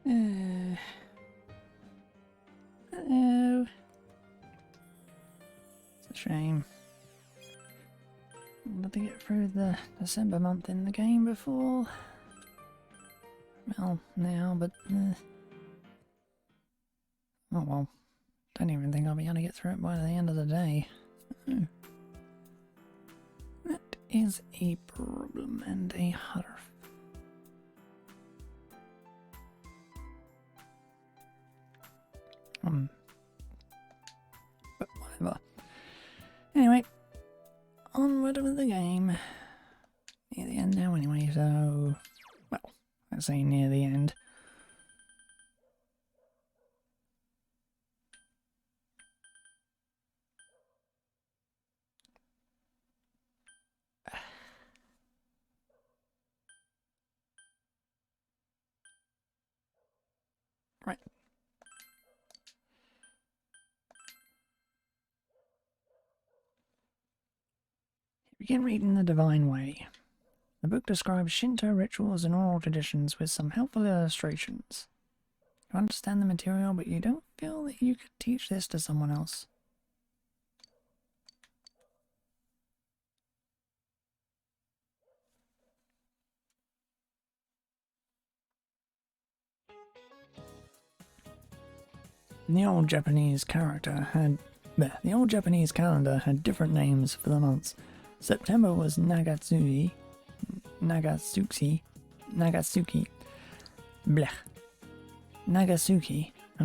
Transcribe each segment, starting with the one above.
Oh, it's a shame. I wanted to get through the December month in the game before. Well, now, but oh well. Don't even think I'll be able to get through it by the end of the day. Oh. That is a problem and a hard. But whatever. Anyway, onward with the game. Near the end now anyway, so... Well, I say near the end. Right. Begin reading The Divine Way. The book describes Shinto rituals and oral traditions with some helpful illustrations. You understand the material, but you don't feel that you could teach this to someone else. The old Japanese calendar had different names for the months. September was Nagatsuki, and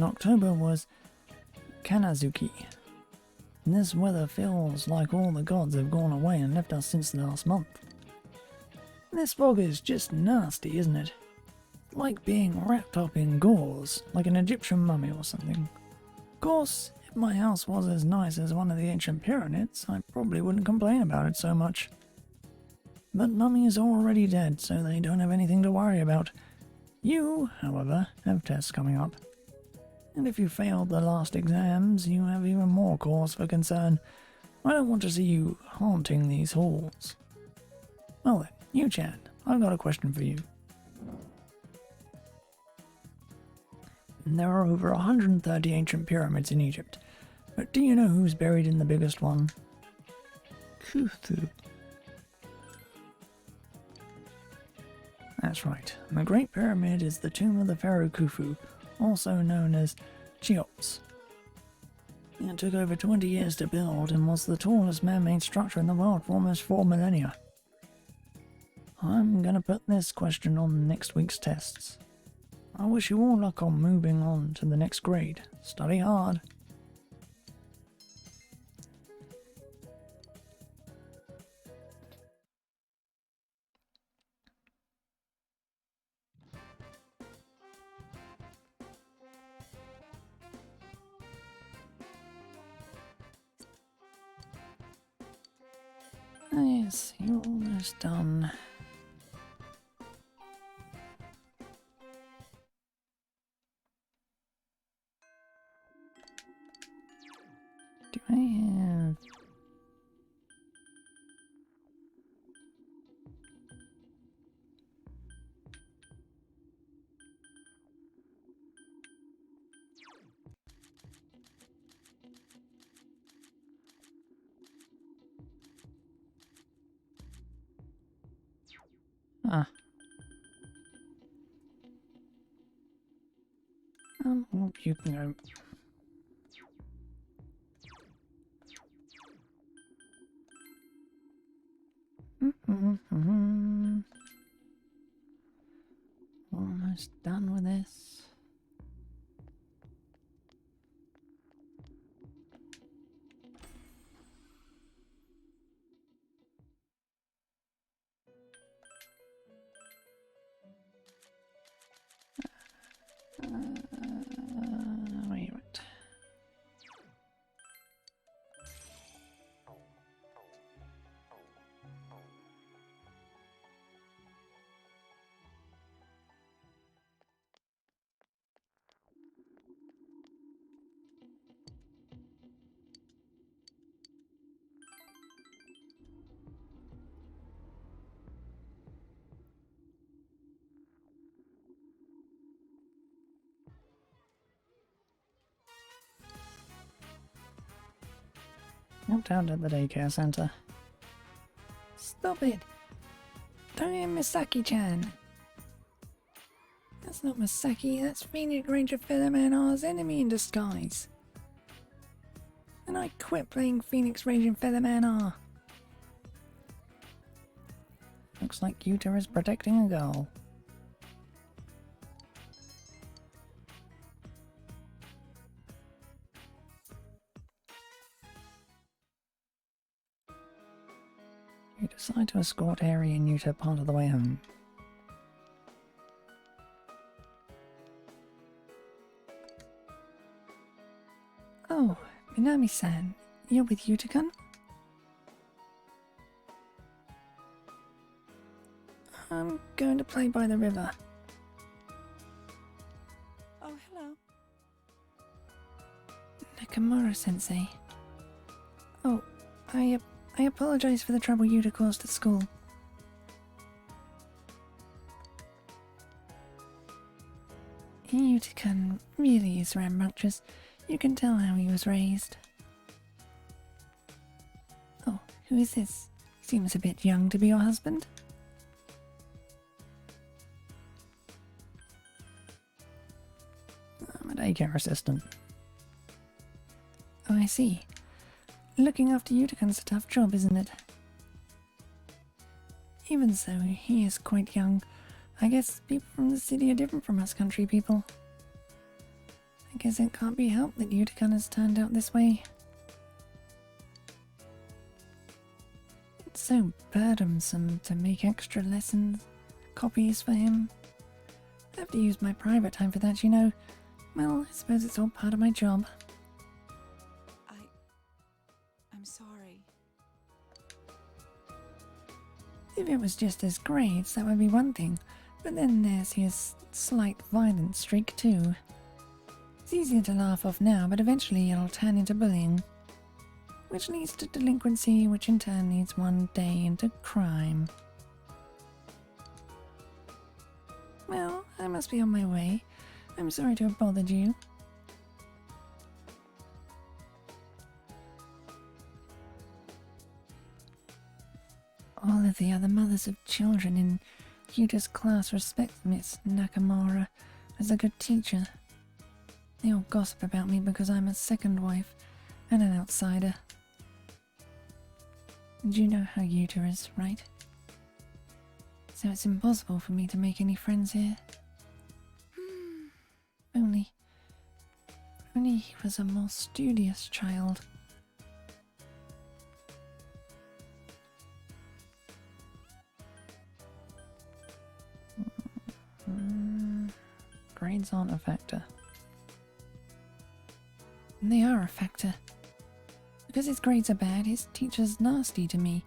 October was Kanazuki. This weather feels like all the gods have gone away and left us since the last month. This fog is just nasty, isn't it? Like being wrapped up in gauze, like an Egyptian mummy or something. Of course, if my house was as nice as one of the ancient pyramids, I probably wouldn't complain about it so much. But Mummy is already dead, so they don't have anything to worry about. You, however, have tests coming up. And if you failed the last exams, you have even more cause for concern. I don't want to see you haunting these halls. Well then, you Chan, I've got a question for you. There are over 130 ancient pyramids in Egypt, but do you know who's buried in the biggest one? Khufu. That's right, the Great Pyramid is the tomb of the pharaoh Khufu, also known as Cheops. It took over 20 years to build and was the tallest man-made structure in the world for almost 4 millennia. I'm gonna put this question on next week's tests. I wish you all luck on moving on to the next grade. Study hard. Yes, you're almost done. Do I have... Ah. Well, you can go. Almost done with this. Wait a minute. Helped out at the daycare center. Stop it! Don't hit Misaki-chan! That's not Misaki, that's Phoenix Ranger Featherman R's enemy in disguise. And I quit playing Phoenix Ranger Featherman R. Looks like Yuta is protecting a girl. You decide to escort Harry and Yuta part of the way home. Oh, Minami-san, you're with Yuta-kun? I'm going to play by the river. Oh, hello. Nakamura-sensei. Oh, I apologize for the trouble Yuta caused at school. Yuta-kun really is rambunctious. You can tell how he was raised. Oh, who is this? Seems a bit young to be your husband. I'm a daycare assistant. Oh, I see. Looking after Yuta-kun's a tough job, isn't it? Even so, he is quite young. I guess people from the city are different from us country people. I guess it can't be helped that Yuta-kun has turned out this way. It's so burdensome to make extra lessons, copies for him. I have to use my private time for that, you know. Well, I suppose it's all part of my job. I'm sorry. If it was just his grades, that would be one thing. But then there's his slight violent streak too. It's easier to laugh off now, but eventually it'll turn into bullying. Which leads to delinquency, which in turn leads one day into crime. Well, I must be on my way. I'm sorry to have bothered you. All of the other mothers of children in Yuta's class respect Miss Nakamura as a good teacher. They all gossip about me because I'm a second wife and an outsider. And you know how Yuta is, right? So it's impossible for me to make any friends here. Only he was a more studious child. Grades aren't a factor. And they are a factor. Because his grades are bad, his teacher's nasty to me,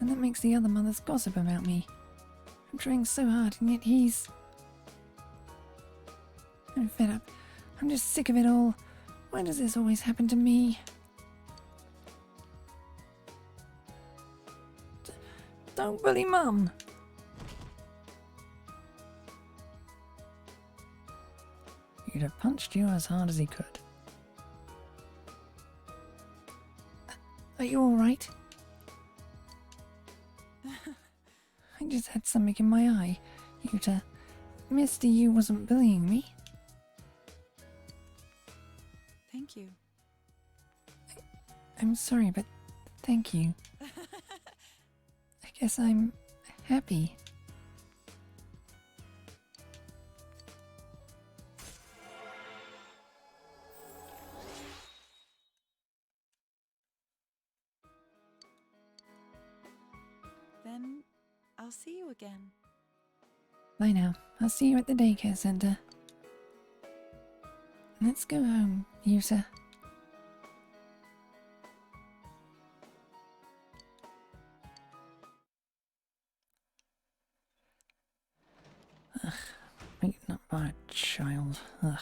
and that makes the other mothers gossip about me. I'm trying so hard, and yet he's... I'm fed up. I'm just sick of it all. Why does this always happen to me? Don't bully Mum! He'd have punched you as hard as he could. Are you alright? I just had something in my eye. Yuta, Mr. Yu wasn't bullying me. Thank you. I'm sorry, but thank you. I guess I'm happy. Then I'll see you again. Bye now. I'll see you at the daycare center. Let's go home, Yuta. Ugh, beaten up by a child. Ugh.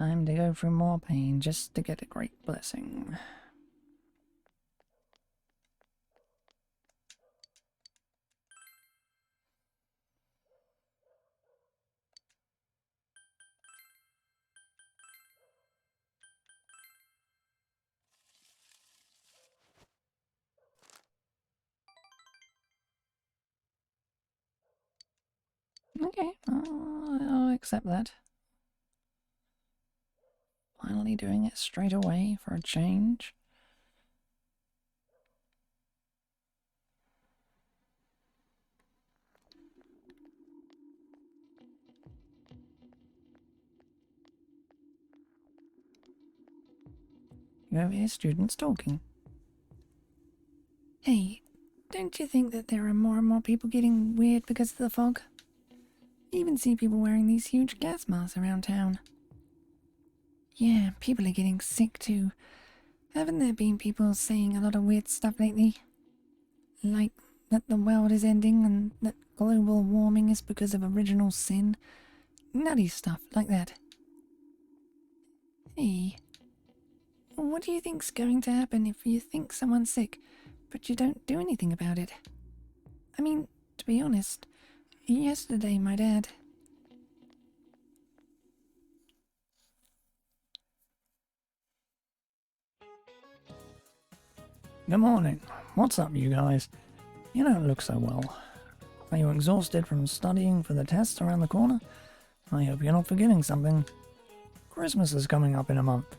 Time to go through more pain just to get a great blessing. Okay, I'll accept that. Finally doing it straight away for a change. You overhear students talking. Hey, don't you think that there are more and more people getting weird because of the fog? You even see people wearing these huge gas masks around town. Yeah, people are getting sick too. Haven't there been people saying a lot of weird stuff lately? Like that the world is ending and that global warming is because of original sin? Nutty stuff like that. Hey, what do you think's going to happen if you think someone's sick, but you don't do anything about it? I mean, to be honest, yesterday my dad... Good morning. What's up, you guys? You don't look so well. Are you exhausted from studying for the tests around the corner? I hope you're not forgetting something. Christmas is coming up in a month.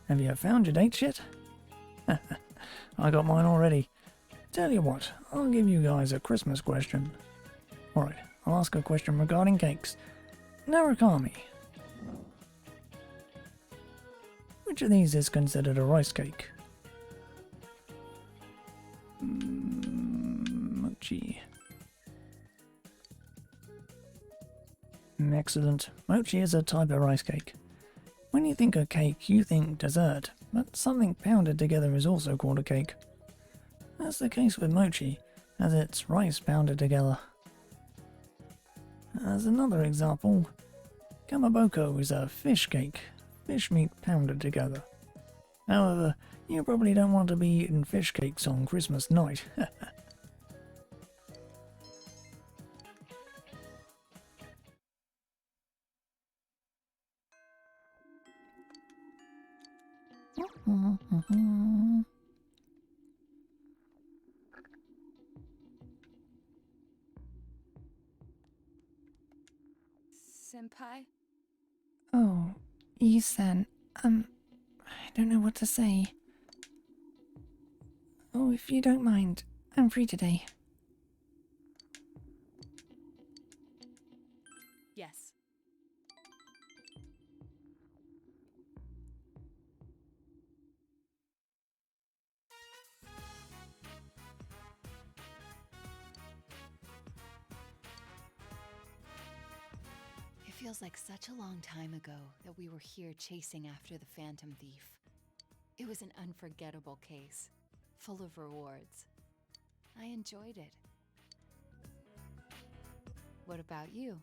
Have you found your dates yet? I got mine already. Tell you what, I'll give you guys a Christmas question. Alright, I'll ask a question regarding cakes. Narukami. Which of these is considered a rice cake? Mochi. Excellent. Mochi is a type of rice cake. When you think of cake, you think dessert, but something pounded together is also called a cake. That's the case with mochi, as it's rice pounded together. As another example, kamaboko is a fish cake, fish meat pounded together. However, you probably don't want to be eating fish cakes on Christmas night. Senpai? Oh, Yi-san, I don't know what to say. Oh, if you don't mind, I'm free today. Yes. It feels like such a long time ago that we were here chasing after the Phantom Thief. It was an unforgettable case, full of rewards. I enjoyed it. What about you?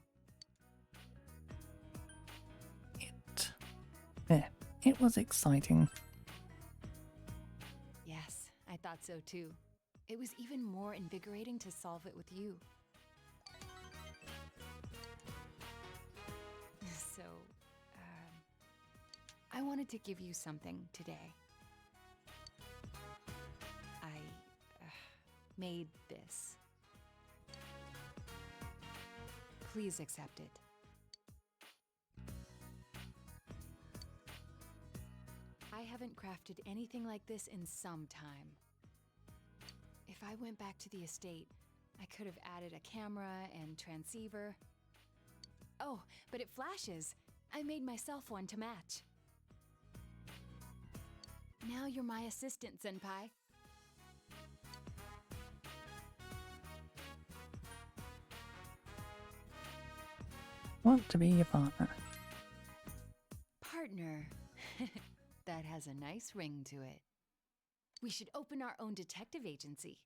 It was exciting. Yes, I thought so too. It was even more invigorating to solve it with you. So, I wanted to give you something today. I made this. Please accept it. I haven't crafted anything like this in some time. If I went back to the estate, I could have added a camera and transceiver. Oh, but it flashes! I made myself one to match. Now you're my assistant, Senpai. Want to be your partner. Partner. That has a nice ring to it. We should open our own detective agency.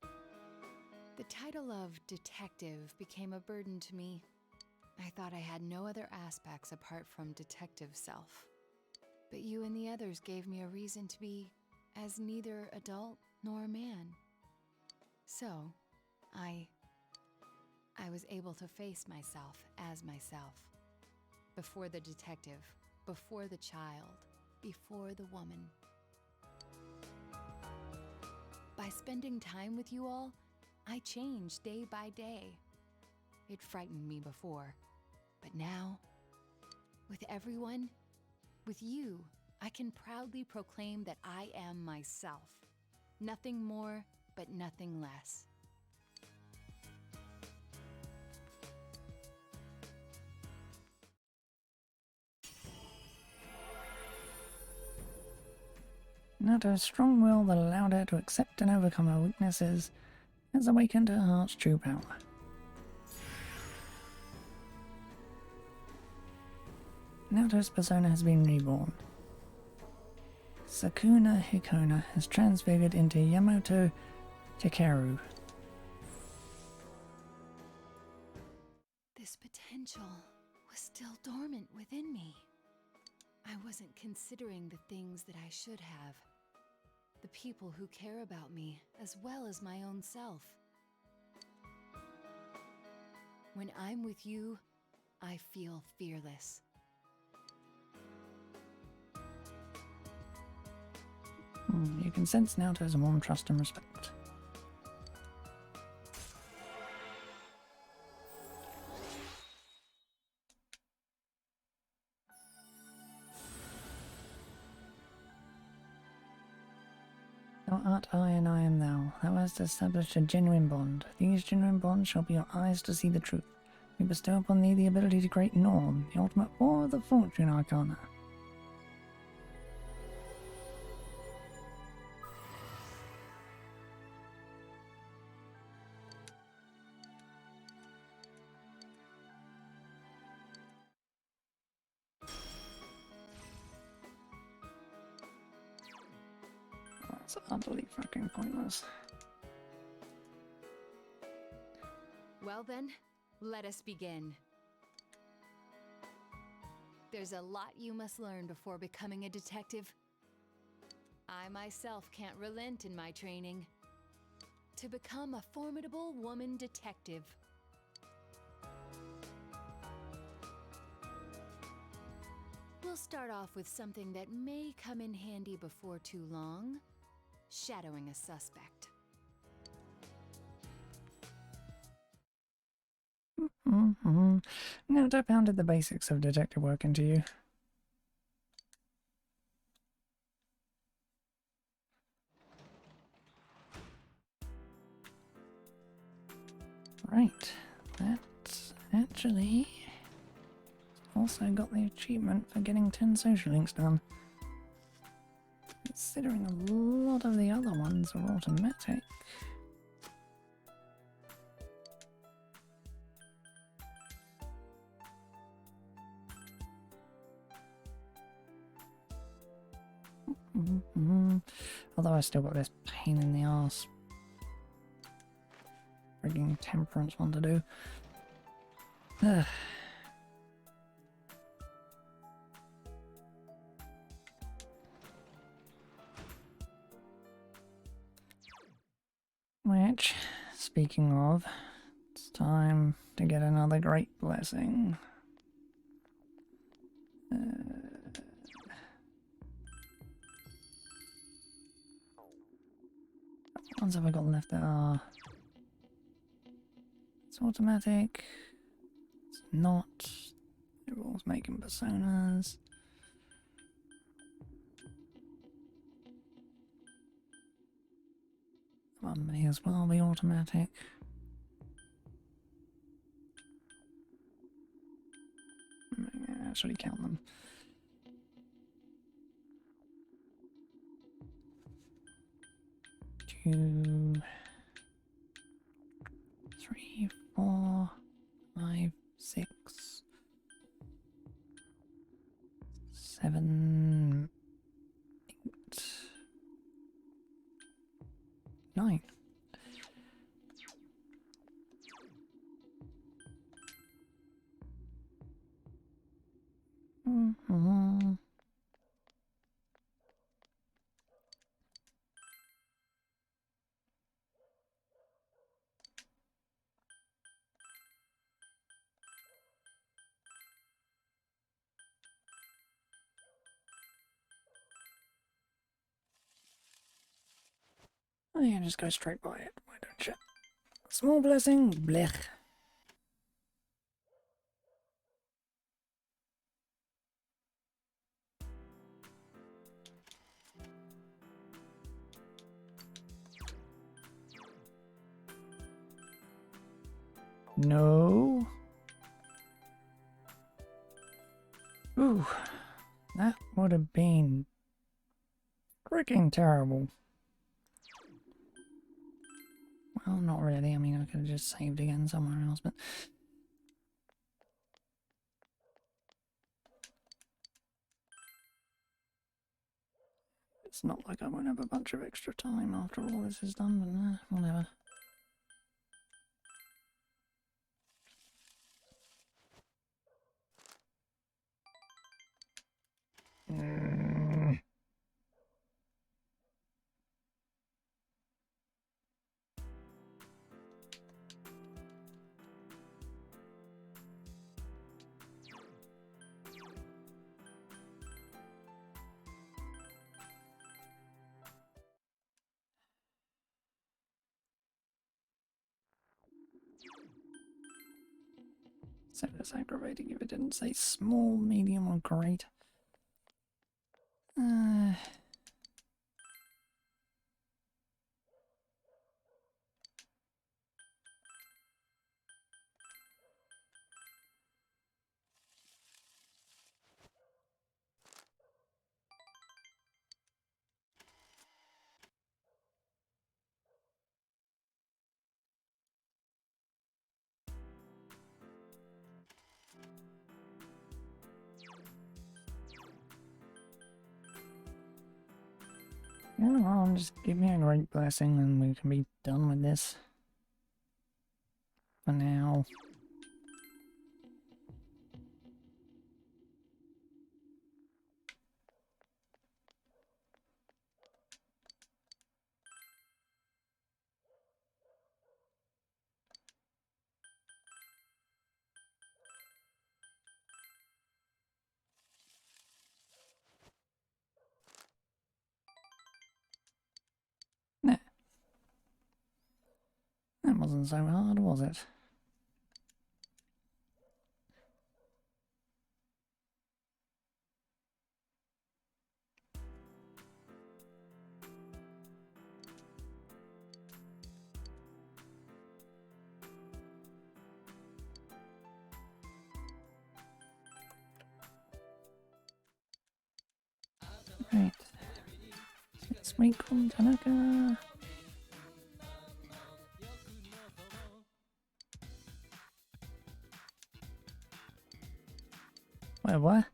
The title of detective became a burden to me. I thought I had no other aspects apart from detective self. But you and the others gave me a reason to be as neither adult nor a man. So, I was able to face myself as myself. Before the detective, before the child, before the woman. By spending time with you all, I changed day by day. It frightened me before, but now, with everyone, with you, I can proudly proclaim that I am myself. Nothing more, but nothing less. Nato's strong will that allowed her to accept and overcome her weaknesses has awakened her heart's true power. Nato's persona has been reborn. Sakuna Hikona has transfigured into Yamato Takeru. This potential was still dormant within me. I wasn't considering the things that I should have. The people who care about me, as well as my own self. When I'm with you, I feel fearless. You can sense Naoto's warm trust and respect. Thou art I and I am thou. Thou hast established a genuine bond. These genuine bonds shall be your eyes to see the truth. We bestow upon thee the ability to create Norm, the ultimate form of the Fortune Arcana. That's utterly fucking pointless. Well then, let us begin. There's a lot you must learn before becoming a detective. I myself can't relent in my training. To become a formidable woman detective. We'll start off with something that may come in handy before too long. Shadowing a suspect. Naoto pounded the basics of detective work into you. Right, that's actually also got the achievement for getting 10 social links done. Considering a lot of the other ones are automatic. Although I still got this pain in the ass frigging temperance one to do. Ugh. Which, speaking of, it's time to get another great blessing. What ones have I got left that are... It's automatic. It's not. Everyone's making personas. One may as well be automatic. Actually count them. 2, 3, 4, 5, 6, 7, 8, 9. Mm-hmm. Oh yeah, just go straight by it. Why don't you? Small blessing, blech. No. Ooh, that would have been freaking terrible. Well, not really. I mean, I could have just saved again somewhere else, but... It's not like I won't have a bunch of extra time after all this is done, but whatever. So it's aggravating if it didn't say small, medium, or great. Yeah, well, just give me a great blessing and we can be done with this. For now. Nah, that wasn't so hard, was it? Right. Let's wait from Tanaka. Wait, what?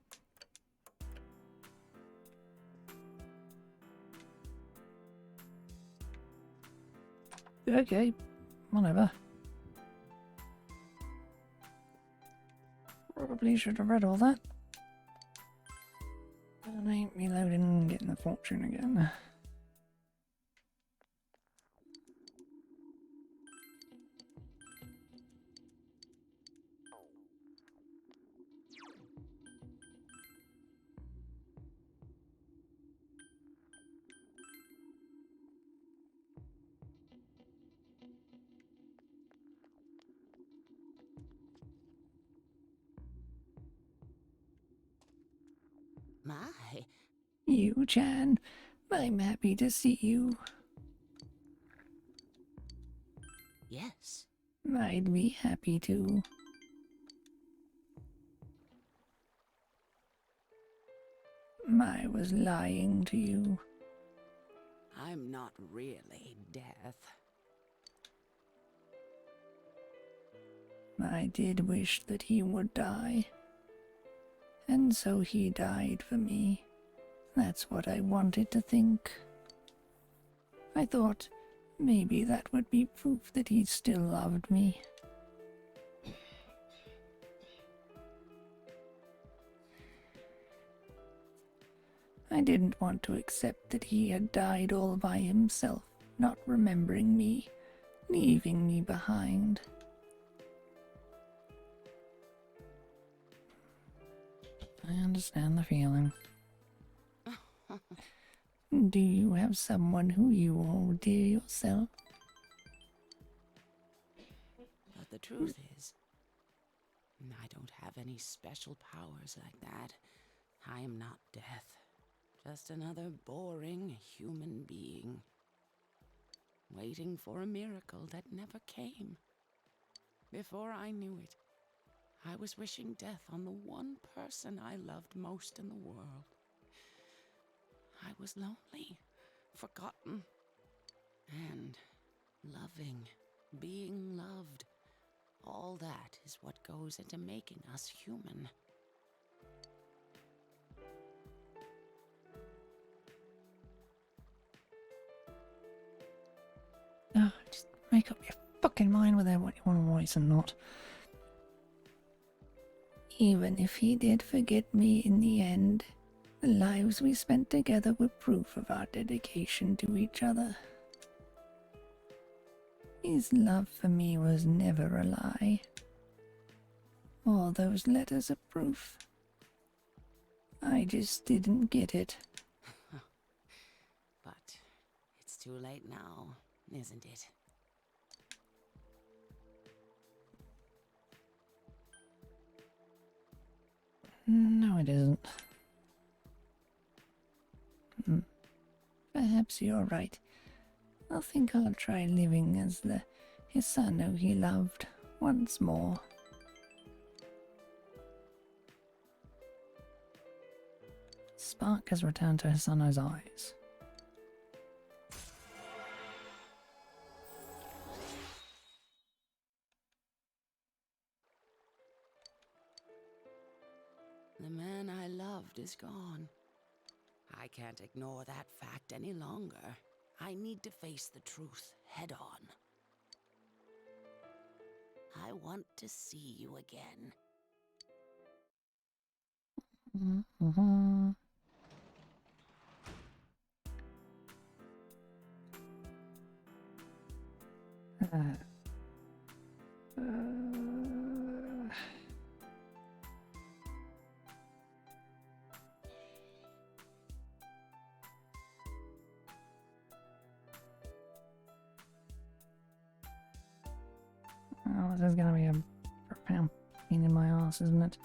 Okay, whatever. Probably should have read all that. But I ain't reloading and getting the fortune again. My, You-chan, I'm happy to see you. yes. I'd be happy to. I was lying to you. I'm not really death. I did wish that he would die. And so he died for me. That's what I wanted to think. I thought maybe that would be proof that he still loved me. I didn't want to accept that he had died all by himself, not remembering me, leaving me behind. I understand the feeling. Do you have someone who you hold dear yourself? But the truth is, I don't have any special powers like that. I am not death. Just another boring human being. Waiting for a miracle that never came. Before I knew it, I was wishing death on the one person I loved most in the world. I was lonely, forgotten, and loving, being loved. All that is what goes into making us human. Oh, just make up your fucking mind whether what you want to voice or not. Even if he did forget me in the end, the lives we spent together were proof of our dedication to each other. His love for me was never a lie. All those letters are proof. I just didn't get it. But it's too late now, isn't it? No, it isn't. Perhaps you're right. I think I'll try living as the Hisano he loved once more. Spark has returned to Hisano's eyes. The man I loved is gone. I can't ignore that fact any longer. I need to face the truth head on. I want to see you again. Mm-hmm. Oh, this is gonna be a profound pain in my ass, isn't it?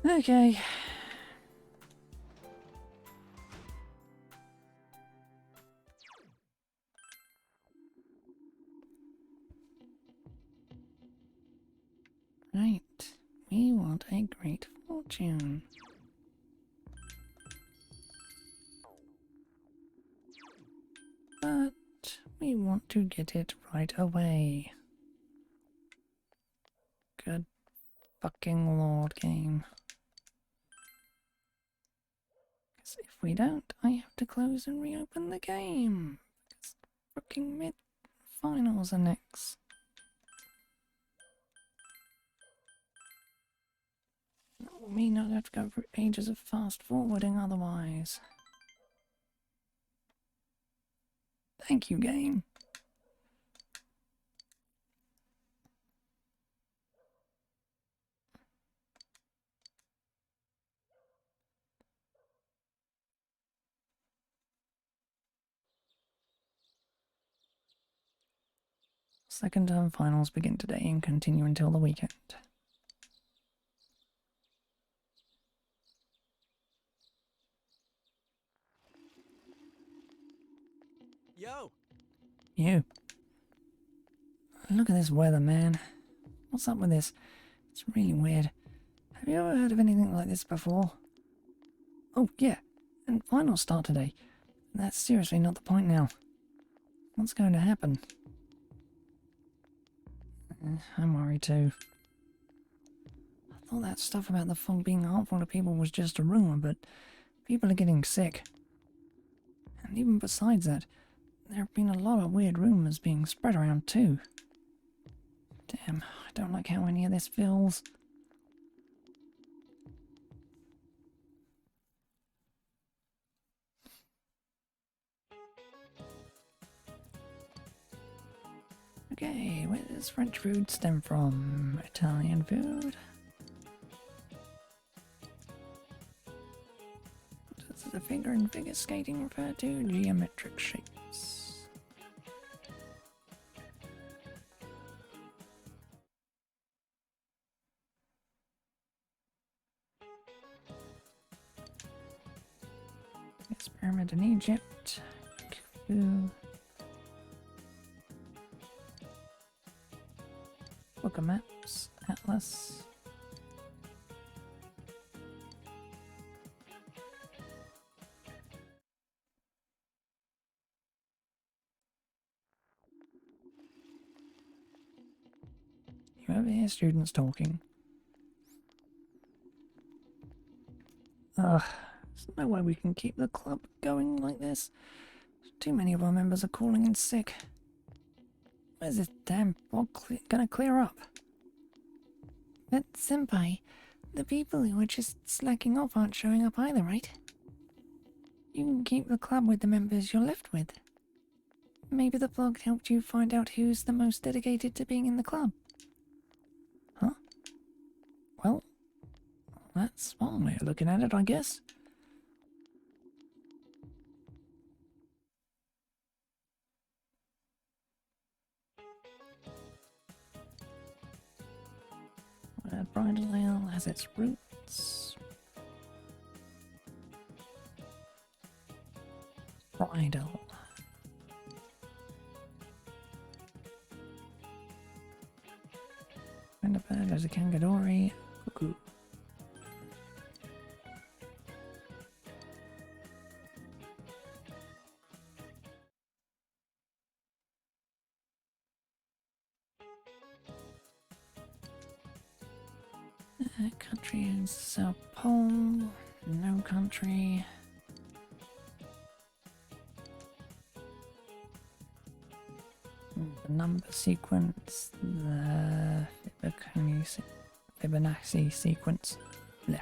Okay. Right. We want a great fortune. But we want to get it right away. Good fucking lord, game. Because if we don't, I have to close and reopen the game. Because fucking mid-finals are next. That will mean I'd have to go through ages of fast forwarding otherwise. Thank you, game. Second term finals begin today and continue until the weekend. Yo! You. Look at this weather, man. What's up with this? It's really weird. Have you ever heard of anything like this before? Oh, yeah. And finals start today. That's seriously not the point now. What's going to happen? I'm worried too. I thought that stuff about the fog being harmful to people was just a rumour, but people are getting sick. And even besides that, there have been a lot of weird rumours being spread around too. Damn, I don't like how any of this feels. Okay, where does French food stem from? Italian food? What does the figure in figure skating refer to? Geometric shapes. Experiment in Egypt. Khufu. Book of Maps. Atlas. You ever hear students talking? Ugh, there's no way we can keep the club going like this. Too many of our members are calling in sick. Where's this damn fog gonna clear up? But Senpai, the people who are just slacking off aren't showing up either, right? You can keep the club with the members you're left with. Maybe the blog helped you find out who's the most dedicated to being in the club. Huh? Well, that's one way of looking at it, I guess. Where Bridal Ale has its roots. Bridal. And a bird as a kangadori. Cuckoo. Country in South Pole. No country. The number sequence. The Fibonacci sequence. Yeah.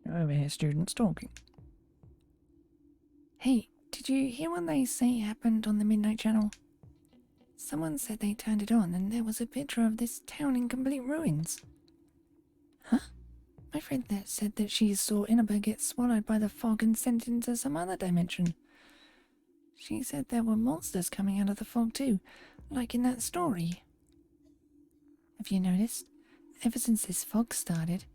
Over here, students talking. Hey, did you hear what they say happened on the Midnight Channel? Someone said they turned it on and there was a picture of this town in complete ruins. Huh? My friend there said that she saw Inaba get swallowed by the fog and sent into some other dimension. She said there were monsters coming out of the fog too, like in that story. Have you noticed? Ever since this fog started,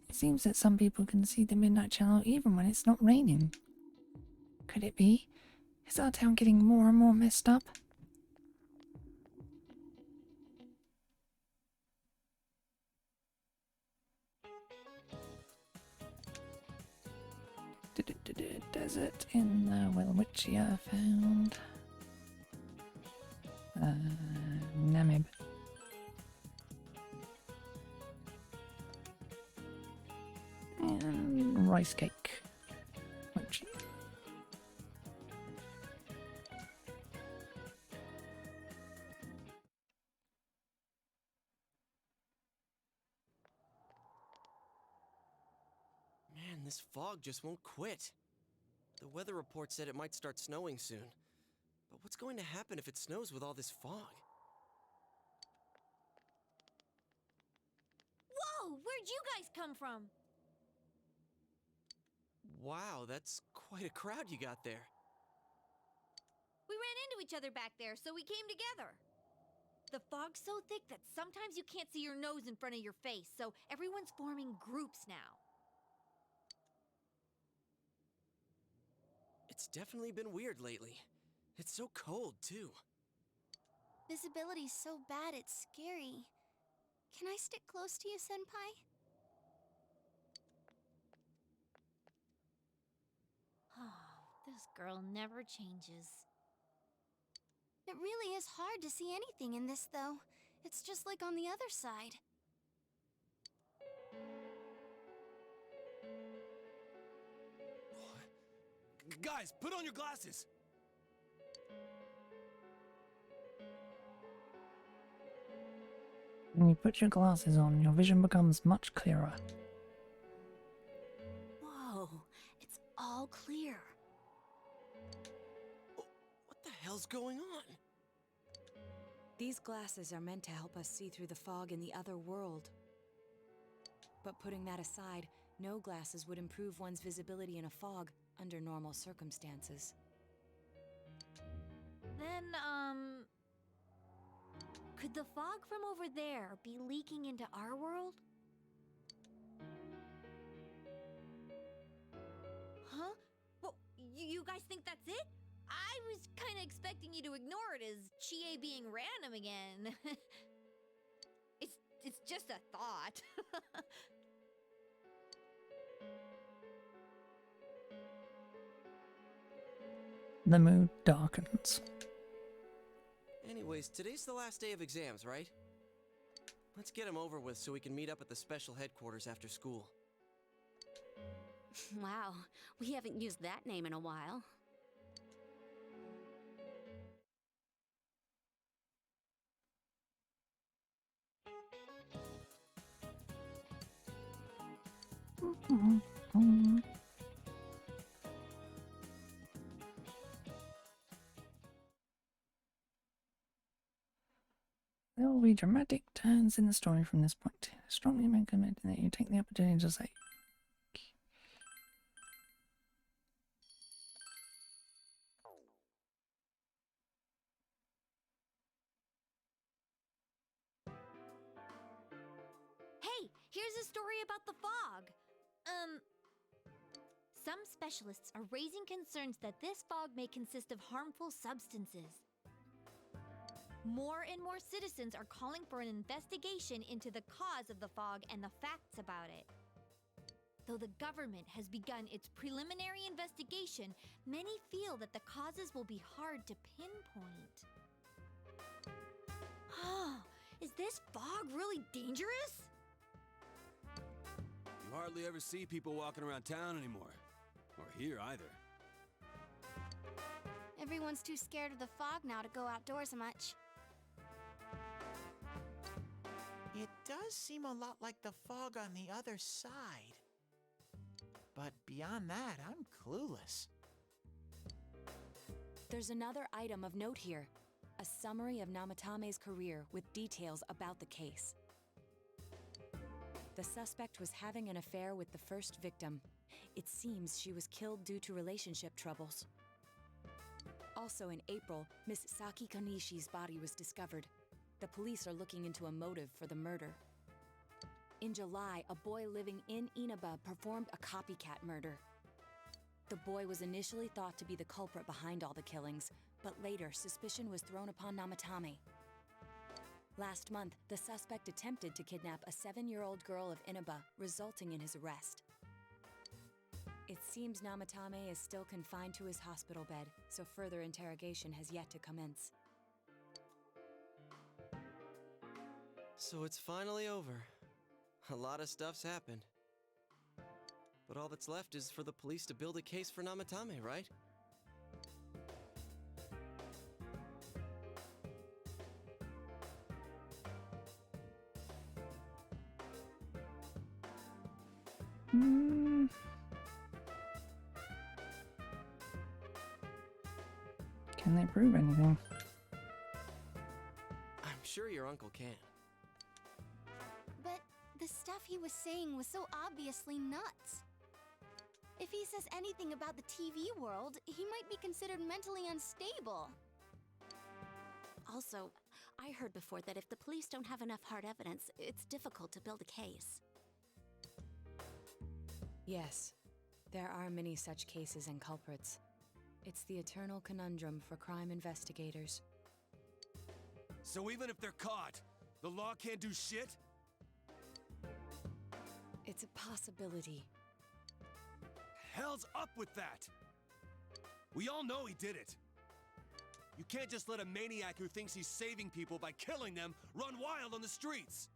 it seems that some people can see the Midnight Channel even when it's not raining. Could it be? Is our town getting more and more messed up? Desert in the Welwitchia found. Namib. And rice cake. Mochi. Man, this fog just won't quit. The weather report said it might start snowing soon. But what's going to happen if it snows with all this fog? Whoa! Where'd you guys come from? Wow, that's quite a crowd you got there. We ran into each other back there, so we came together. The fog's so thick that sometimes you can't see your nose in front of your face, so everyone's forming groups now. It's definitely been weird lately. It's so cold, too. Visibility's so bad it's scary. Can I stick close to you, Senpai? Oh, this girl never changes. It really is hard to see anything in this, though. It's just like on the other side. Guys, put on your glasses! you put your glasses on, your vision becomes much clearer. Whoa, it's all clear. What the hell's going on? These glasses are meant to help us see through the fog in the other world. But putting that aside, no glasses would improve one's visibility in a fog under normal circumstances. Then, could the fog from over there be leaking into our world? Huh? Well, you guys think that's it? I was kind of expecting you to ignore it as Chie being random again. It's just a thought. The mood darkens. Anyways, today's the last day of exams, right? Let's get them over with so we can meet up at the special headquarters after school. Wow, we haven't used that name in a while. There will be dramatic turns in the story from this point. Strongly recommend that you take the opportunity to say. Hey, here's a story about the fog. Some specialists are raising concerns that this fog may consist of harmful substances. More and more citizens are calling for an investigation into the cause of the fog and the facts about it. Though the government has begun its preliminary investigation, many feel that the causes will be hard to pinpoint. Is this fog really dangerous? You hardly ever see people walking around town anymore. Or here either. Everyone's too scared of the fog now to go outdoors much. It does seem a lot like the fog on the other side. But beyond that, I'm clueless. There's another item of note here. A summary of Namatame's career with details about the case. The suspect was having an affair with the first victim. It seems she was killed due to relationship troubles. Also in April, Miss Saki Kanishi's body was discovered. The police are looking into a motive for the murder. In July, a boy living in Inaba performed a copycat murder. The boy was initially thought to be the culprit behind all the killings, but later suspicion was thrown upon Namatame. Last month, the suspect attempted to kidnap a 7-year-old girl of Inaba, resulting in his arrest. It seems Namatame is still confined to his hospital bed, so further interrogation has yet to commence. So it's finally over. A lot of stuff's happened. But all that's left is for the police to build a case for Namatame, right? Can they prove anything? I'm sure your uncle can. But the stuff he was saying was so obviously nuts. If he says anything about the TV world, he might be considered mentally unstable. Also, I heard before that if the police don't have enough hard evidence, it's difficult to build a case. Yes, there are many such cases and culprits. It's the eternal conundrum for crime investigators. So even if they're caught, the law can't do shit? It's a possibility. Hell's up with that? We all know he did it. You can't just let a maniac who thinks he's saving people by killing them run wild on the streets.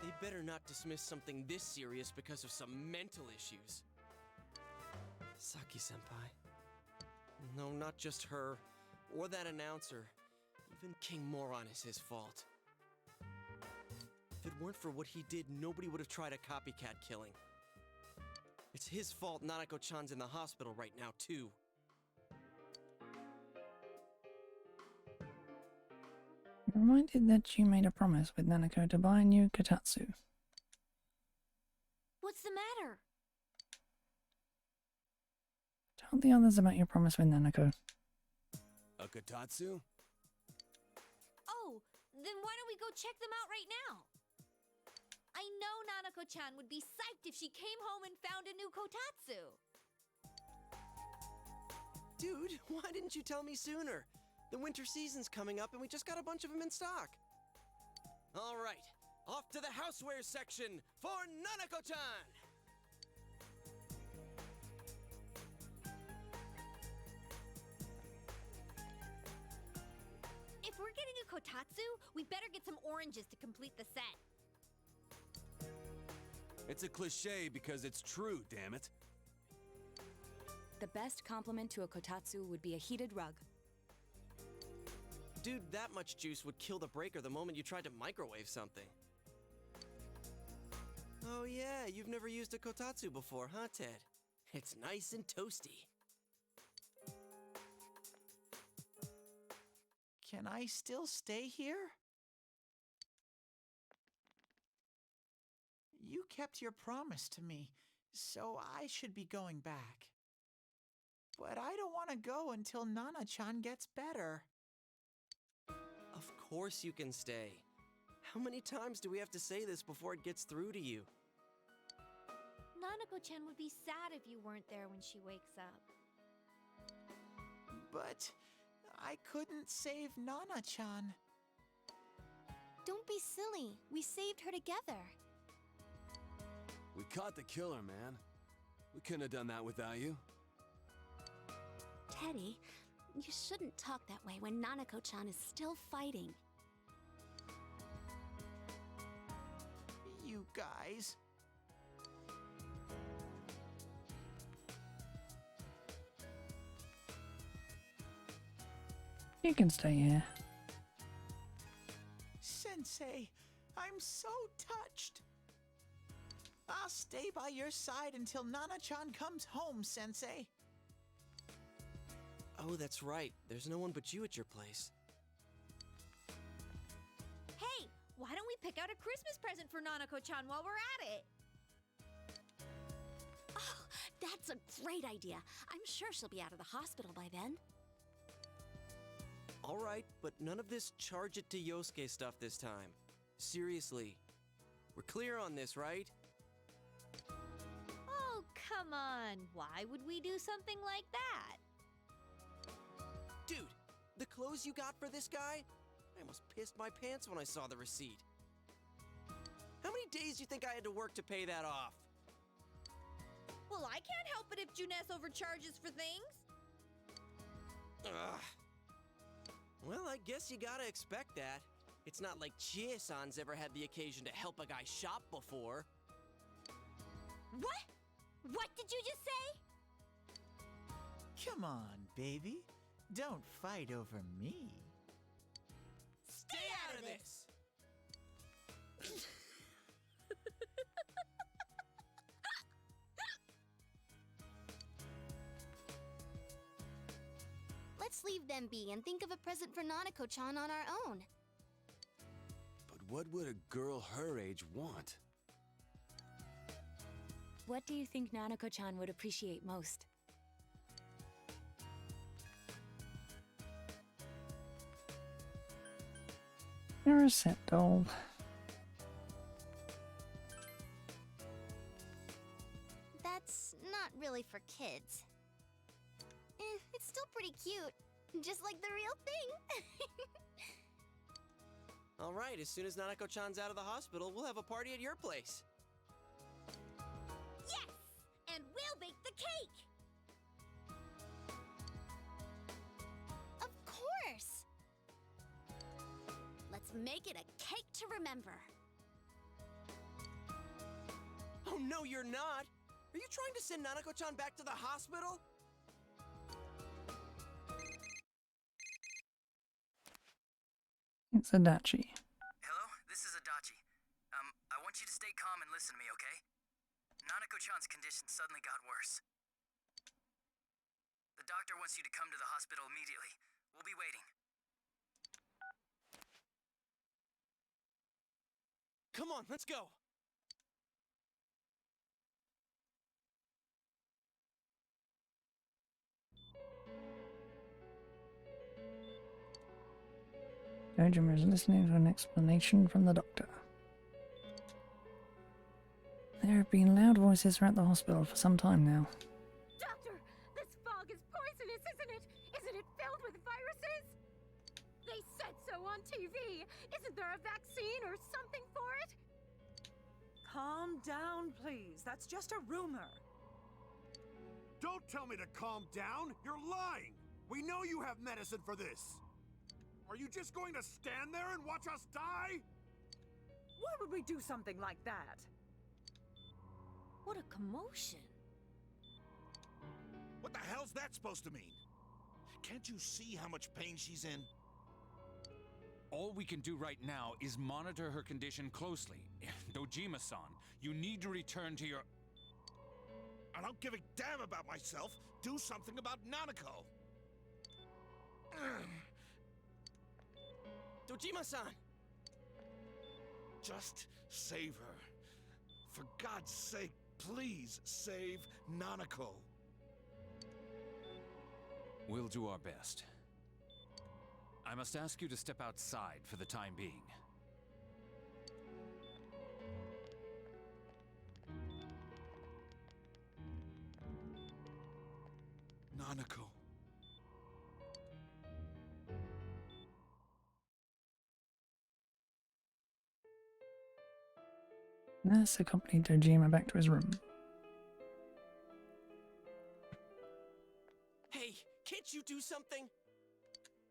They better not dismiss something this serious because of some mental issues. Saki-senpai. No, not just her, or that announcer. Even King Moron is his fault. weren't for what he did, nobody would have tried a copycat killing. It's his fault Nanako-chan's in the hospital right now, too. You're reminded that you made a promise with Nanako to buy a new kotatsu. What's the matter? Tell the others about your promise with Nanako. A kotatsu? Oh, then why don't we go check them out right now? I know Nanako-chan would be psyched if she came home and found a new kotatsu. Dude, why didn't you tell me sooner? The winter season's coming up and we just got a bunch of them in stock. All right, off to the housewares section for Nanako-chan! If we're getting a kotatsu, we better get some oranges to complete the set. It's a cliche because it's true, damn it. The best compliment to a kotatsu would be a heated rug. Dude, that much juice would kill the breaker the moment you tried to microwave something. Oh yeah, you've never used a kotatsu before, huh, Ted? It's nice and toasty. Can I still stay here? You kept your promise to me, so I should be going back. But I don't want to go until Nana-chan gets better. Of course you can stay. How many times do we have to say this before it gets through to you? Nanako-chan would be sad if you weren't there when she wakes up. But I couldn't save Nana-chan. Don't be silly. We saved her together. We caught the killer, man. We couldn't have done that without you. Teddy, you shouldn't talk that way when Nanako-chan is still fighting. You guys. You can stay here. Sensei, I'm so touched. I'll stay by your side until Nana-chan comes home, Sensei. Oh, that's right. There's no one but you at your place. Hey, why don't we pick out a Christmas present for Nanako-chan while we're at it? Oh, that's a great idea. I'm sure she'll be out of the hospital by then. All right, but none of this charge it to Yosuke stuff this time. Seriously. We're clear on this, right? Oh, come on. Why would we do something like that? Dude, the clothes you got for this guy? I almost pissed my pants when I saw the receipt. How many days do you think I had to work to pay that off? Well, I can't help it if Juness overcharges for things. Ugh. Well, I guess you gotta expect that. It's not like Chie-san's ever had the occasion to help a guy shop before. What? What did you just say? Come on, baby. Don't fight over me. Stay out of this! Let's leave them be and think of a present for Nanako-chan on our own. But what would a girl her age want? What do you think Nanako-chan would appreciate most? You're a set doll. That's not really for kids. It's still pretty cute. Just like the real thing. All right, as soon as Nanako-chan's out of the hospital, we'll have a party at your place. Yes! And we'll bake the cake! Of course! Let's make it a cake to remember. Oh, no, you're not! Are you trying to send Nanako-chan back to the hospital? It's Adachi. Hello, this is Adachi. I want you to stay calm and listen to me, okay? Nanako-chan's condition suddenly got worse. The doctor wants you to come to the hospital immediately. We'll be waiting. Come on, let's go! Dojima is listening to an explanation from the doctor. There have been loud voices throughout the hospital for some time now. Doctor, this fog is poisonous, isn't it? Isn't it filled with viruses? They said so on TV. Isn't there a vaccine or something for it? Calm down, please. That's just a rumor. Don't tell me to calm down! You're lying! We know you have medicine for this! Are you just going to stand there and watch us die? Why would we do something like that? What a commotion. What the hell's that supposed to mean? Can't you see how much pain she's in? All we can do right now is monitor her condition closely. Dojima-san, you need to return to your... I don't give a damn about myself. Do something about Nanako. Dojima-san! Just save her. For God's sake, please save Nanako. We'll do our best. I must ask you to step outside for the time being. Nanako. Nurse accompanied Dojima back to his room. Hey, can't you do something?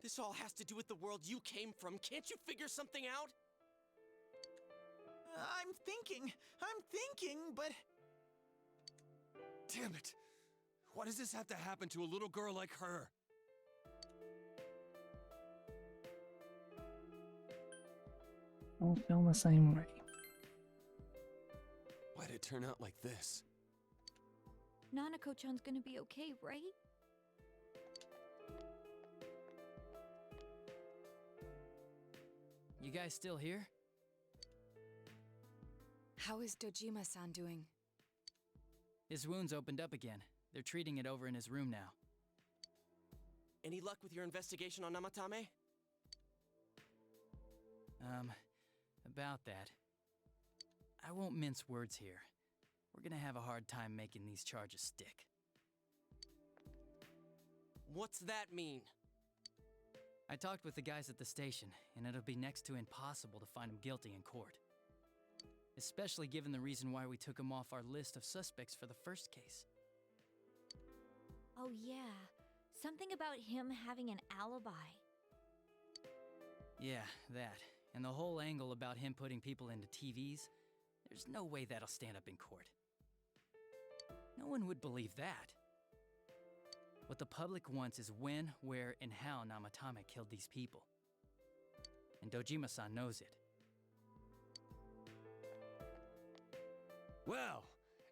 This all has to do with the world you came from. Can't you figure something out? I'm thinking, but... Damn it! Why does this have to happen to a little girl like her? All feel the same way. Why'd it turn out like this? Nanako-chan's gonna be okay, right? You guys still here? How is Dojima-san doing? His wound's opened up again. They're treating it over in his room now. Any luck with your investigation on Namatame? About that. I won't mince words here. We're gonna have a hard time making these charges stick. What's that mean? I talked with the guys at the station, and it'll be next to impossible to find him guilty in court. Especially given the reason why we took him off our list of suspects for the first case. Oh yeah, something about him having an alibi. Yeah, that. And the whole angle about him putting people into TVs, there's no way that'll stand up in court. No one would believe that. What the public wants is when, where, and how Namatame killed these people. And Dojima-san knows it. Well,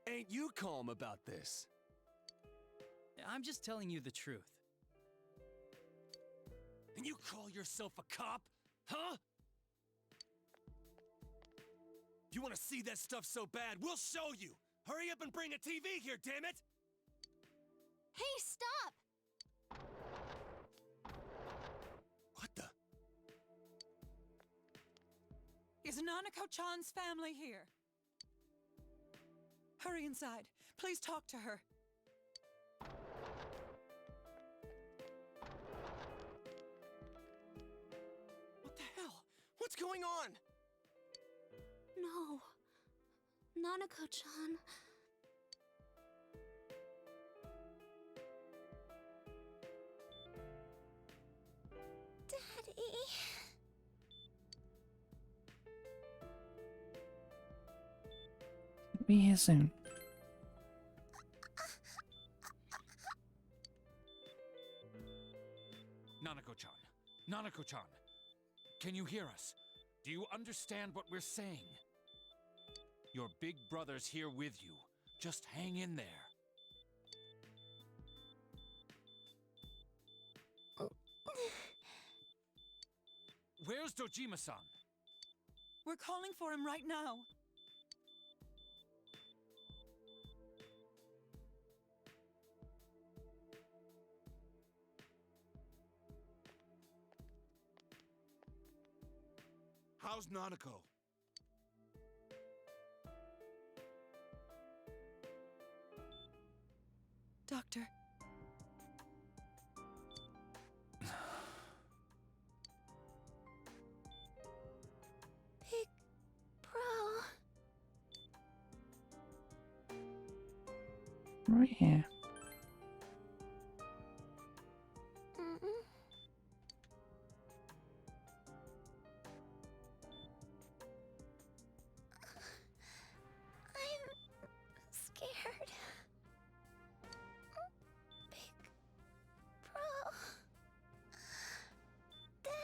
ain't you calm about this? I'm just telling you the truth. And you call yourself a cop? Huh? You want to see that stuff so bad, we'll show you! Hurry up and bring a TV here, damn it! Hey, stop! What the? Is Nanako-chan's family here? Hurry inside. Please talk to her. What the hell? What's going on? No. Nanako-chan. Daddy. Be here soon. Nanako-chan. Nanako-chan. Can you hear us? Do you understand what we're saying? Your big brother's here with you. Just hang in there. Where's Dojima-san? We're calling for him right now. How's Nanako? Doctor. Big Bro. Right here. I'm scared. Big Bro. Daddy.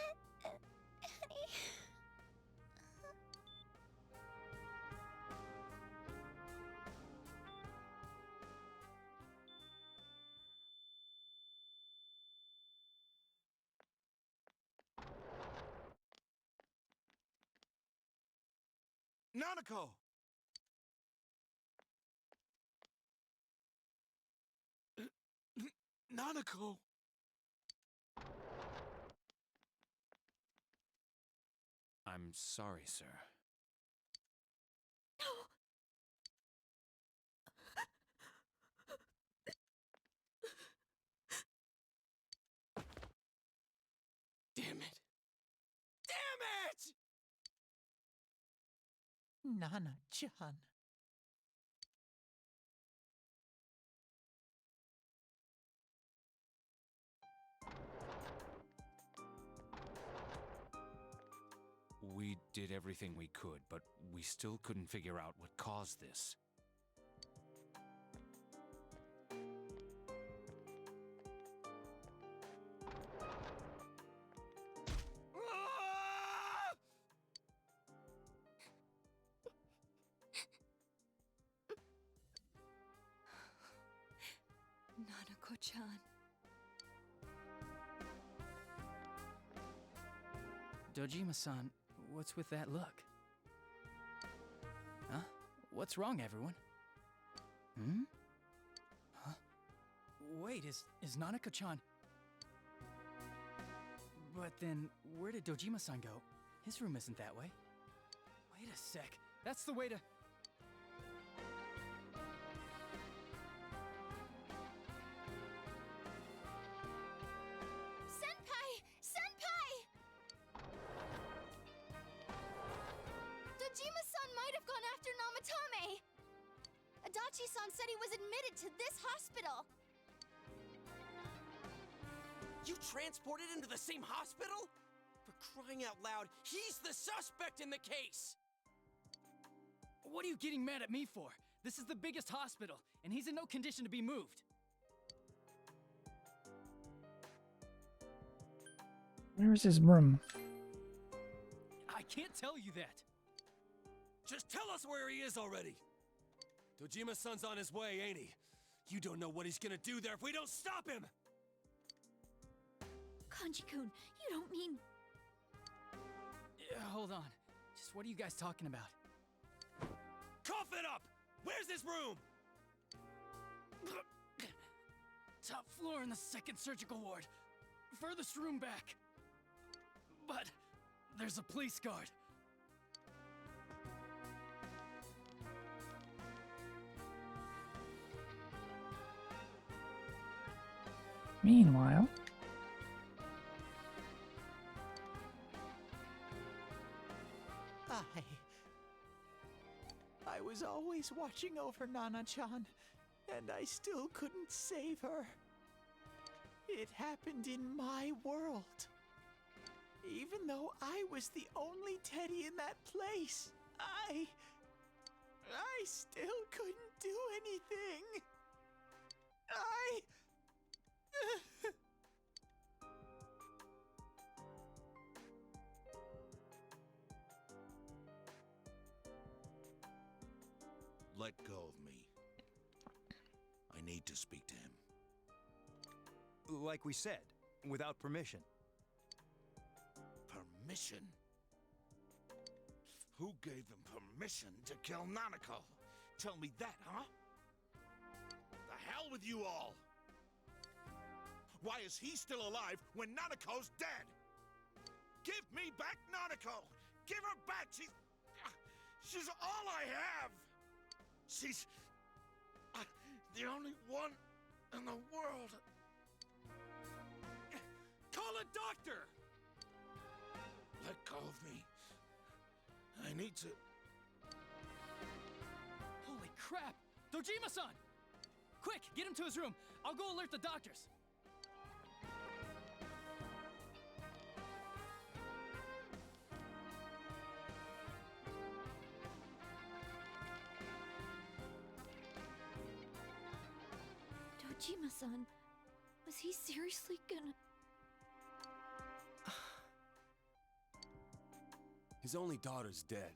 Nanako! Nanako! I'm sorry, sir. Damn it! Damn it! Nana-chan. We did everything we could, but we still couldn't figure out what caused this. Ah! Nanako-chan. Dojima-san, what's with that look? Huh? What's wrong, everyone? Hmm? Huh? Wait, is Nanako-chan... But then, where did Dojima-san go? His room isn't that way. Wait a sec. That's the way to... Senpai! Senpai! Dojima-san might have gone after Namatame! Adachi-san said he was admitted to this hospital! You transported him to the same hospital? For crying out loud, he's the suspect in the case! What are you getting mad at me for? This is the biggest hospital, and he's in no condition to be moved. Where is his room? I can't tell you that. Just tell us where he is already! Dojima-san's on his way, ain't he? You don't know what he's gonna do there if we don't stop him! Kanji-kun, you don't mean... Hold on. Just what are you guys talking about? Cough it up! Where's his room? Top floor in the second surgical ward. Furthest room back. But there's a police guard. Meanwhile, I was always watching over Nana-chan, and I still couldn't save her. It happened in my world. Even though I was the only Teddy in that place, I still couldn't do anything. Let go of me. I need to speak to him. Like we said, without permission. Permission? Who gave them permission to kill Nanako? Tell me that, huh? The hell with you all! Why is he still alive when Nanako's dead? Give me back Nanako! Give her back! She's all I have! She's the only one in the world. Call a doctor! Let go of me. I need to... Holy crap! Dojima-san! Quick, get him to his room. I'll go alert the doctors. Dojima-san, was he seriously gonna... His only daughter's dead.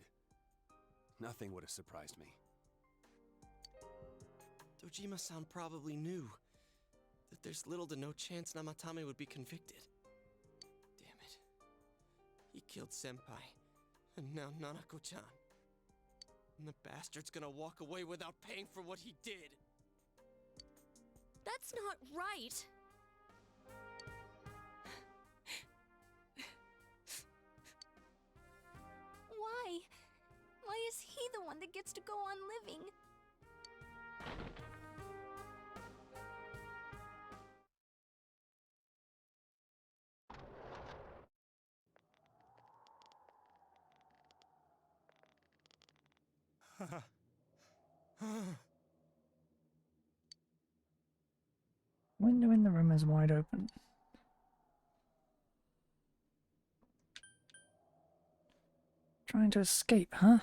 Nothing would have surprised me. Dojima-san probably knew that there's little to no chance Namatame would be convicted. Damn it. He killed Senpai, and now Nanako-chan. And the bastard's gonna walk away without paying for what he did. That's not right. Why? Why is he the one that gets to go on living? Window in the room is wide open. Trying to escape, huh?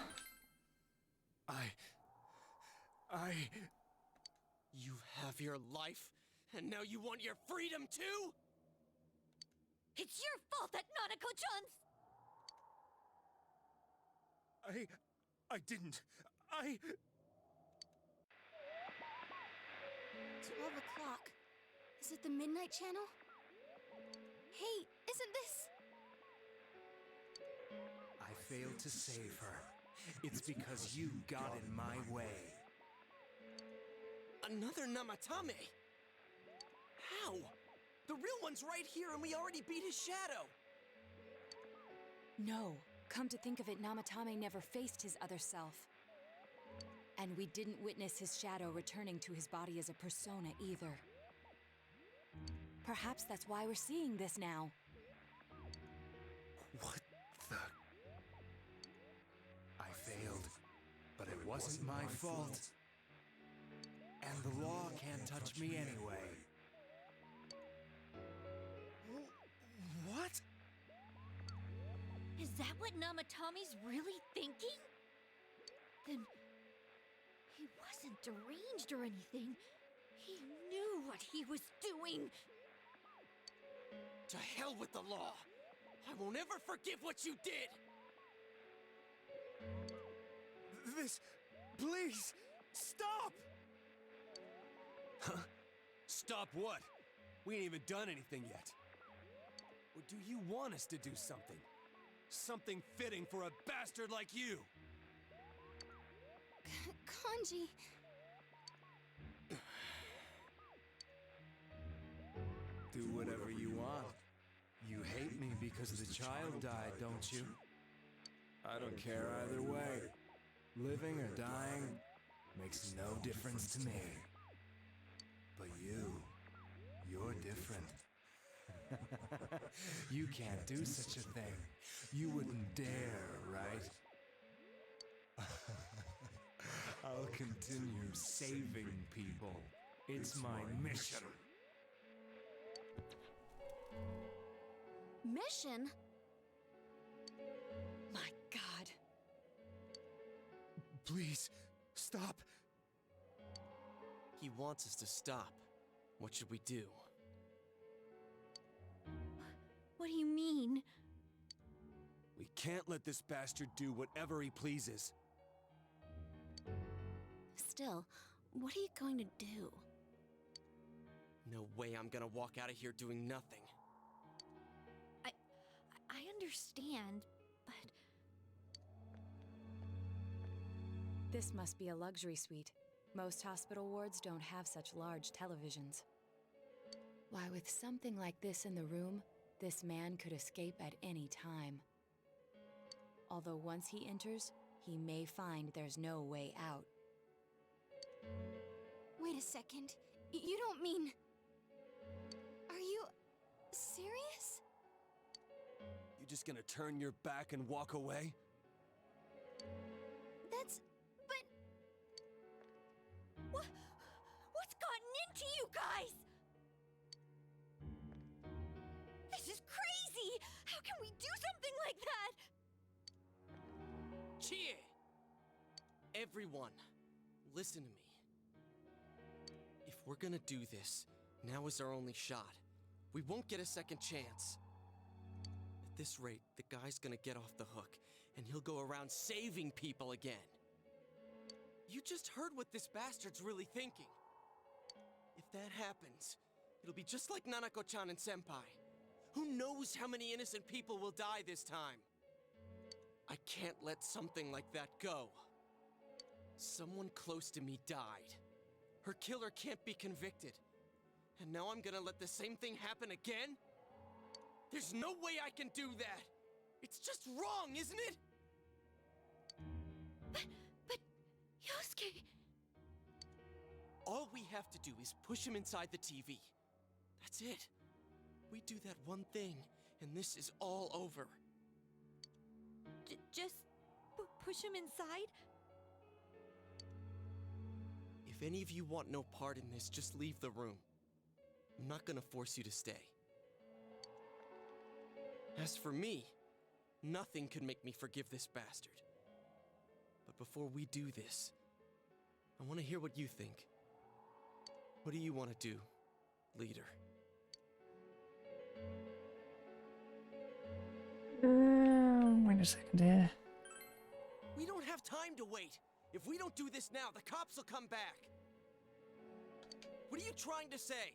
You have your life, and now you want your freedom too? It's your fault that Nanako-chan's... I didn't. 12 o'clock. Is it the Midnight Channel? Hey, isn't this... I failed to save her. It's because you got in my way. Another Namatame? How? The real one's right here and we already beat his shadow! No, come to think of it, Namatame never faced his other self. And we didn't witness his shadow returning to his body as a persona either. Perhaps that's why we're seeing this now. What the... I failed, but it wasn't my fault. And the law can't touch me anyway. What? Is that what Namatame's really thinking? Then... he wasn't deranged or anything. He knew what he was doing. To hell with the law! I won't ever forgive what you did! This... Please! Stop! Huh? Stop what? We ain't even done anything yet. Or do you want us to do something? Something fitting for a bastard like you! Kanji... Do whatever you want. You hate me because the child died, don't you? I don't care either way. Living or dying makes no difference to me. But you're different. You can't do such a thing. You wouldn't dare, right? I'll continue saving people. It's my mission. Mission? My God. Please, stop. He wants us to stop. What should we do? What do you mean? We can't let this bastard do whatever he pleases. still, what are you going to do? No way I'm gonna walk out of here doing nothing. I understand, but This must be a luxury suite. Most hospital wards don't have such large televisions. Why, with something like this in the room, this man could escape at any time. Although once he enters, he may find there's no way out. Wait a second. You don't mean... Are you... serious? You just gonna turn your back and walk away? That's... but... what's gotten into you guys? This is crazy! How can we do something like that? Cheer! Everyone, listen to me. If we're gonna do this, now is our only shot. We won't get a second chance. At this rate, the guy's gonna get off the hook, and he'll go around saving people again. You just heard what this bastard's really thinking. If that happens, it'll be just like Nanako-chan and Senpai. Who knows how many innocent people will die this time? I can't let something like that go. Someone close to me died. Her killer can't be convicted. And now I'm gonna let the same thing happen again? There's no way I can do that! It's just wrong, isn't it? But... Yosuke... All we have to do is push him inside the TV. That's it. We do that one thing, and this is all over. Just... push him inside? If any of you want no part in this, just leave the room. I'm not gonna force you to stay. As for me, nothing could make me forgive this bastard. But before we do this, I want to hear what you think. What do you want to do, leader? Wait a second here. We don't have time to wait. If we don't do this now, the cops will come back. What are you trying to say?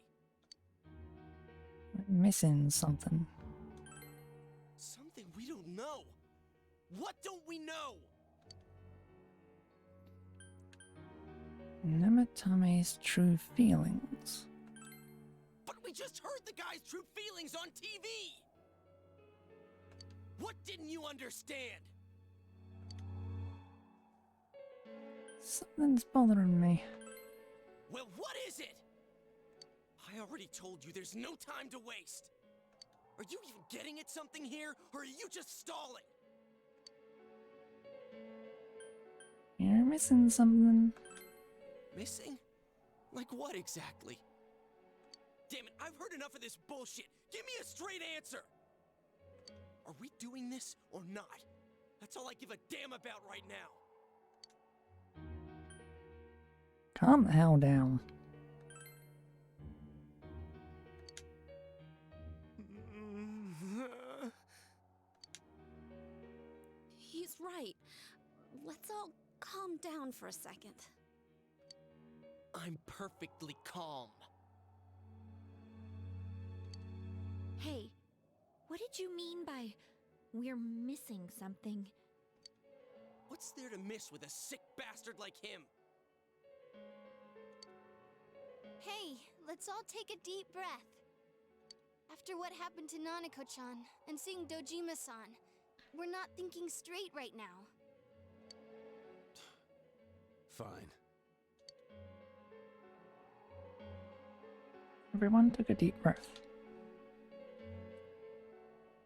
We're missing something. Something we don't know. What don't we know? Namatame's true feelings. But we just heard the guy's true feelings on TV! What didn't you understand? Something's bothering me. Well, what is it? I already told you there's no time to waste. Are you even getting at something here, or are you just stalling? You're missing something. Missing? Like what exactly? Damn it, I've heard enough of this bullshit. Give me a straight answer. Are we doing this or not? That's all I give a damn about right now. Calm the hell down. He's right. Let's all calm down for a second. I'm perfectly calm. Hey, what did you mean by we're missing something? What's there to miss with a sick bastard like him? Hey, let's all take a deep breath. After what happened to Nanako-chan and seeing Dojima-san, we're not thinking straight right now. Fine. Everyone took a deep breath.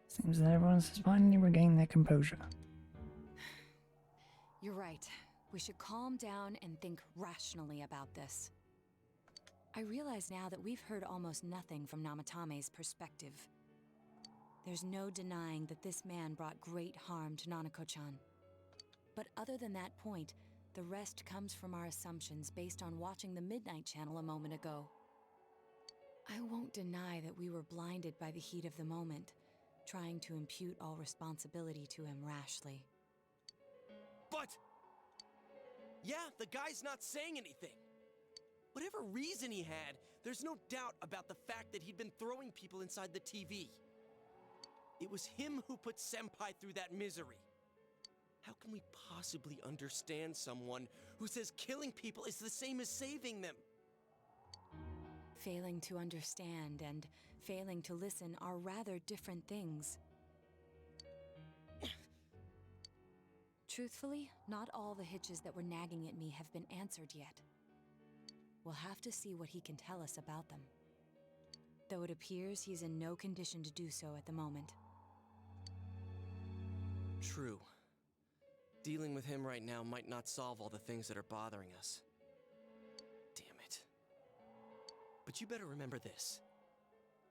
Seems that everyone's finally regained their composure. You're right. We should calm down and think rationally about this. I realize now that we've heard almost nothing from Namatame's perspective. There's no denying that this man brought great harm to Nanako-chan. But other than that point, the rest comes from our assumptions based on watching the Midnight Channel a moment ago. I won't deny that we were blinded by the heat of the moment, trying to impute all responsibility to him rashly. But Yeah, the guy's not saying anything. Whatever reason he had, there's no doubt about the fact that he'd been throwing people inside the TV. It was him who put Senpai through that misery. How can we possibly understand someone who says killing people is the same as saving them? Failing to understand and failing to listen are rather different things. Truthfully, not all the hitches that were nagging at me have been answered yet. We'll have to see what he can tell us about them. Though it appears he's in no condition to do so at the moment. True. Dealing with him right now might not solve all the things that are bothering us. Damn it. But you better remember this.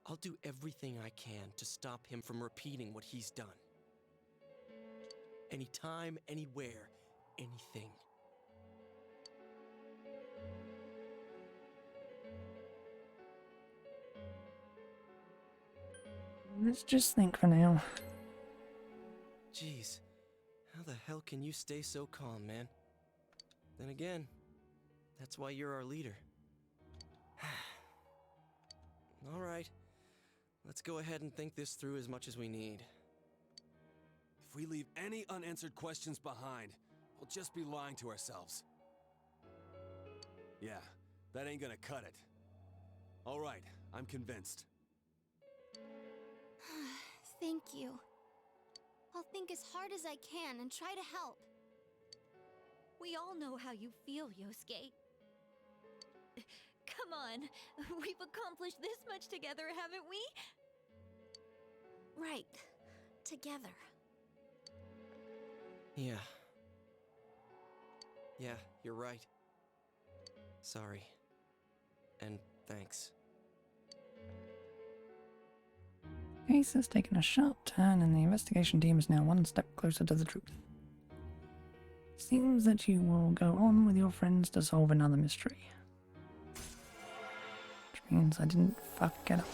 I'll do everything I can to stop him from repeating what he's done. Anytime, anywhere, anything. Let's just think for now. Jeez, how the hell can you stay so calm, man? Then again, that's why you're our leader. All right, let's go ahead and think this through as much as we need. If we leave any unanswered questions behind, we'll just be lying to ourselves. Yeah, that ain't gonna cut it. All right, I'm convinced. Thank you. I'll think as hard as I can and try to help. We all know how you feel, Yosuke. Come on, we've accomplished this much together, haven't we? Right. Together. Yeah. Yeah, you're right. Sorry. And thanks. Case has taken a sharp turn and the investigation team is now one step closer to the truth. Seems that you will go on with your friends to solve another mystery. Which means I didn't fuck it up.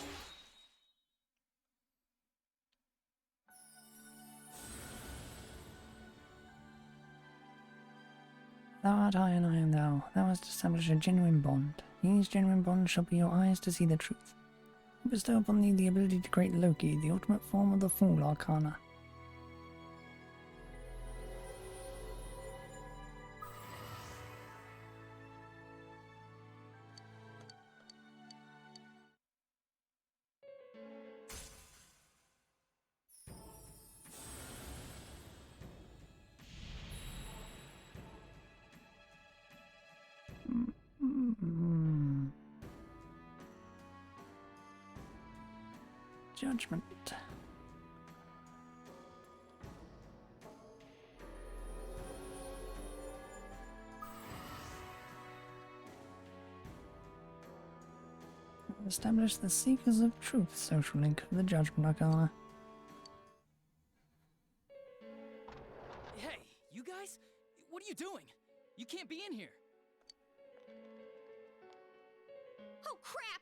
Thou art I and I am thou. Thou hast established a genuine bond. These genuine bonds shall be your eyes to see the truth. I bestow upon thee the ability to create Loki, the ultimate form of the Fool Arcana. Judgment. Establish the Seekers of Truth social link of the Judgment Arcana. Hey, you guys? What are you doing? You can't be in here. Oh, crap!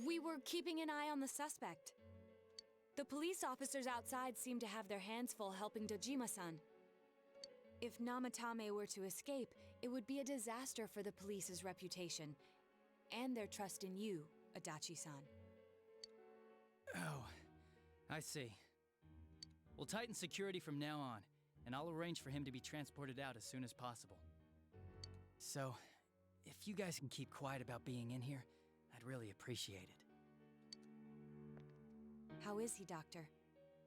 We were keeping an eye on the suspect. The police officers outside seem to have their hands full helping Dojima-san. If Namatame were to escape, it would be a disaster for the police's reputation and their trust in you, Adachi-san. Oh, I see. We'll tighten security from now on, and I'll arrange for him to be transported out as soon as possible. So, if you guys can keep quiet about being in here, I'd really appreciate it. How is he, Doctor?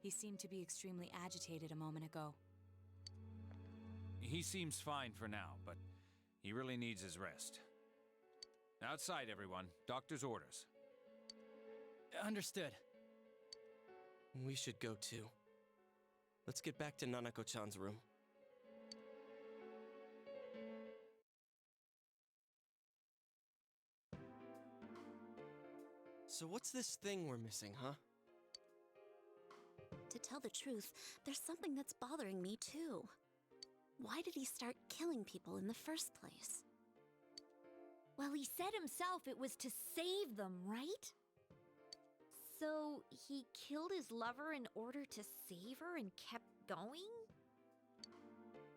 He seemed to be extremely agitated a moment ago. He seems fine for now, but he really needs his rest. Outside, everyone. Doctor's orders. Understood. We should go too. Let's get back to Nanako-chan's room. So what's this thing we're missing, huh? To tell the truth, there's something that's bothering me too. Why did he start killing people in the first place? Well, he said himself it was to save them, right? So he killed his lover in order to save her and kept going?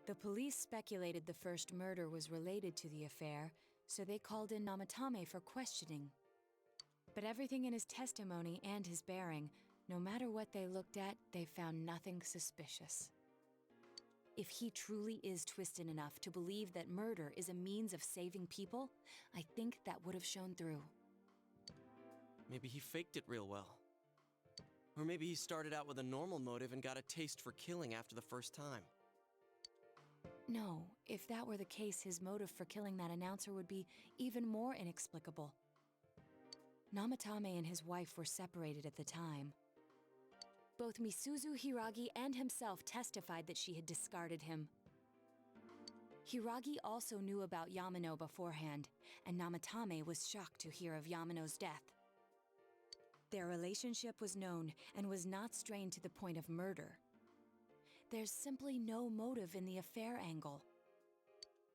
The police speculated the first murder was related to the affair, so they called in Namatame for questioning. But everything in his testimony and his bearing, no matter what they looked at, they found nothing suspicious. If he truly is twisted enough to believe that murder is a means of saving people, I think that would have shown through. Maybe he faked it real well. Or maybe he started out with a normal motive and got a taste for killing after the first time. No, if that were the case, his motive for killing that announcer would be even more inexplicable. Namatame and his wife were separated at the time. Both Misuzu Hiragi and himself testified that she had discarded him. Hiragi also knew about Yamano beforehand, and Namatame was shocked to hear of Yamano's death. Their relationship was known and was not strained to the point of murder. There's simply no motive in the affair angle.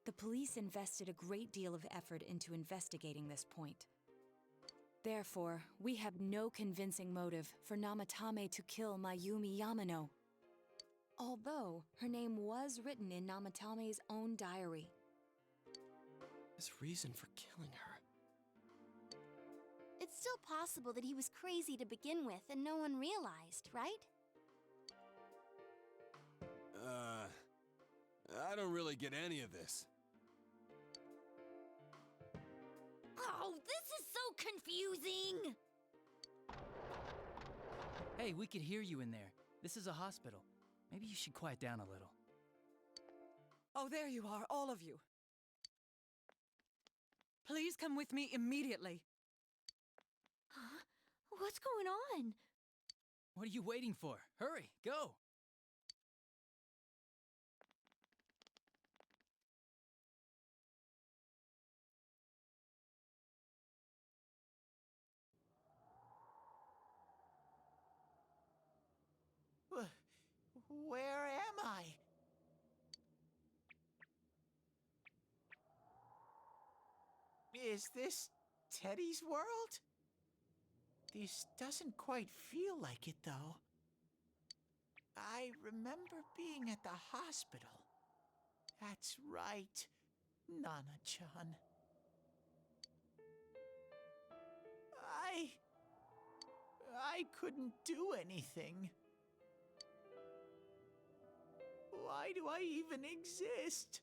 The police invested a great deal of effort into investigating this point. Therefore, we have no convincing motive for Namatame to kill Mayumi Yamano. Although, her name was written in Namatame's own diary. His reason for killing her. It's still possible that he was crazy to begin with and no one realized, right? I don't really get any of this. Oh, this is so confusing! Hey, we could hear you in there. This is a hospital. Maybe you should quiet down a little. Oh, there you are, all of you. Please come with me immediately. Huh? What's going on? What are you waiting for? Hurry, go! Where am I? Is this Teddy's world? This doesn't quite feel like it, though. I remember being at the hospital. That's right, Nana-chan. I couldn't do anything. Why do I even exist?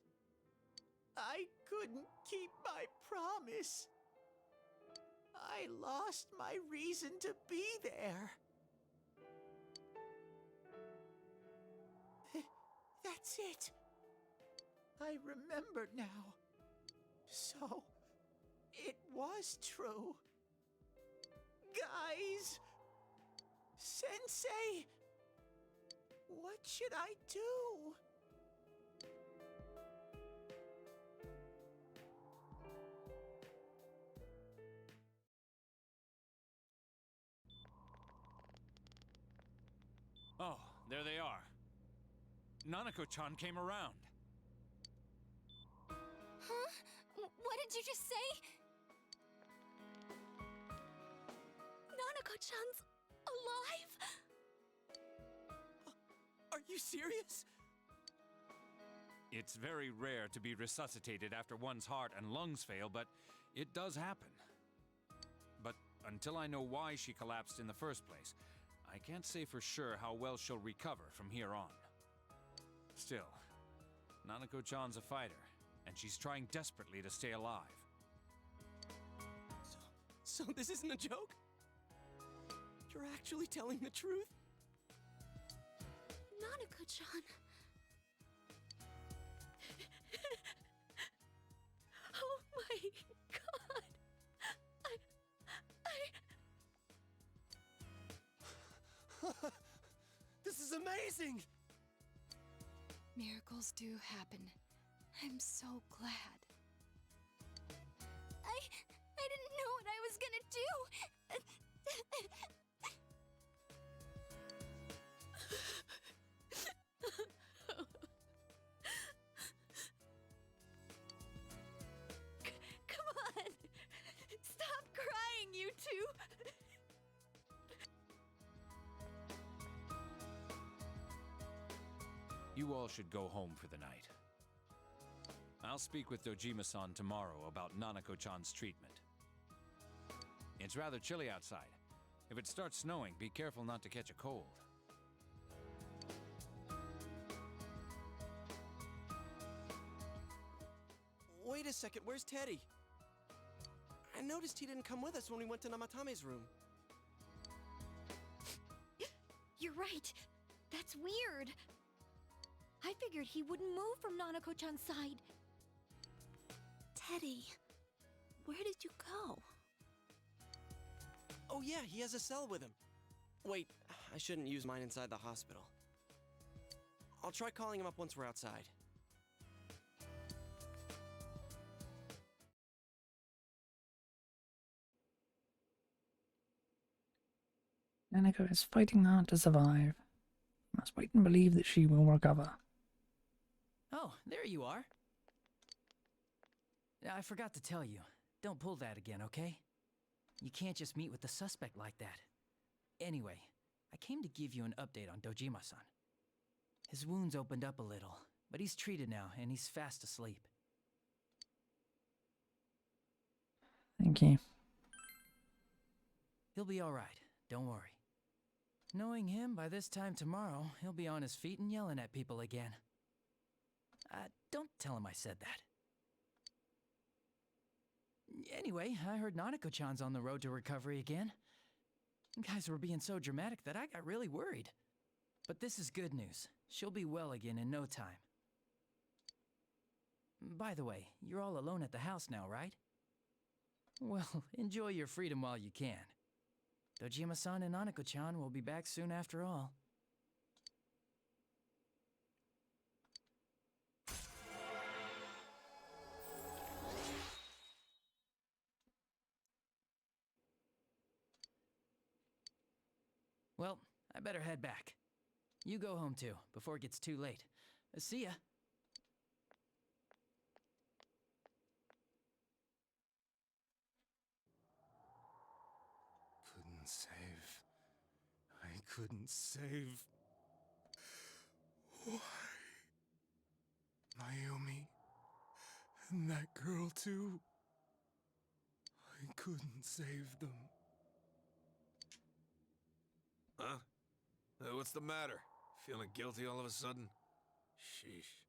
I couldn't keep my promise. I lost my reason to be there. That's it. I remember now. So, it was true. Guys! Sensei! What should I do? Oh, there they are. Nanako-chan came around. Huh? What did you just say? Nanako-chan's alive? Are you serious? It's very rare to be resuscitated after one's heart and lungs fail, but it does happen. But until I know why she collapsed in the first place, I can't say for sure how well she'll recover from here on. Still, Nanako-chan's a fighter, and she's trying desperately to stay alive. So this isn't a joke? You're actually telling the truth? Nanako-chan. Oh my god. This is amazing! Miracles do happen. I'm so glad. I didn't know what I was gonna do! Come on! Stop crying, you two! you all should go home for the night. I'll speak with Dojima-san tomorrow about Nanako-chan's treatment. It's rather chilly outside. If it starts snowing, be careful not to catch a cold. Wait a second, where's Teddy? I noticed he didn't come with us when we went to Namatame's room. You're right. That's weird. I figured he wouldn't move from Nanako-chan's side. Teddy, where did you go? Oh yeah, he has a cell with him. Wait, I shouldn't use mine inside the hospital. I'll try calling him up once we're outside. Nanako is fighting hard to survive. Must wait and believe that she will recover. Oh, there you are. I forgot to tell you. Don't pull that again, okay? You can't just meet with the suspect like that. Anyway, I came to give you an update on Dojima-san. His wounds opened up a little, but he's treated now and he's fast asleep. Thank you. He'll be alright, don't worry. Knowing him, by this time tomorrow, he'll be on his feet and yelling at people again. Don't tell him I said that. Anyway, I heard Nanako-chan's on the road to recovery again. You guys were being so dramatic that I got really worried. But this is good news. She'll be well again in no time. By the way, you're all alone at the house now, right? Well, enjoy your freedom while you can. Dojima-san and Nanako-chan will be back soon after all. Well, I better head back. You go home too, before it gets too late. See ya. Couldn't save. I couldn't save. Why? Mayumi. And that girl too. I couldn't save them. Huh? What's the matter? Feeling guilty all of a sudden? Sheesh.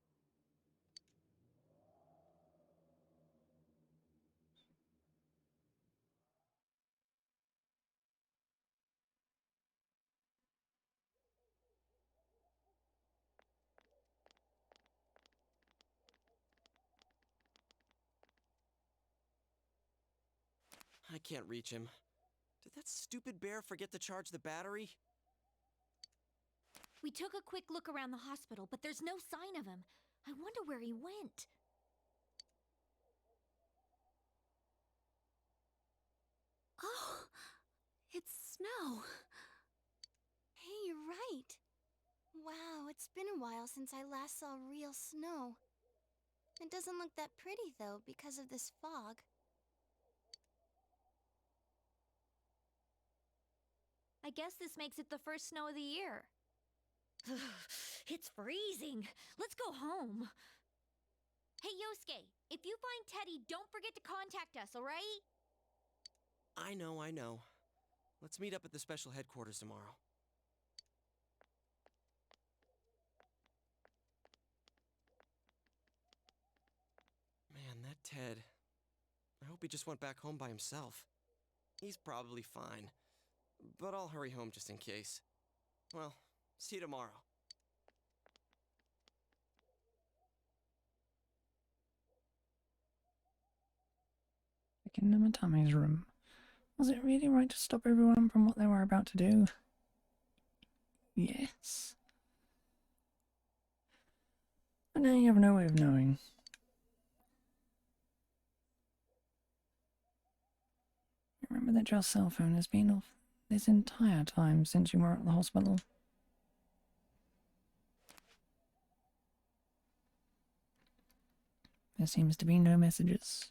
I can't reach him. Did that stupid bear forget to charge the battery? We took a quick look around the hospital, but there's no sign of him. I wonder where he went. Oh, it's snow. Hey, you're right. Wow, it's been a while since I last saw real snow. It doesn't look that pretty, though, because of this fog. I guess this makes it the first snow of the year. It's freezing. Let's go home. Hey, Yosuke, if you find Teddy, don't forget to contact us, alright? I know. Let's meet up at the special headquarters tomorrow. Man, that Ted. I hope he just went back home by himself. He's probably fine. But I'll hurry home just in case. Well, see you tomorrow. Back in Namatame's room. Was it really right to stop everyone from what they were about to do? Yes. But now you have no way of knowing. Remember that your cell phone has been off this entire time since you were at the hospital. There seems to be no messages.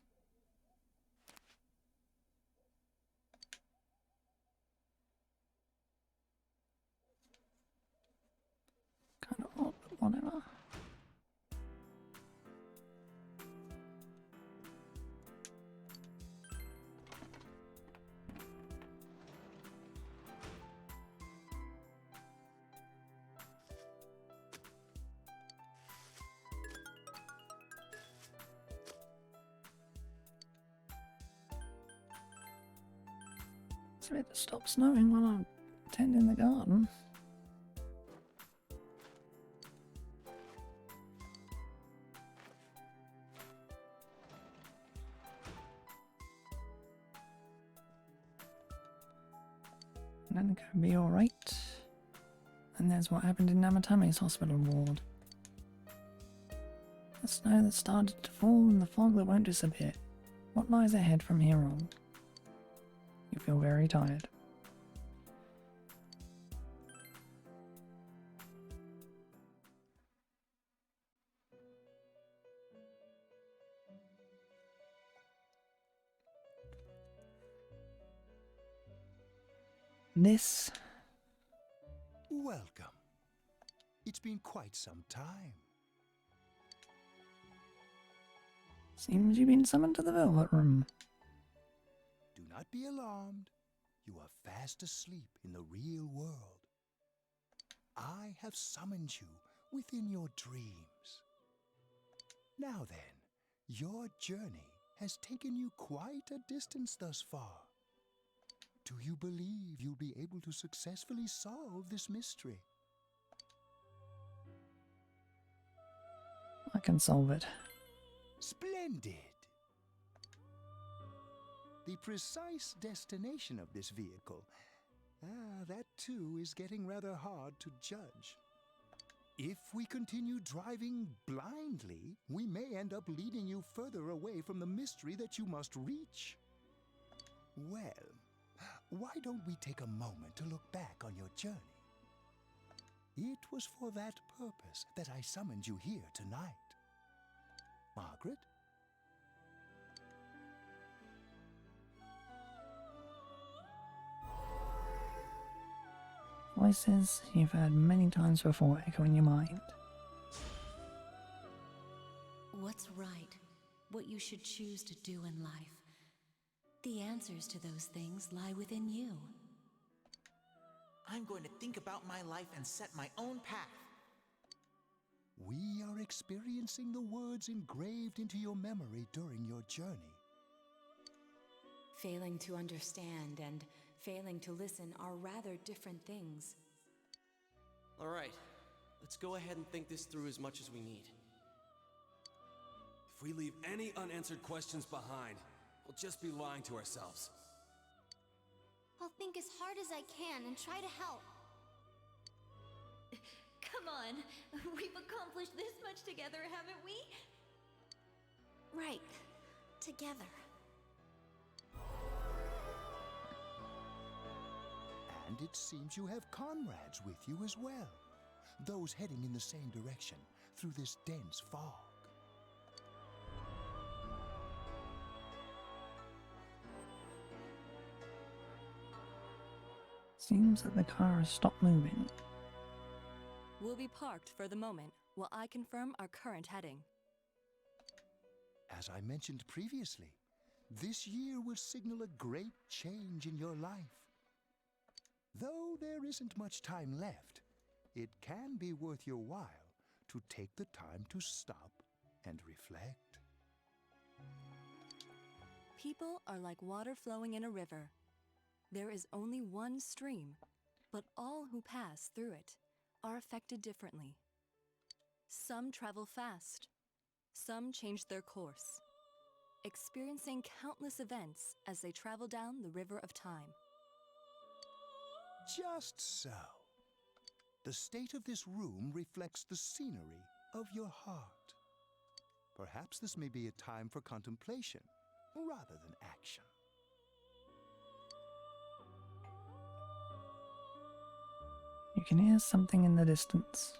Kind of odd, but whatever. It's a bit to stop snowing while I'm tending the garden. Nanako be alright. And there's what happened in Namatame's hospital ward. The snow that started to fall and the fog that won't disappear. What lies ahead from here on? You feel very tired. This... Welcome. It's been quite some time. Seems you've been summoned to the Velvet Room. Do not be alarmed. You are fast asleep in the real world. I have summoned you within your dreams. Now then, your journey has taken you quite a distance thus far. Do you believe you'll be able to successfully solve this mystery? I can solve it. Splendid! The precise destination of this vehicle, that too is getting rather hard to judge. If we continue driving blindly, we may end up leading you further away from the mystery that you must reach. Well, why don't we take a moment to look back on your journey? It was for that purpose that I summoned you here tonight. Margaret? Voices you've heard many times before echo in your mind. What's right? What you should choose to do in life? The answers to those things lie within you. I'm going to think about my life and set my own path. We are experiencing the words engraved into your memory during your journey. Failing to understand and failing to listen are rather different things. Alright, let's go ahead and think this through as much as we need. If we leave any unanswered questions behind, we'll just be lying to ourselves. I'll think as hard as I can and try to help. Come on, we've accomplished this much together, haven't we? Right. Together. And it seems you have comrades with you as well. Those heading in the same direction through this dense fog. Seems that the car has stopped moving. We'll be parked for the moment while I confirm our current heading. As I mentioned previously, this year will signal a great change in your life. Though there isn't much time left, it can be worth your while to take the time to stop and reflect. People are like water flowing in a river. There is only one stream, but all who pass through it are affected differently. Some travel fast, some change their course, experiencing countless events as they travel down the river of time. Just so. The state of this room reflects the scenery of your heart. Perhaps this may be a time for contemplation rather than action. You can hear something in the distance.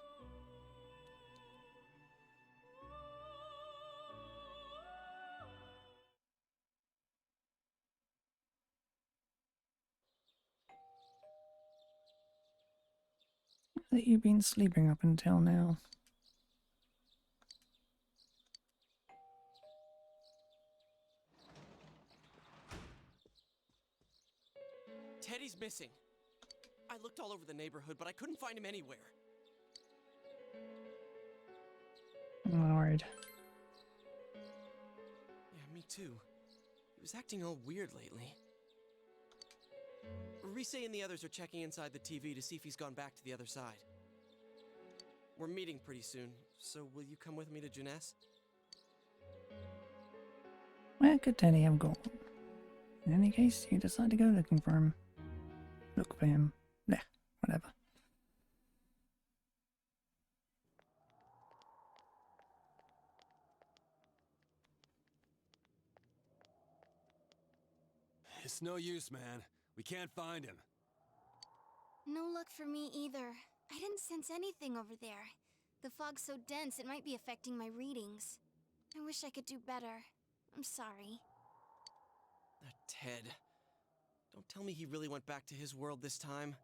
That you've been sleeping up until now. Teddy's missing. I looked all over the neighborhood, but I couldn't find him anywhere. I'm worried. Yeah, me too. He was acting all weird lately. Rise and the others are checking inside the TV to see if he's gone back to the other side. We're meeting pretty soon, so will you come with me to Jeunesse? Where could Teddy have gone? In any case, you decide to go looking for him. Look for him. Blech, whatever. It's no use, man. We can't find him. No luck for me either. I didn't sense anything over there. The fog's so dense it might be affecting my readings. I wish I could do better. I'm sorry. Ted. Don't tell me he really went back to his world this time.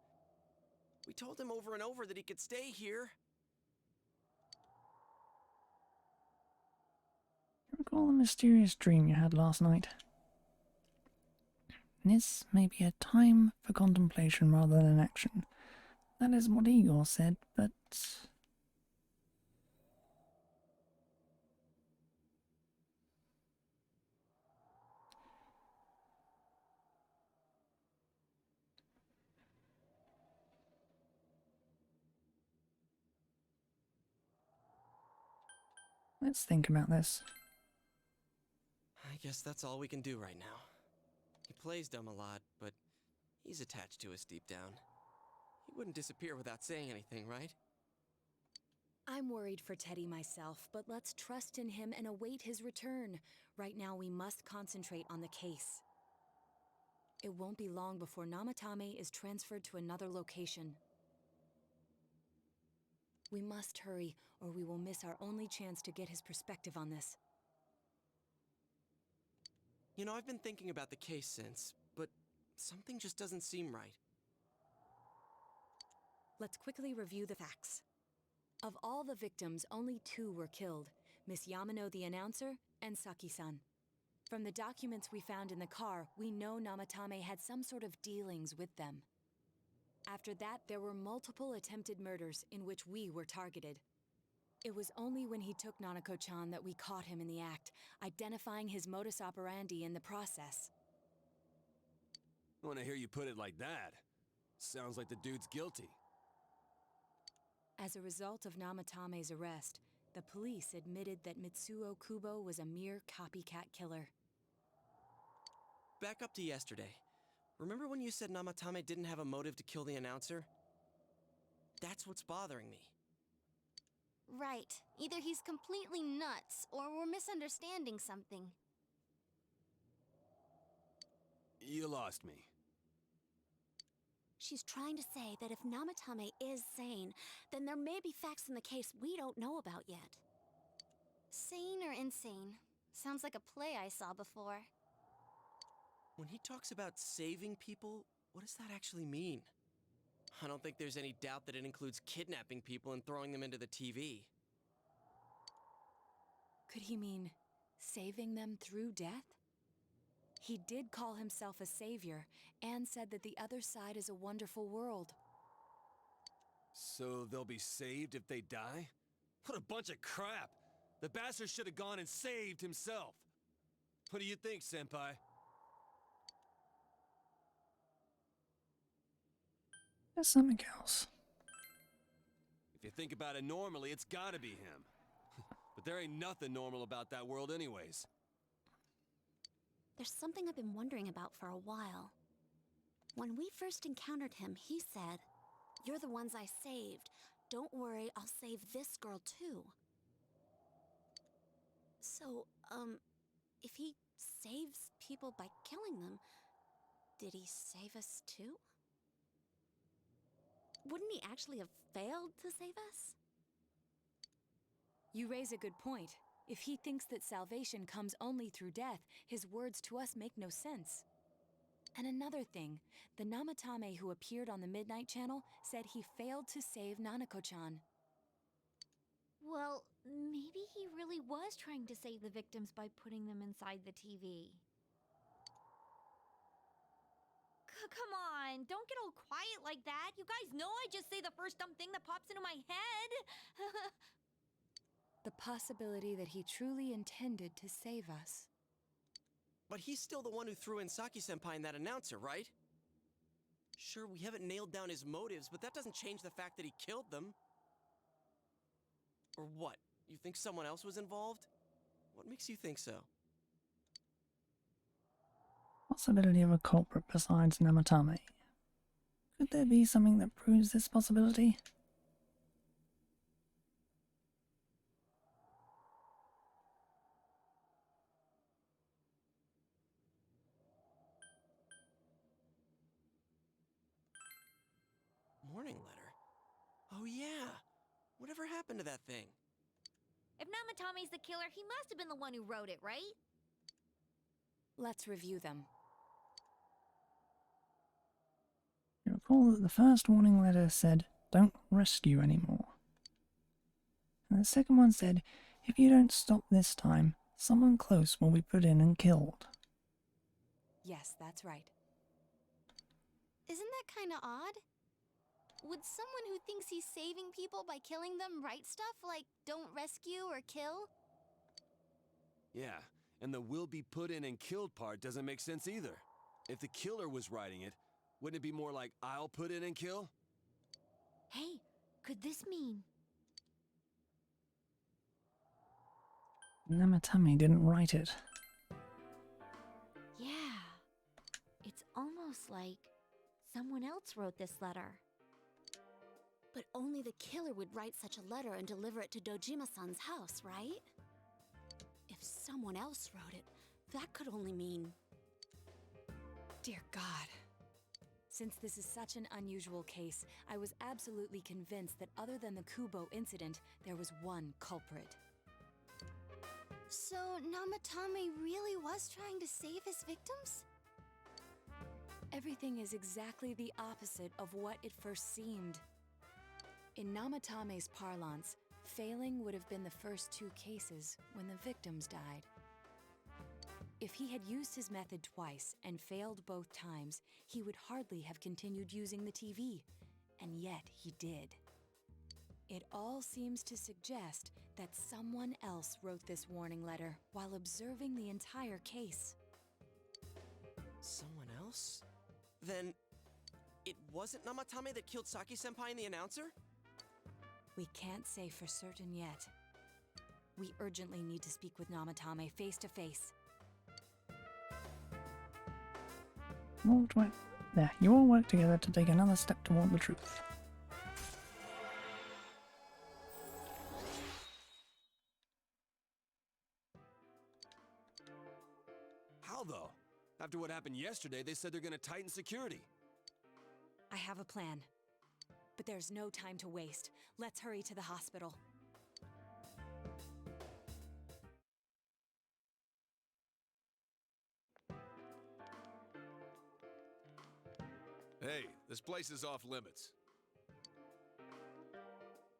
We told him over and over that he could stay here. Recall the mysterious dream you had last night. This may be a time for contemplation rather than action. That is what Igor said, but... let's think about this. I guess that's all we can do right now. He plays dumb a lot, but he's attached to us deep down. He wouldn't disappear without saying anything, right? I'm worried for Teddy myself, but let's trust in him and await his return. Right now we must concentrate on the case. It won't be long before Namatame is transferred to another location. We must hurry, or we will miss our only chance to get his perspective on this. You know, I've been thinking about the case since, but something just doesn't seem right. Let's quickly review the facts. Of all the victims, only 2 were killed, Miss Yamano the announcer and Saki-san. From the documents we found in the car, we know Namatame had some sort of dealings with them. After that, there were multiple attempted murders in which we were targeted. It was only when he took Nanako-chan that we caught him in the act, identifying his modus operandi in the process. I want to hear you put it like that. Sounds like the dude's guilty. As a result of Namatame's arrest, the police admitted that Mitsuo Kubo was a mere copycat killer. Back up to yesterday. Remember when you said Namatame didn't have a motive to kill the announcer? That's what's bothering me. Right. Either he's completely nuts, or we're misunderstanding something. You lost me. She's trying to say that if Namatame is sane, then there may be facts in the case we don't know about yet. Sane or insane? Sounds like a play I saw before. When he talks about saving people, what does that actually mean? I don't think there's any doubt that it includes kidnapping people and throwing them into the TV. Could he mean saving them through death? He did call himself a savior and said that the other side is a wonderful world. So they'll be saved if they die? What a bunch of crap! The bastard should have gone and saved himself. What do you think, Senpai? There's something else. If you think about it normally, it's gotta be him. But there ain't nothing normal about that world anyways. There's something I've been wondering about for a while. When we first encountered him, he said, "You're the ones I saved. Don't worry, I'll save this girl too." So, if he saves people by killing them, did he save us too? Wouldn't he actually have failed to save us? You raise a good point. If he thinks that salvation comes only through death, his words to us make no sense. And another thing, the Namatame who appeared on the Midnight Channel said he failed to save Nanako-chan. Well, maybe he really was trying to save the victims by putting them inside the TV. Come on, don't get all quiet like that. You guys know I just say the first dumb thing that pops into my head. The possibility that he truly intended to save us. But he's still the one who threw in Saki-senpai and that announcer, right? Sure, we haven't nailed down his motives, but that doesn't change the fact that he killed them. Or what? You think someone else was involved? What makes you think so? Possibility of a culprit besides Namatame. Could there be something that proves this possibility? Morning letter? Oh yeah! Whatever happened to that thing? If Namatame's the killer, he must have been the one who wrote it, right? Let's review them. You recall that the first warning letter said, "Don't rescue anymore." And the second one said, "If you don't stop this time, someone close will be put in and killed." Yes, that's right. Isn't that kinda odd? Would someone who thinks he's saving people by killing them write stuff like, don't rescue or kill? Yeah, and the will be put in and killed part doesn't make sense either. If the killer was writing it, wouldn't it be more like, I'll put in and kill? Hey, could this mean... Namatame didn't write it. Yeah. It's almost like someone else wrote this letter. But only the killer would write such a letter and deliver it to Dojima-san's house, right? If someone else wrote it, that could only mean... Dear God. Since this is such an unusual case, I was absolutely convinced that other than the Kubo incident, there was one culprit. So, Namatame really was trying to save his victims? Everything is exactly the opposite of what it first seemed. In Namatame's parlance, failing would have been the first two cases when the victims died. If he had used his method twice and failed both times, he would hardly have continued using the TV, and yet he did. It all seems to suggest that someone else wrote this warning letter while observing the entire case. Someone else? Then, it wasn't Namatame that killed Saki-senpai and the announcer? We can't say for certain yet. We urgently need to speak with Namatame face to face. There, you all work together to take another step toward the truth. How though? After what happened yesterday, they said they're gonna tighten security. I have a plan. But there's no time to waste. Let's hurry to the hospital. Hey, this place is off limits.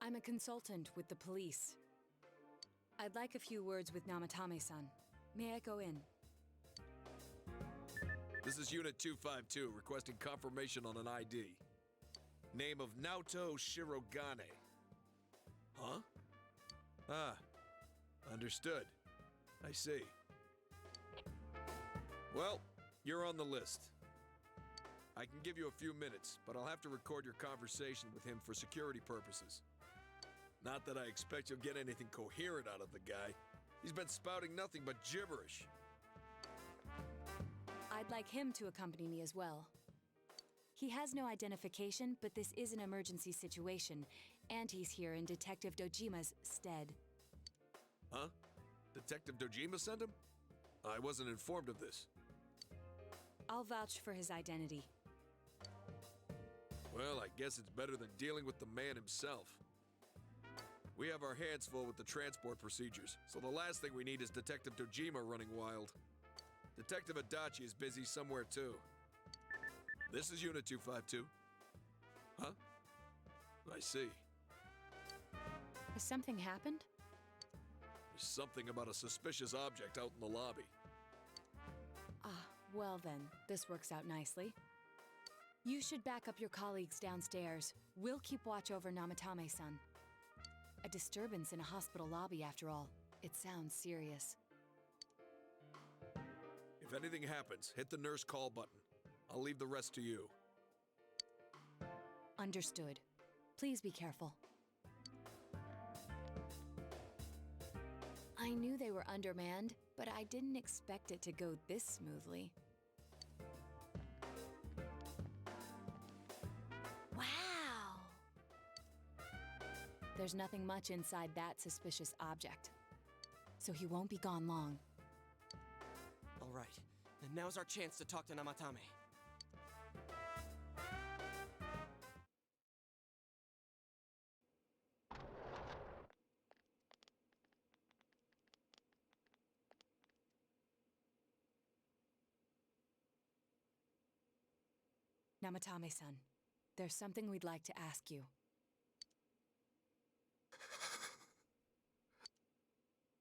I'm a consultant with the police. I'd like a few words with Namatame-san. May I go in? This is Unit 252, requesting confirmation on an ID. Name of Naoto Shirogane. Huh? Ah, understood. I see. Well, you're on the list. I can give you a few minutes, but I'll have to record your conversation with him for security purposes. Not that I expect you'll get anything coherent out of the guy. He's been spouting nothing but gibberish. I'd like him to accompany me as well. He has no identification, but this is an emergency situation, and he's here in Detective Dojima's stead. Huh? Detective Dojima sent him? I wasn't informed of this. I'll vouch for his identity. Well, I guess it's better than dealing with the man himself. We have our hands full with the transport procedures, so the last thing we need is Detective Dojima running wild. Detective Adachi is busy somewhere too. This is Unit 252. Huh? I see. Has something happened? There's something about a suspicious object out in the lobby. Ah, well then, this works out nicely. You should back up your colleagues downstairs. We'll keep watch over Namatame-san. A disturbance in a hospital lobby, after all. It sounds serious. If anything happens, hit the nurse call button. I'll leave the rest to you. Understood. Please be careful. I knew they were undermanned, but I didn't expect it to go this smoothly. Wow! There's nothing much inside that suspicious object, so he won't be gone long. All right, then now's our chance to talk to Namatame. Namatame-san, there's something we'd like to ask you.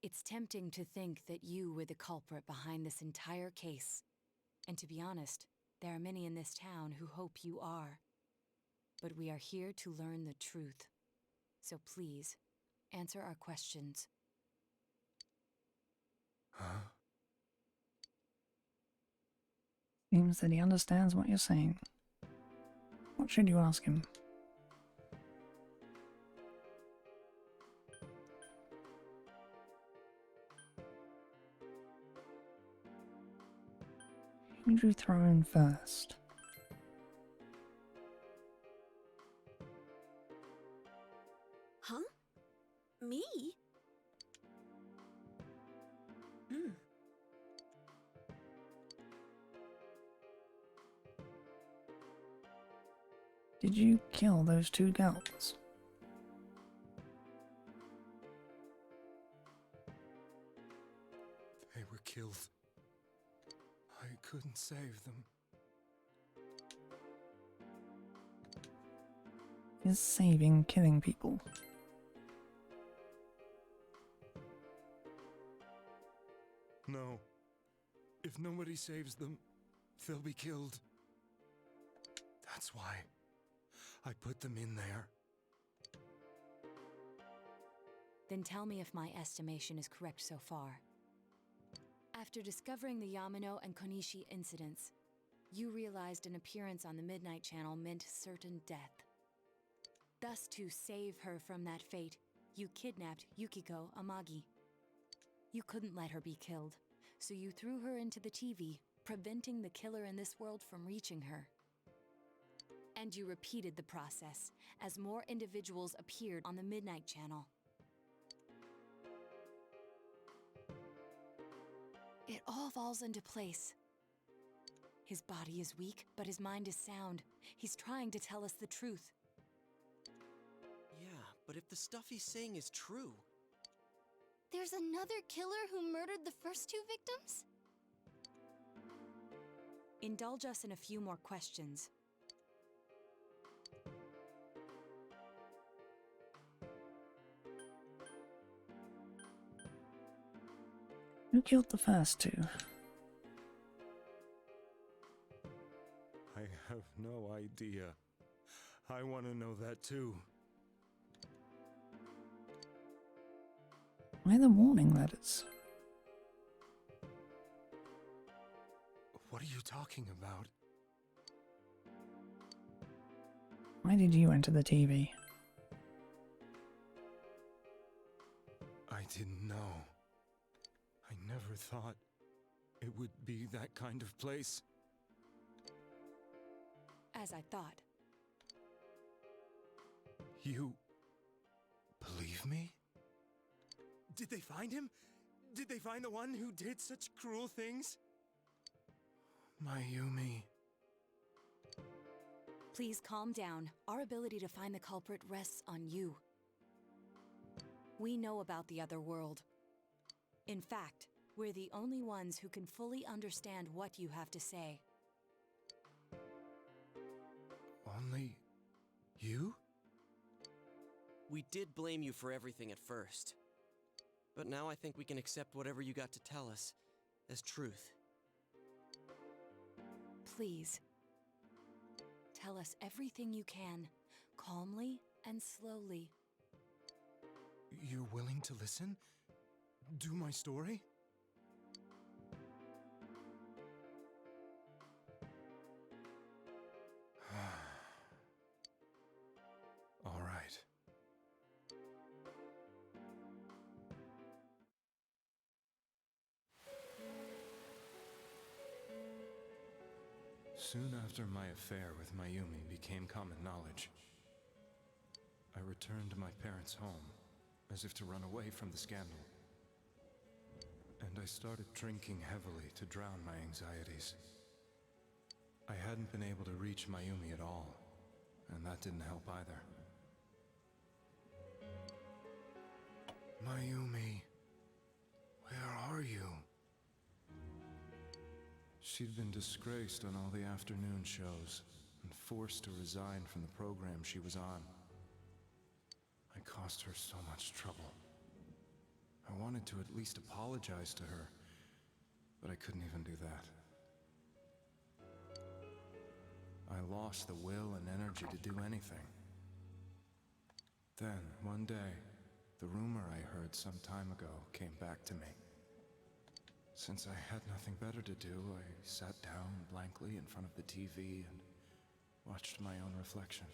It's tempting to think that you were the culprit behind this entire case. And to be honest, there are many in this town who hope you are. But we are here to learn the truth. So please, answer our questions. Huh? Seems that he understands what you're saying. What should you ask him? Who would you throw in first? Huh? Me? Hmm. Did you kill those two girls? They were killed. I couldn't save them. Is saving killing people? No. If nobody saves them, they'll be killed. That's why I put them in there. Then tell me if my estimation is correct so far. After discovering the Yamano and Konishi incidents, you realized an appearance on the Midnight Channel meant certain death. Thus, to save her from that fate, you kidnapped Yukiko Amagi. You couldn't let her be killed, so you threw her into the TV, preventing the killer in this world from reaching her. And you repeated the process, as more individuals appeared on the Midnight Channel. It all falls into place. His body is weak, but his mind is sound. He's trying to tell us the truth. Yeah, but if the stuff he's saying is true... There's another killer who murdered the first two victims? Indulge us in a few more questions. Who killed the first two? I have no idea. I want to know that too. Why the warning letters? What are you talking about? Why did you enter the TV? I didn't know. I never thought it would be that kind of place. As I thought. You believe me? Did they find him? Did they find the one who did such cruel things? Mayumi. Please calm down. Our ability to find the culprit rests on you. We know about the other world. In fact, we're the only ones who can fully understand what you have to say. Only you? We did blame you for everything at first. But now I think we can accept whatever you got to tell us as truth. Please. Tell us everything you can, calmly and slowly. You're willing to listen? Do my story? Soon after my affair with Mayumi became common knowledge, I returned to my parents' home, as if to run away from the scandal. And I started drinking heavily to drown my anxieties. I hadn't been able to reach Mayumi at all, and that didn't help either. Mayumi, where are you? She'd been disgraced on all the afternoon shows and forced to resign from the program she was on. I caused her so much trouble. I wanted to at least apologize to her, but I couldn't even do that. I lost the will and energy to do anything. Then, one day, the rumor I heard some time ago came back to me. Since I had nothing better to do, I sat down blankly in front of the TV and watched my own reflection.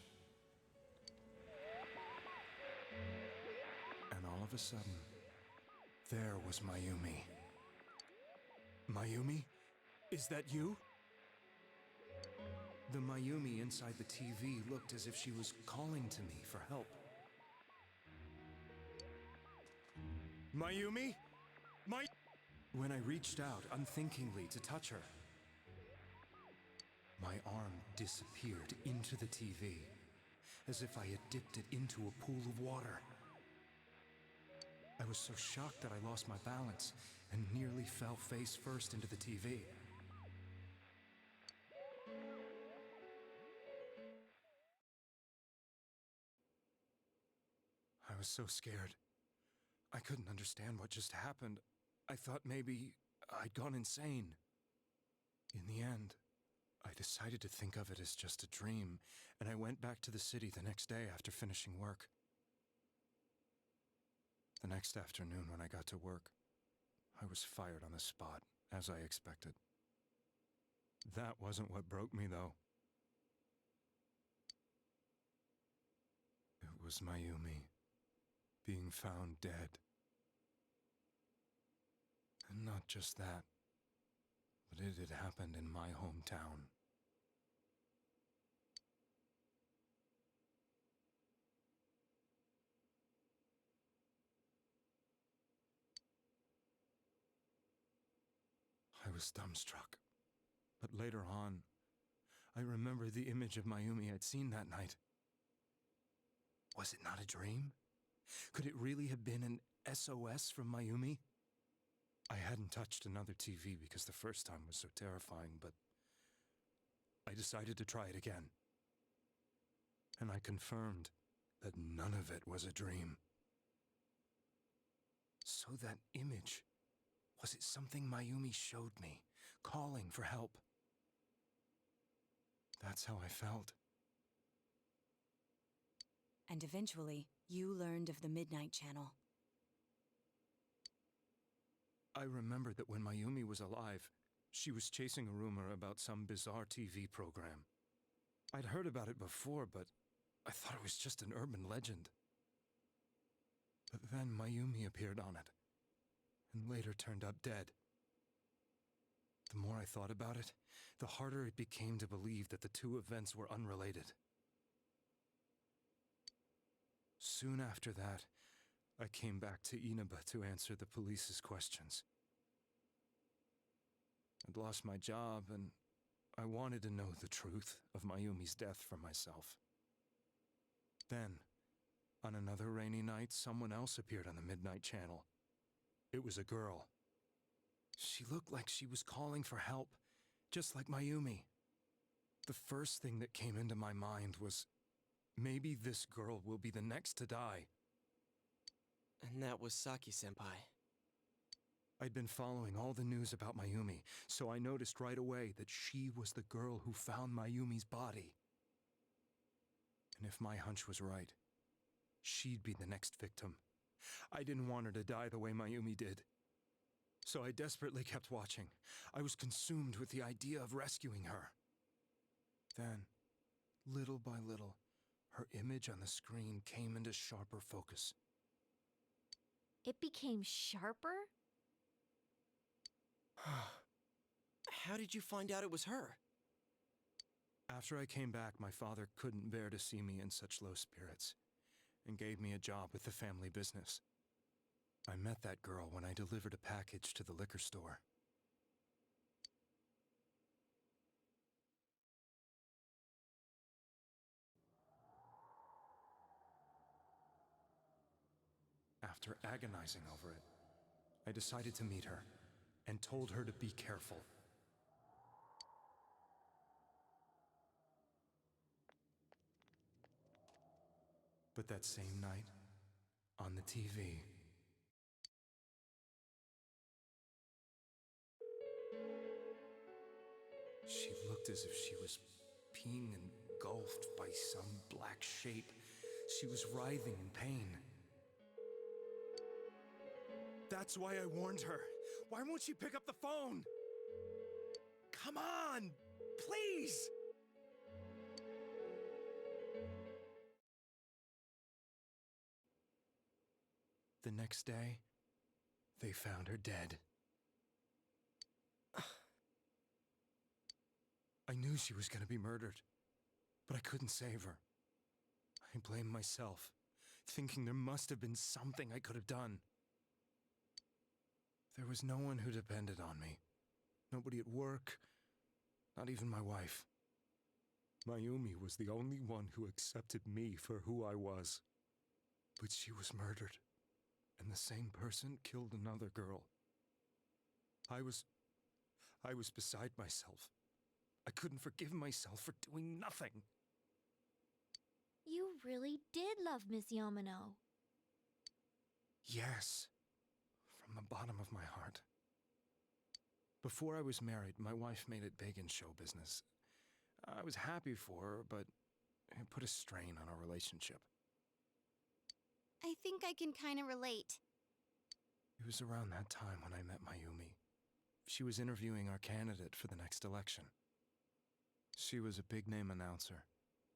And all of a sudden, there was Mayumi. Mayumi? Is that you? The Mayumi inside the TV looked as if she was calling to me for help. Mayumi? When I reached out unthinkingly to touch her, my arm disappeared into the TV, as if I had dipped it into a pool of water. I was so shocked that I lost my balance and nearly fell face first into the TV. I was so scared. I couldn't understand what just happened. I thought maybe I'd gone insane. In the end, I decided to think of it as just a dream, and I went back to the city the next day after finishing work. The next afternoon when I got to work, I was fired on the spot, as I expected. That wasn't what broke me, though. It was Mayumi being found dead. And not just that, but it had happened in my hometown. I was dumbstruck. But later on, I remembered the image of Mayumi I'd seen that night. Was it not a dream? Could it really have been an SOS from Mayumi? I hadn't touched another TV because the first time was so terrifying, but I decided to try it again. And I confirmed that none of it was a dream. So that image, was it something Mayumi showed me, calling for help? That's how I felt. And eventually, you learned of the Midnight Channel. I remembered that when Mayumi was alive, she was chasing a rumor about some bizarre TV program. I'd heard about it before, but I thought it was just an urban legend. But then Mayumi appeared on it, and later turned up dead. The more I thought about it, the harder it became to believe that the two events were unrelated. Soon after that, I came back to Inaba to answer the police's questions. I'd lost my job, and I wanted to know the truth of Mayumi's death for myself. Then, on another rainy night, someone else appeared on the Midnight Channel. It was a girl. She looked like she was calling for help, just like Mayumi. The first thing that came into my mind was, maybe this girl will be the next to die. And that was Saki-senpai. I'd been following all the news about Mayumi, so I noticed right away that she was the girl who found Mayumi's body. And if my hunch was right, she'd be the next victim. I didn't want her to die the way Mayumi did. So I desperately kept watching. I was consumed with the idea of rescuing her. Then, little by little, her image on the screen came into sharper focus. It became sharper? How did you find out it was her? After I came back, my father couldn't bear to see me in such low spirits and gave me a job with the family business. I met that girl when I delivered a package to the liquor store. After agonizing over it, I decided to meet her and told her to be careful. But that same night, on the TV, she looked as if she was being engulfed by some black shape. She was writhing in pain. That's why I warned her. Why won't she pick up the phone? Come on, please! The next day, they found her dead. I knew she was going to be murdered, but I couldn't save her. I blamed myself, thinking there must have been something I could have done. There was no one who depended on me. Nobody at work, not even my wife. Mayumi was the only one who accepted me for who I was. But she was murdered, and the same person killed another girl. I was beside myself. I couldn't forgive myself for doing nothing. You really did love Miss Yamano. Yes, from the bottom of my heart. Before I was married, my wife made it big in show business. I was happy for her, but it put a strain on our relationship. I think I can kind of relate. It was around that time when I met Mayumi. She was interviewing our candidate for the next election. She was a big-name announcer,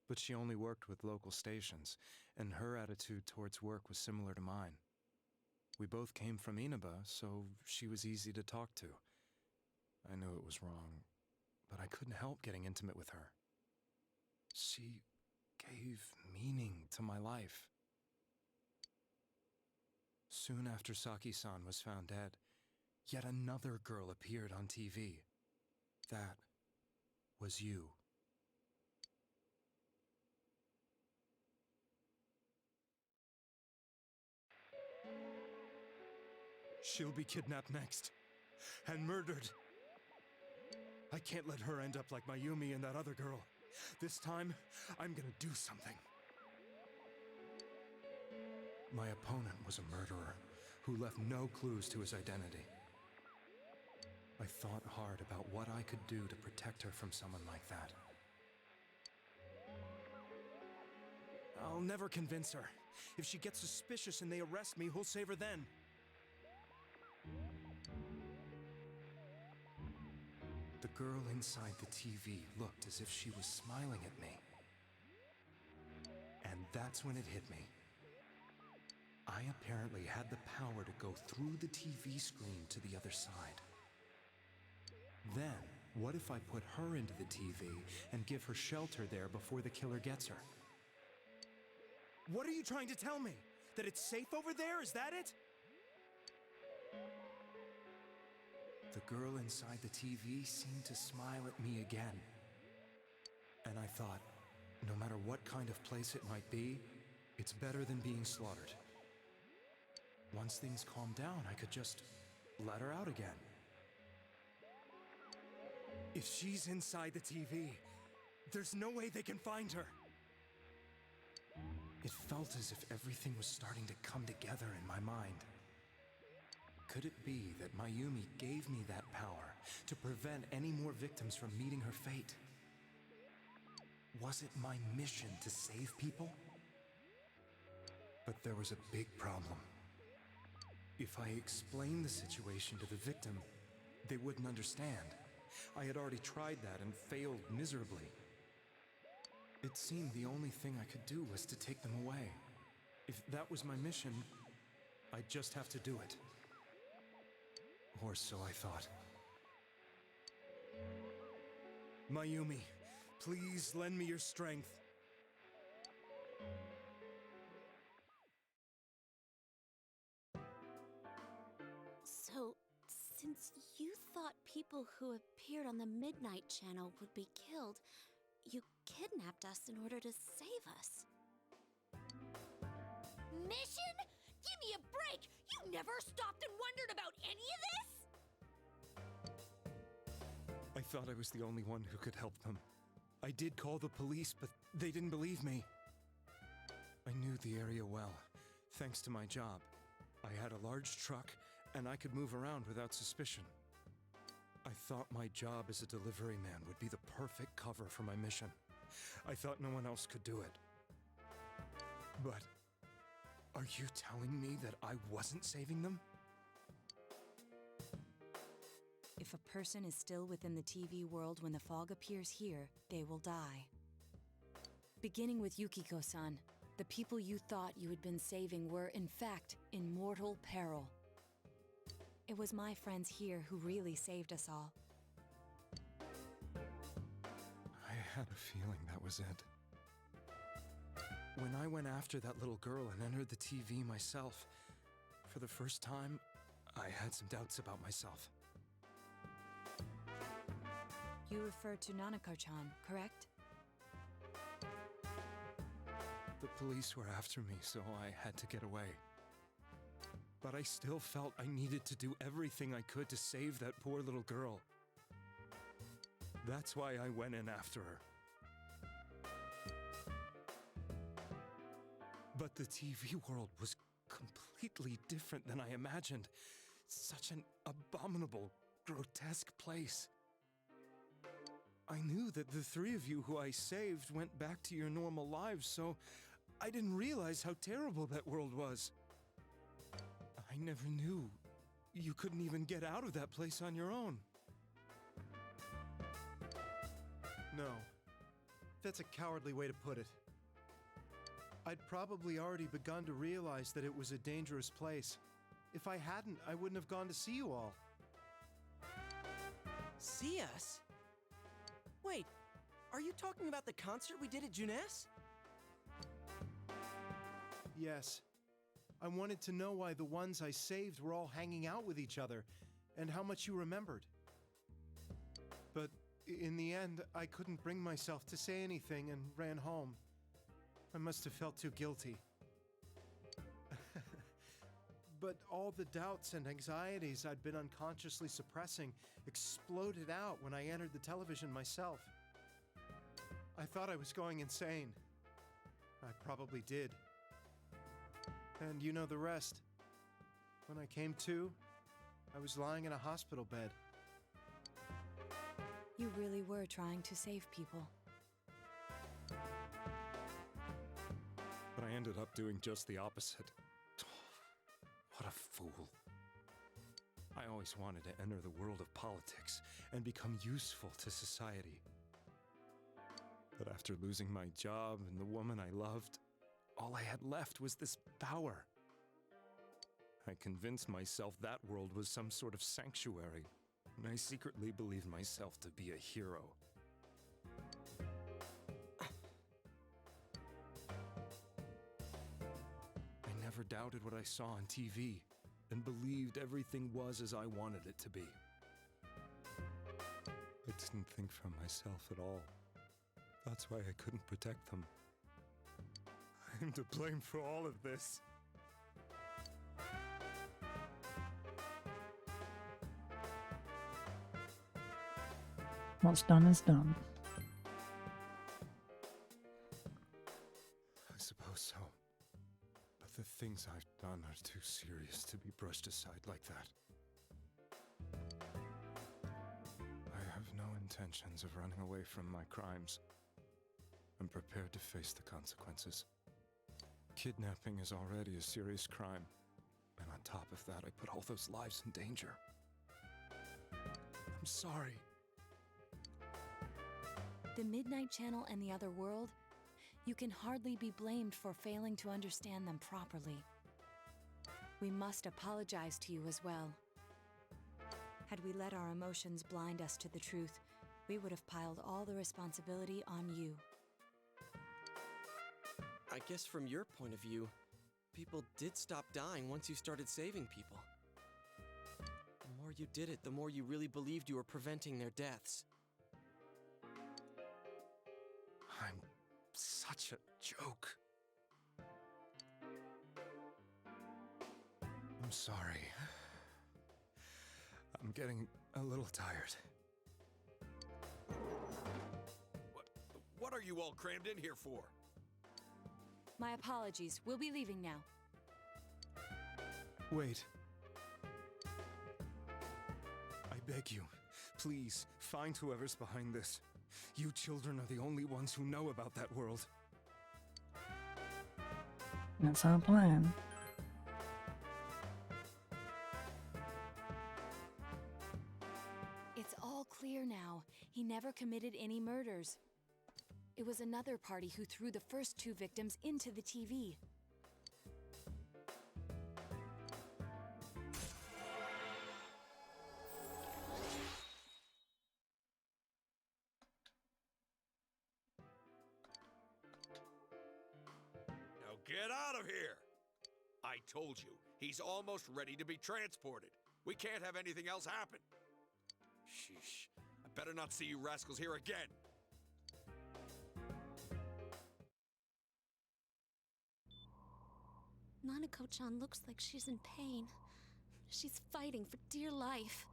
but she only worked with local stations, and her attitude towards work was similar to mine. We both came from Inaba, so she was easy to talk to. I knew it was wrong, but I couldn't help getting intimate with her. She gave meaning to my life. Soon after Saki-san was found dead, yet another girl appeared on TV. That was you. She'll be kidnapped next, and murdered. I can't let her end up like Mayumi and that other girl. This time, I'm gonna do something. My opponent was a murderer who left no clues to his identity. I thought hard about what I could do to protect her from someone like that. I'll never convince her. If she gets suspicious and they arrest me, who'll save her then? The girl inside the TV looked as if she was smiling at me. And that's when it hit me. I apparently had the power to go through the TV screen to the other side. Then, what if I put her into the TV and give her shelter there before the killer gets her? What are you trying to tell me? That it's safe over there? Is that it? The girl inside the TV seemed to smile at me again. And I thought, no matter what kind of place it might be, it's better than being slaughtered. Once things calmed down, I could just let her out again. If she's inside the TV, there's no way they can find her. It felt as if everything was starting to come together in my mind. Could it be that Mayumi gave me that power to prevent any more victims from meeting her fate? Was it my mission to save people? But there was a big problem. If I explained the situation to the victim, they wouldn't understand. I had already tried that and failed miserably. It seemed the only thing I could do was to take them away. If that was my mission, I'd just have to do it. Or so I thought. Mayumi, Please lend me your strength. So, since you thought people who appeared on the Midnight Channel would be killed, you kidnapped us in order to save us. Mission? Give me a break! You never stopped and wondered about any of this? I thought I was the only one who could help them. I did call the police, but they didn't believe me. I knew the area well, thanks to my job. I had a large truck, and I could move around without suspicion. I thought my job as a delivery man would be the perfect cover for my mission. I thought no one else could do it. But are you telling me that I wasn't saving them? If a person is still within the TV world when the fog appears here, they will die. Beginning with Yukiko-san, the people you thought you had been saving were, in fact, in mortal peril. It was my friends here who really saved us all. I had a feeling that was it. When I went after that little girl and entered the TV myself, for the first time, I had some doubts about myself. You refer to Nanako-chan, correct? The police were after me, so I had to get away. But I still felt I needed to do everything I could to save that poor little girl. That's why I went in after her. But the TV world was completely different than I imagined. Such an abominable, grotesque place. I knew that the three of you who I saved went back to your normal lives, so I didn't realize how terrible that world was. I never knew you couldn't even get out of that place on your own. No. That's a cowardly way to put it. I'd probably already begun to realize that it was a dangerous place. If I hadn't, I wouldn't have gone to see you all. See us? Wait, are you talking about the concert we did at Juness? Yes. I wanted to know why the ones I saved were all hanging out with each other, and how much you remembered. But in the end, I couldn't bring myself to say anything and ran home. I must have felt too guilty. But all the doubts and anxieties I'd been unconsciously suppressing exploded out when I entered the television myself. I thought I was going insane. I probably did. And you know the rest. When I came to, I was lying in a hospital bed. You really were trying to save people. But I ended up doing just the opposite. What a fool. I always wanted to enter the world of politics and become useful to society. But after losing my job and the woman I loved, all I had left was this power. I convinced myself that world was some sort of sanctuary, and I secretly believed myself to be a hero. I never doubted what I saw on TV, and believed everything was as I wanted it to be. I didn't think for myself at all. That's why I couldn't protect them. I'm to blame for all of this. What's done is done. I suppose so. But the things I've done are too serious to be brushed aside like that. I have no intentions of running away from my crimes. I'm prepared to face the consequences. Kidnapping is already a serious crime, and on top of that, I put all those lives in danger. I'm sorry. The Midnight Channel and the other world, you can hardly be blamed for failing to understand them properly. We must apologize to you as well. Had we let our emotions blind us to the truth, we would have piled all the responsibility on you. I guess from your point of view, people did stop dying once you started saving people. The more you did it, the more you really believed you were preventing their deaths. I'm such a joke. I'm sorry. I'm getting a little tired. What are you all crammed in here for? My apologies. We'll be leaving now. Wait. I beg you, please, find whoever's behind this. You children are the only ones who know about that world. That's our plan. It's all clear now. He never committed any murders. It was another party who threw the first 2 victims into the TV. Now get out of here! I told you, he's almost ready to be transported. We can't have anything else happen. Sheesh. I better not see you rascals here again. Nanako-chan looks like she's in pain. She's fighting for dear life.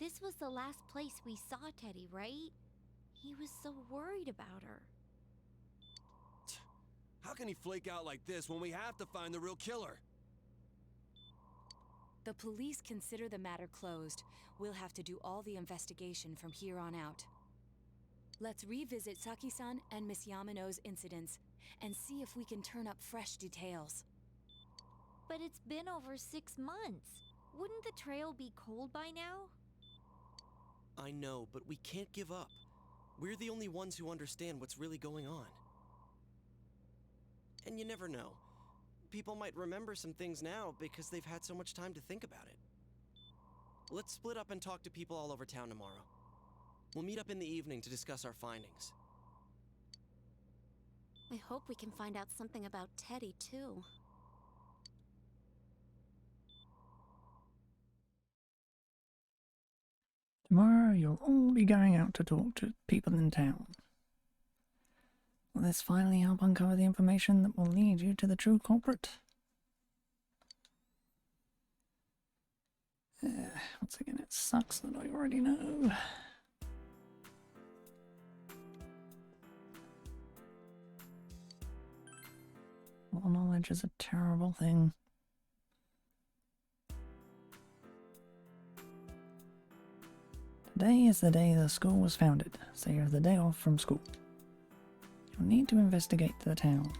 This was the last place we saw Teddy, right? He was so worried about her. How can he flake out like this when we have to find the real killer? The police consider the matter closed. We'll have to do all the investigation from here on out. Let's revisit Saki-san and Miss Yamano's incidents and see if we can turn up fresh details. But it's been over 6 months. Wouldn't the trail be cold by now? I know, but we can't give up. We're the only ones who understand what's really going on. And you never know. People might remember some things now because they've had so much time to think about it. Let's split up and talk to people all over town tomorrow. We'll meet up in the evening to discuss our findings. I hope we can find out something about Teddy, too. Tomorrow you'll all be going out to talk to people in town. Will this finally help uncover the information that will lead you to the true culprit? Once again, it sucks that I already know. All knowledge is a terrible thing. Today is the day the school was founded, so you have the day off from school. You'll need to investigate the town.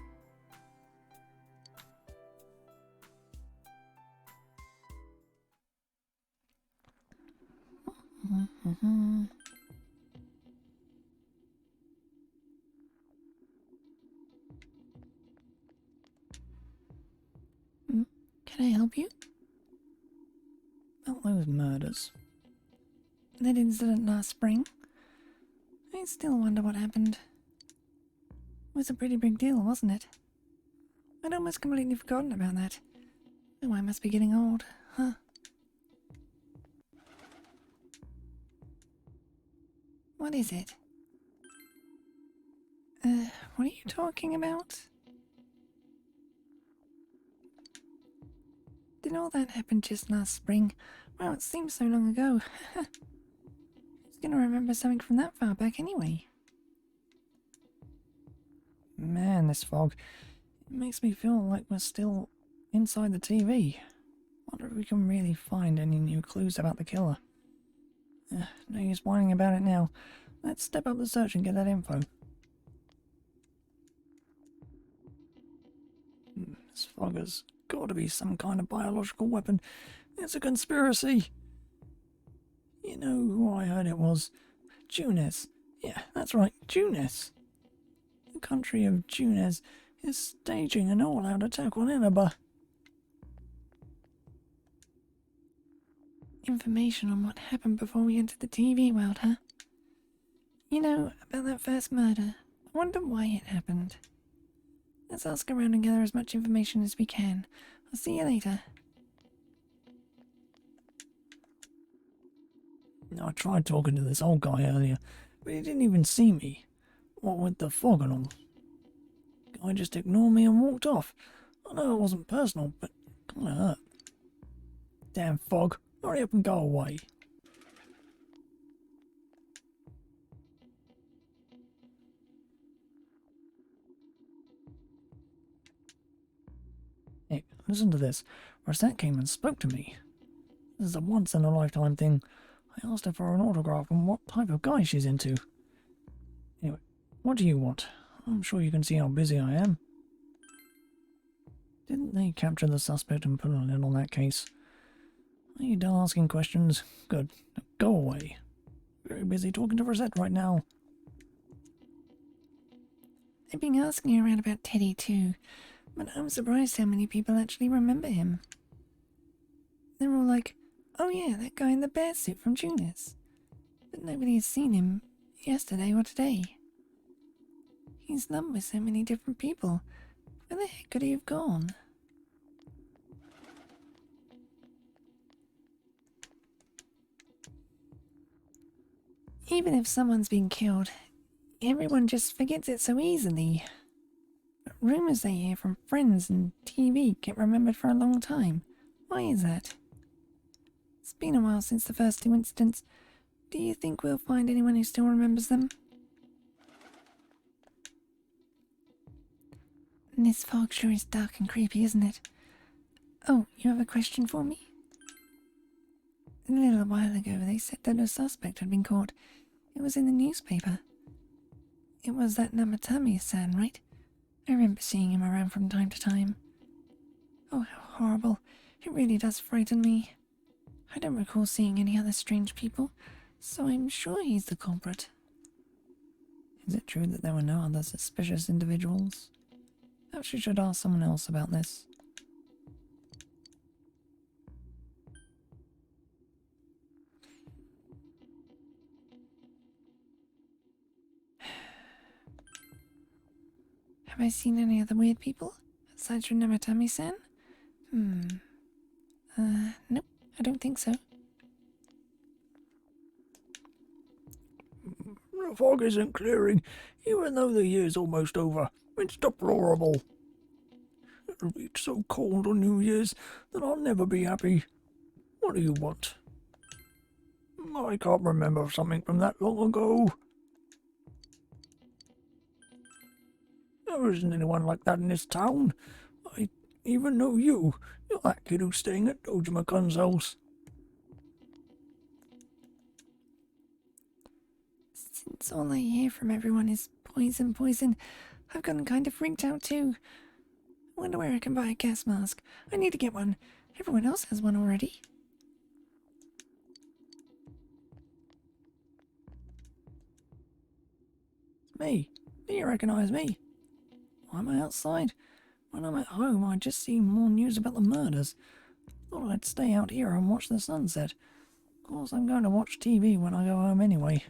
Can I help you? About those murders. That incident last spring. I still wonder what happened. It was a pretty big deal, wasn't it? I'd almost completely forgotten about that. Oh, I must be getting old, huh? What is it? What are you talking about? Did all that happen just last spring? Wow, it seems so long ago. Who's gonna remember something from that far back anyway? Man, this fog. It makes me feel like we're still inside the TV. Wonder if we can really find any new clues about the killer. No use whining about it now. Let's step up the search and get that info. This fog has got to be some kind of biological weapon. It's a conspiracy. You know who I heard it was? Junes. Yeah, that's right, Junes. The country of Junes is staging an all-out attack on Inaba. Information on what happened before we entered the TV world, huh? You know, about that first murder. I wonder why it happened. Let's ask around and gather as much information as we can. I'll see you later. I tried talking to this old guy earlier, but he didn't even see me. What with the fog and all. Guy just ignored me and walked off. I know it wasn't personal, but it kinda hurt. Damn fog, hurry up and go away. Hey, listen to this. Rosette came and spoke to me. This is a once-in-a-lifetime thing. I asked her for an autograph and what type of guy she's into. Anyway, what do you want? I'm sure you can see how busy I am. Didn't they capture the suspect and put a lid on that case? Are you done asking questions? Good. Now go away. Very busy talking to Rosette right now. I've been asking around about Teddy too, but I'm surprised how many people actually remember him. They're all like, oh yeah, that guy in the bear suit from Junius. But nobody has seen him yesterday or today. He's lumped with so many different people. Where the heck could he have gone? Even if someone's been killed, everyone just forgets it so easily. But rumors they hear from friends and TV get remembered for a long time. Why is that? It's been a while since the first two incidents. Do you think we'll find anyone who still remembers them? This fog sure is dark and creepy, isn't it? Oh, you have a question for me? A little while ago, they said that a suspect had been caught. It was in the newspaper. It was that Namatami-san, right? I remember seeing him around from time to time. Oh, how horrible. It really does frighten me. I don't recall seeing any other strange people, so I'm sure he's the culprit. Is it true that there were no other suspicious individuals? Perhaps you should ask someone else about this. Have I seen any other weird people? Aside from Namatami-san? Nope, I don't think so. The fog isn't clearing, even though the year's almost over. It's deplorable. It'll be so cold on New Year's that I'll never be happy. What do you want? I can't remember something from that long ago. There isn't anyone like that in this town. I even know you. You're that kid who's staying at Dojima-kun's house. Since all I hear from everyone is poison, poison, I've gotten kind of freaked out too. I wonder where I can buy a gas mask. I need to get one. Everyone else has one already. It's me. Do you recognize me? Why am I outside? When I'm at home, I just see more news about the murders. Thought I'd stay out here and watch the sunset. Of course, I'm going to watch TV when I go home anyway.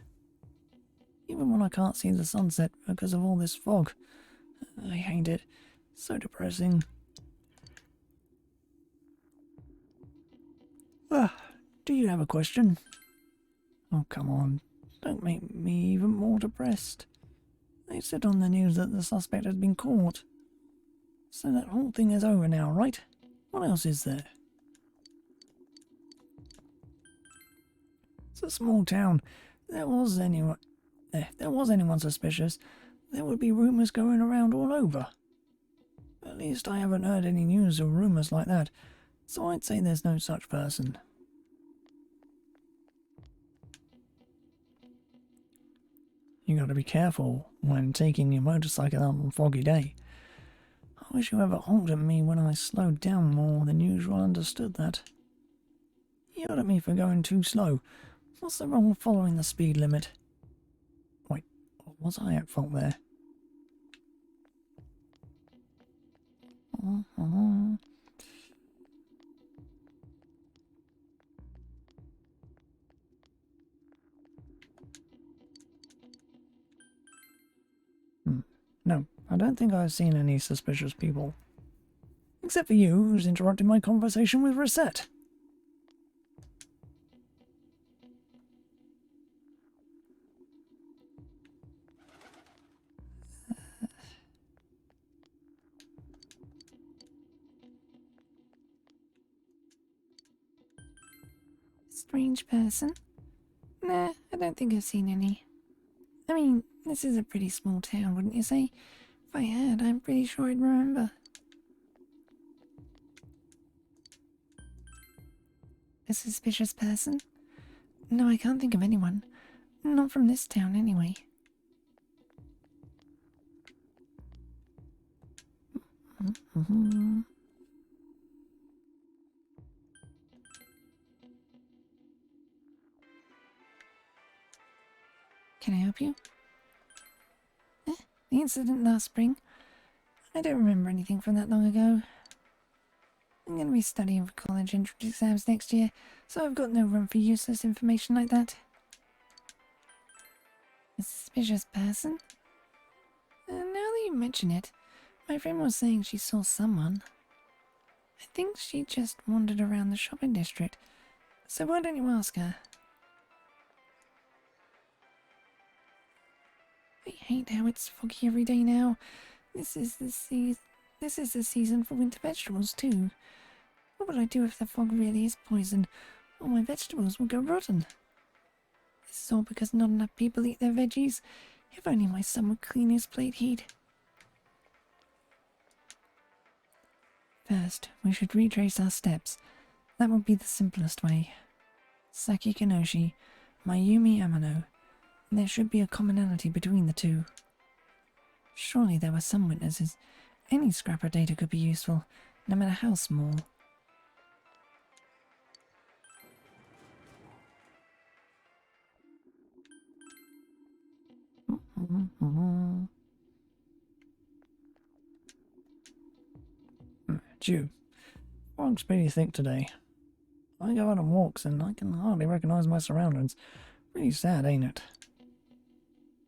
Even when I can't see the sunset because of all this fog. I hate it. So depressing. Do you have a question? Oh, come on. Don't make me even more depressed. They said on the news that the suspect has been caught. So that whole thing is over now, right? What else is there? It's a small town. There was anyone suspicious, there would be rumours going around all over. At least I haven't heard any news or rumours like that, so I'd say there's no such person. You gotta be careful when taking your motorcycle out on a foggy day. I wish whoever halted me when I slowed down more than usual understood that. Yelled at me for going too slow. What's the wrong with following the speed limit? Wait, was I at fault there? I don't think I've seen any suspicious people. Except for you, who's interrupting my conversation with Reset. Strange person? Nah, I don't think I've seen any. I mean, this is a pretty small town, wouldn't you say? If I had, I'm pretty sure I'd remember. A suspicious person? No, I can't think of anyone. Not from this town, anyway. Can I help you? The incident last spring? I don't remember anything from that long ago. I'm going to be studying for college entrance exams next year, so I've got no room for useless information like that. A suspicious person? Now that you mention it, my friend was saying she saw someone. I think she just wandered around the shopping district, so why don't you ask her? I hate how it's foggy every day now. This is the season for winter vegetables too. What would I do if the fog really is poison? All my vegetables will go rotten. This is all because not enough people eat their veggies. If only my son would clean his plate heat. First, we should retrace our steps. That would be the simplest way. Saki Kanoshi, Mayumi Amano. There should be a commonality between the two. Surely there were some witnesses. Any scrap of data could be useful, no matter how small. Chew. Fog's pretty thick today. I go out on walks and I can hardly recognize my surroundings. Pretty sad, ain't it?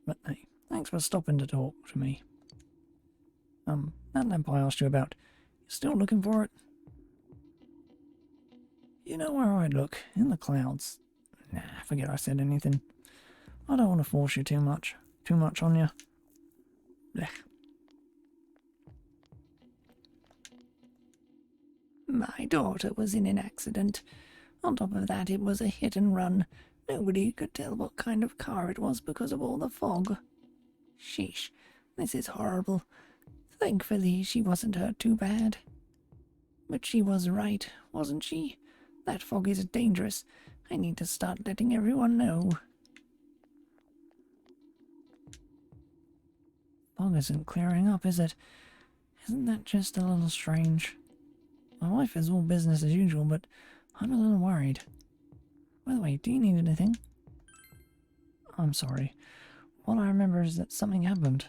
But hey, thanks for stopping to talk to me. That lamp I asked you about, you still looking for it? You know where I'd look? In the clouds. Nah, forget I said anything. I don't want to force you too much on you. Blech. My daughter was in an accident. On top of that, it was a hit and run. Nobody could tell what kind of car it was because of all the fog. Sheesh, this is horrible. Thankfully, she wasn't hurt too bad. But she was right, wasn't she? That fog is dangerous. I need to start letting everyone know. Fog isn't clearing up, is it? Isn't that just a little strange? My wife is all business as usual, but I'm a little worried. By the way, do you need anything? I'm sorry. All I remember is that something happened.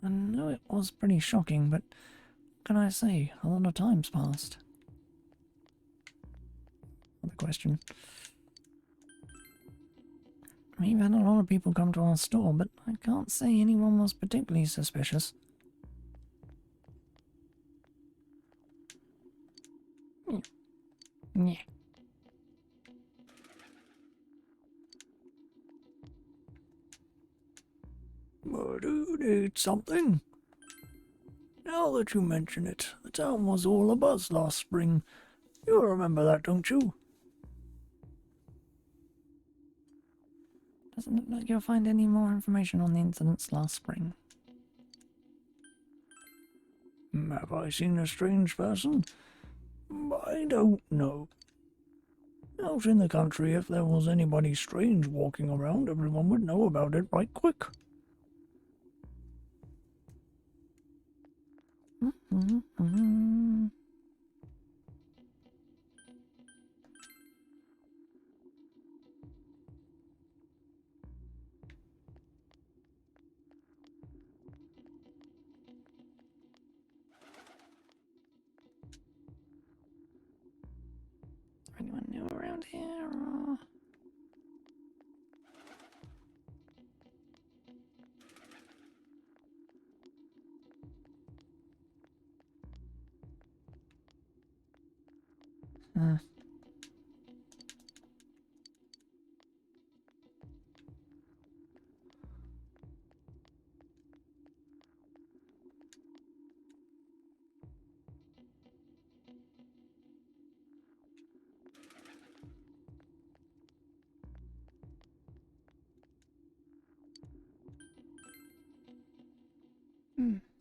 I know it was pretty shocking, but what can I say? A lot of time's passed. Another question. We've had a lot of people come to our store, but I can't say anyone was particularly suspicious. Yeah. Do you need something? Now that you mention it, the town was all abuzz last spring. You remember that, don't you? Doesn't look like you'll find any more information on the incidents last spring. Have I seen a strange person? I don't know. Out in the country, if there was anybody strange walking around, everyone would know about it right quick. Anyone new around here? Or...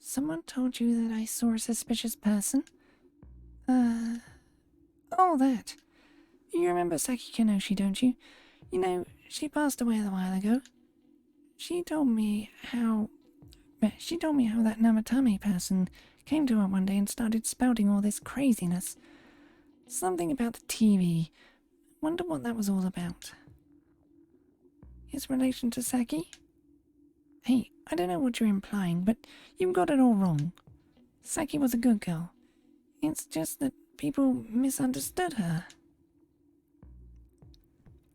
Someone told you that I saw a suspicious person? Oh, that. You remember Saki Kenoshi, don't you? You know, she passed away a while ago. She told me how that Namatame person came to her one day and started spouting all this craziness. Something about the TV. Wonder what that was all about. His relation to Saki? Hey, I don't know what you're implying, but you've got it all wrong. Saki was a good girl. It's just that people misunderstood her.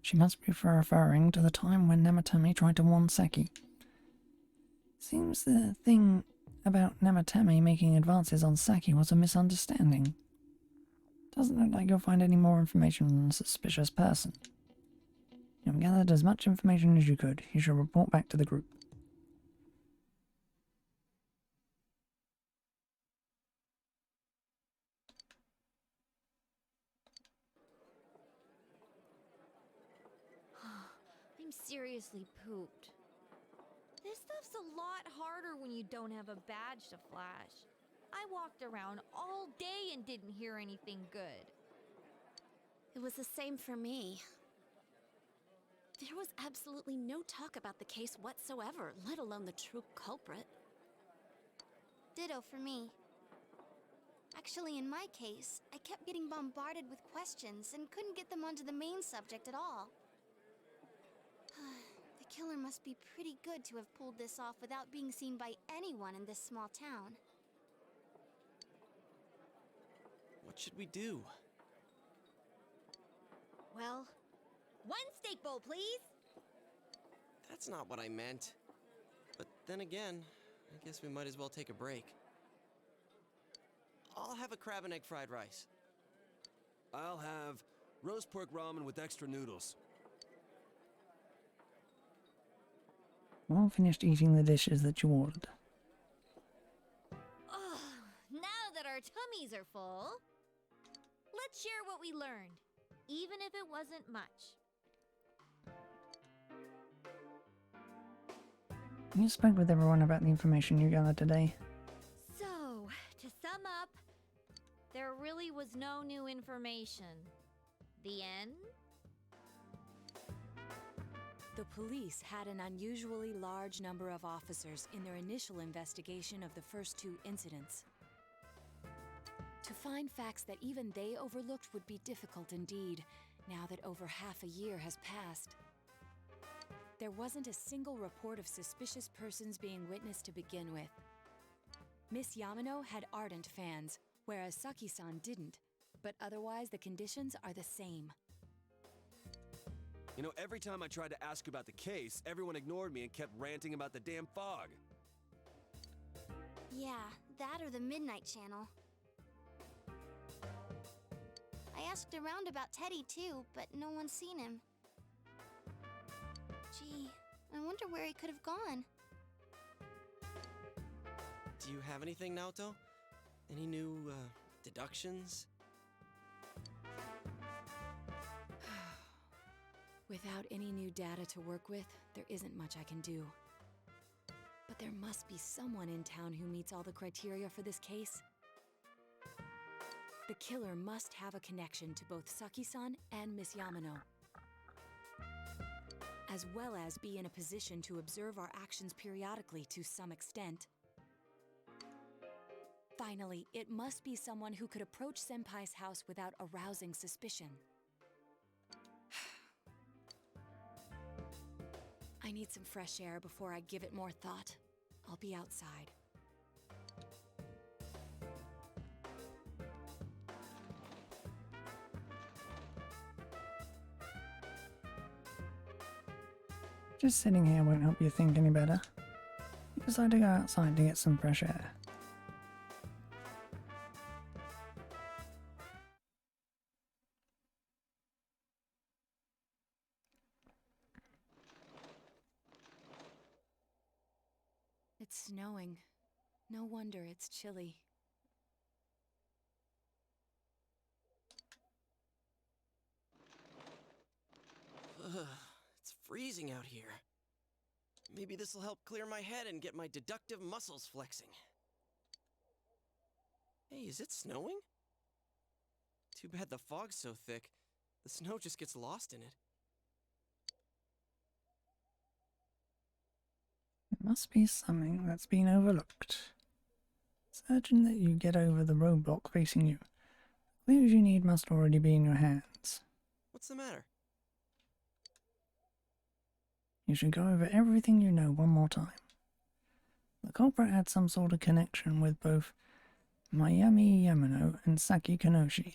She must be referring to the time when Namatame tried to warn Saki. Seems the thing about Namatame making advances on Saki was a misunderstanding. Doesn't look like you'll find any more information on the suspicious person. You've gathered as much information as you could. You should report back to the group. I'm seriously pooped. This stuff's a lot harder when you don't have a badge to flash. I walked around all day and didn't hear anything good. It was the same for me. There was absolutely no talk about the case whatsoever, let alone the true culprit. Ditto for me. Actually, in my case, I kept getting bombarded with questions and couldn't get them onto the main subject at all. The killer must be pretty good to have pulled this off without being seen by anyone in this small town. What should we do? Well, one steak bowl, please! That's not what I meant. But then again, I guess we might as well take a break. I'll have a crab and egg fried rice. I'll have roast pork ramen with extra noodles. Well, finished eating the dishes that you ordered. Oh, now that our tummies are full, let's share what we learned, even if it wasn't much. You spoke with everyone about the information you gathered today. So, to sum up, there really was no new information. The end? The police had an unusually large number of officers in their initial investigation of the first two incidents. To find facts that even they overlooked would be difficult indeed, now that over half a year has passed. There wasn't a single report of suspicious persons being witnessed to begin with. Miss Yamano had ardent fans, whereas Saki-san didn't, but otherwise the conditions are the same. You know, every time I tried to ask about the case, everyone ignored me and kept ranting about the damn fog. Yeah, that or the Midnight Channel. I asked around about Teddy too, but no one's seen him. Gee, I wonder where he could have gone. Do you have anything, Naoto? Any new, deductions? Without any new data to work with, there isn't much I can do. But there must be someone in town who meets all the criteria for this case. The killer must have a connection to both Saki-san and Miss Yamano, as well as be in a position to observe our actions periodically to some extent. Finally, it must be someone who could approach Senpai's house without arousing suspicion. I need some fresh air before I give it more thought. I'll be outside. Just sitting here won't help you think any better. You decide to go outside to get some fresh air. It's snowing. No wonder it's chilly. Ugh, it's freezing out here. Maybe this'll help clear my head and get my deductive muscles flexing. Hey, is it snowing? Too bad the fog's so thick. The snow just gets lost in it. It must be something that's been overlooked. It's urgent that you get over the roadblock facing you. The clues you need must already be in your hands. What's the matter? You should go over everything you know one more time. The culprit had some sort of connection with both Mayami Yamano and Saki Kanoshi.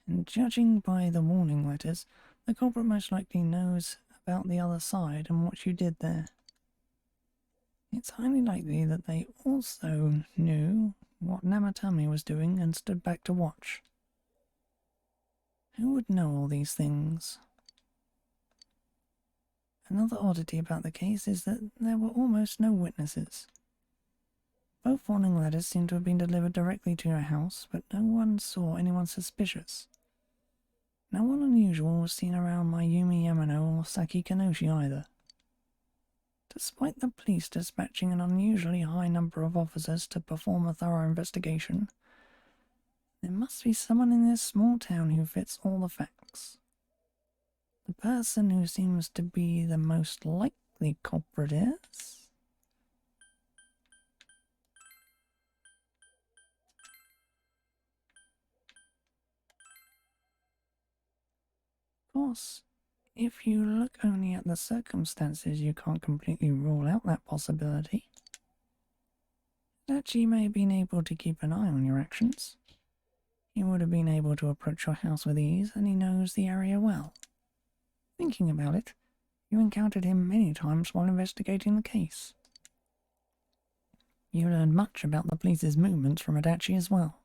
And judging by the warning letters, the culprit most likely knows about the other side and what you did there. It's highly likely that they also knew what Namatame was doing and stood back to watch. Who would know all these things? Another oddity about the case is that there were almost no witnesses. Both warning letters seem to have been delivered directly to your house, but no one saw anyone suspicious. No one unusual was seen around Mayumi Yamano or Saki Kanoshi either. Despite the police dispatching an unusually high number of officers to perform a thorough investigation, there must be someone in this small town who fits all the facts. The person who seems to be the most likely culprit is... Of course, if you look only at the circumstances, you can't completely rule out that possibility. Dachi may have been able to keep an eye on your actions. He would have been able to approach your house with ease, and he knows the area well. Thinking about it, you encountered him many times while investigating the case. You learned much about the police's movements from Adachi as well.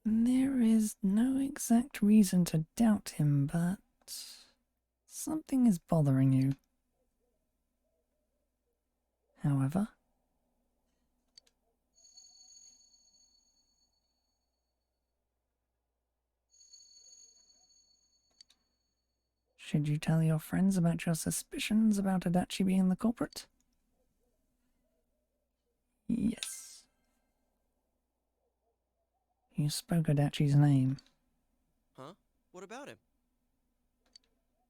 There is no exact reason to doubt him, but something is bothering you. However, should you tell your friends about your suspicions about Adachi being the culprit? Yes. You spoke Adachi's name. Huh? What about him?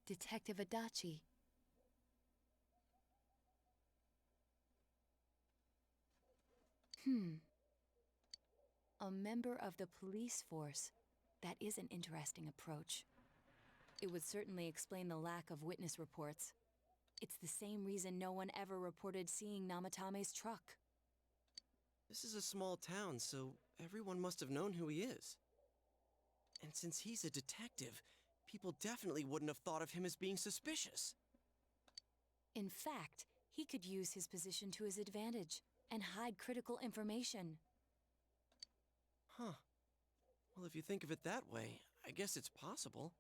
Detective Adachi. A member of the police force. That is an interesting approach. It would certainly explain the lack of witness reports. It's the same reason no one ever reported seeing Namatame's truck. This is a small town, so everyone must have known who he is. And since he's a detective, people definitely wouldn't have thought of him as being suspicious. In fact, he could use his position to his advantage and hide critical information. Huh. Well, if you think of it that way, I guess it's possible.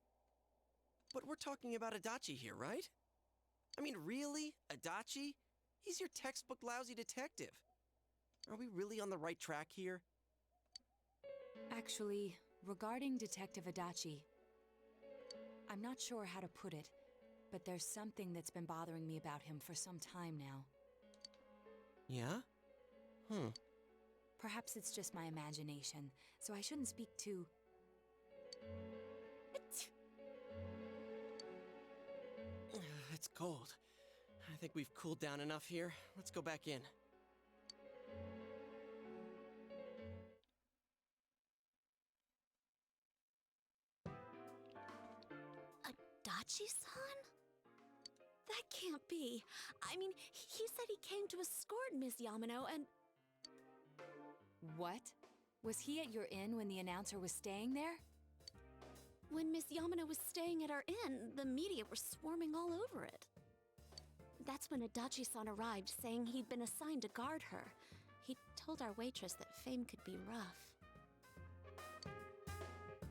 But we're talking about Adachi here, right? I mean, really? Adachi? He's your textbook lousy detective. Are we really on the right track here? Actually, regarding Detective Adachi, I'm not sure how to put it, but there's something that's been bothering me about him for some time now. Yeah? Perhaps it's just my imagination, so I shouldn't speak too... It's cold. I think we've cooled down enough here. Let's go back in. Adachi-san? That can't be. I mean, he said he came to escort Miss Yamano and... What? Was he at your inn when the announcer was staying there? When Miss Yamano was staying at our inn, the media were swarming all over it. That's when Adachi-san arrived, saying he'd been assigned to guard her. He told our waitress that fame could be rough.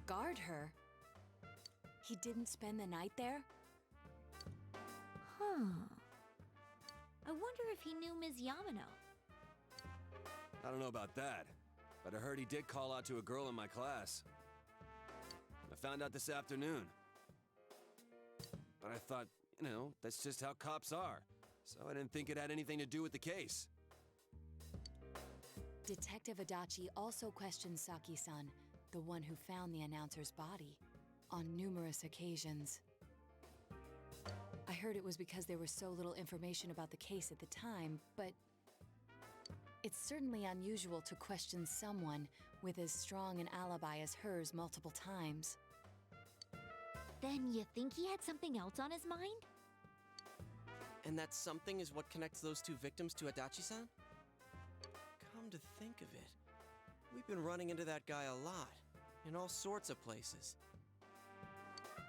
Guard her? He didn't spend the night there? Huh. I wonder if he knew Ms. Yamano. I don't know about that, but I heard he did call out to a girl in my class. I found out this afternoon. But I thought, you know, that's just how cops are. So I didn't think it had anything to do with the case. Detective Adachi also questioned Saki-san, the one who found the announcer's body, on numerous occasions. I heard it was because there was so little information about the case at the time, but it's certainly unusual to question someone with as strong an alibi as hers multiple times. Then you think he had something else on his mind? And that something is what connects those two victims to Adachi-san? Come to think of it, we've been running into that guy a lot, in all sorts of places.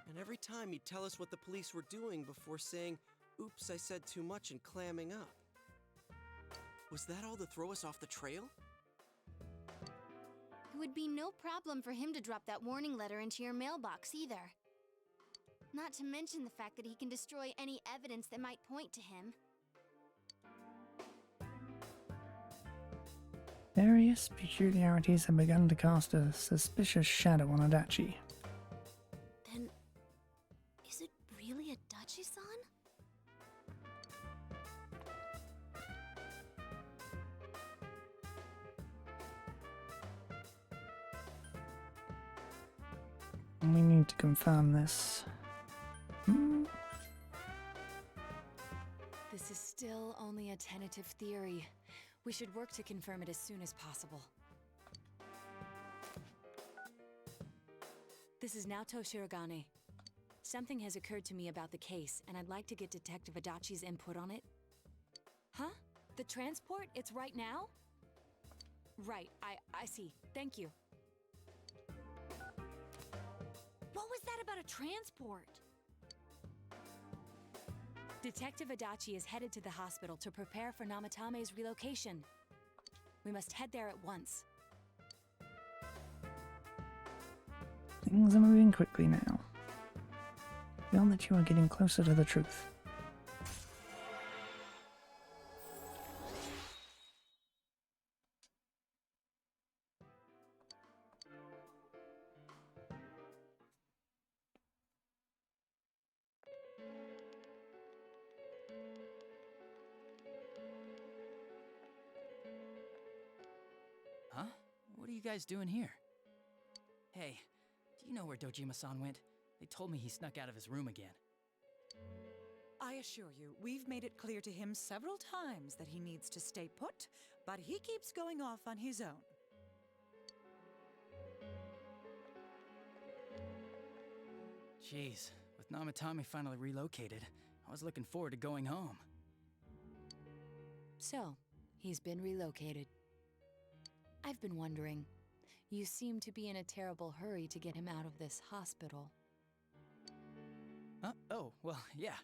And every time he'd tell us what the police were doing before saying, "Oops, I said too much," and clamming up. Was that all to throw us off the trail? It would be no problem for him to drop that warning letter into your mailbox either. Not to mention the fact that he can destroy any evidence that might point to him. Various peculiarities have begun to cast a suspicious shadow on Adachi. Then, is it really Adachi-san? We need to confirm this. This is still only a tentative theory. We should work to confirm it as soon as possible. This is Naoto Shirogane. Something has occurred to me about the case, and I'd like to get Detective Adachi's input on it. Huh? The transport? It's right now? Right, I see. Thank you. What was that about a transport? Detective Adachi is headed to the hospital to prepare for Namatame's relocation. We must head there at once. Things are moving quickly now. I feel that you are getting closer to the truth. Huh? What are you guys doing here? Hey, do you know where Dojima-san went? They told me he snuck out of his room again. I assure you, we've made it clear to him several times that he needs to stay put, but he keeps going off on his own. Jeez, with Namatame finally relocated, I was looking forward to going home. So, he's been relocated. I've been wondering, you seem to be in a terrible hurry to get him out of this hospital. Huh? Oh, well, yeah.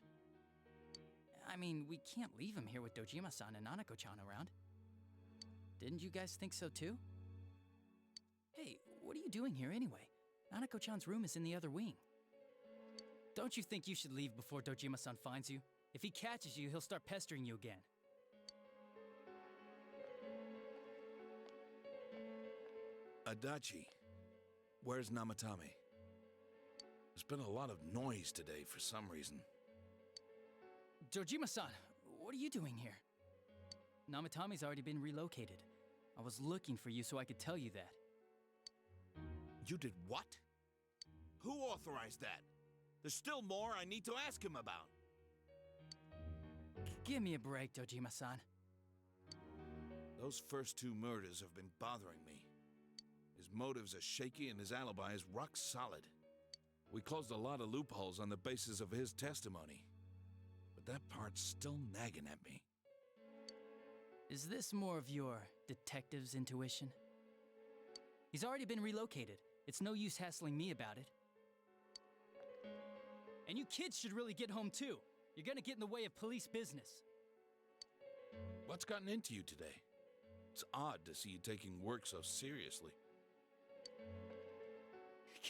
I mean, we can't leave him here with Dojima-san and Nanako-chan around. Didn't you guys think so too? Hey, what are you doing here anyway? Nanako-chan's room is in the other wing. Don't you think you should leave before Dojima-san finds you? If he catches you, he'll start pestering you again. Adachi, where's Namatame? There's been a lot of noise today for some reason. Dojima-san, what are you doing here? Namatame's already been relocated. I was looking for you so I could tell you that. You did what? Who authorized that? There's still more I need to ask him about. Give me a break, Dojima-san. Those first two murders have been bothering me. His motives are shaky and his alibi is rock solid. We closed a lot of loopholes on the basis of his testimony. But that part's still nagging at me. Is this more of your detective's intuition? He's already been relocated. It's no use hassling me about it. And you kids should really get home too. You're gonna get in the way of police business. What's gotten into you today? It's odd to see you taking work so seriously.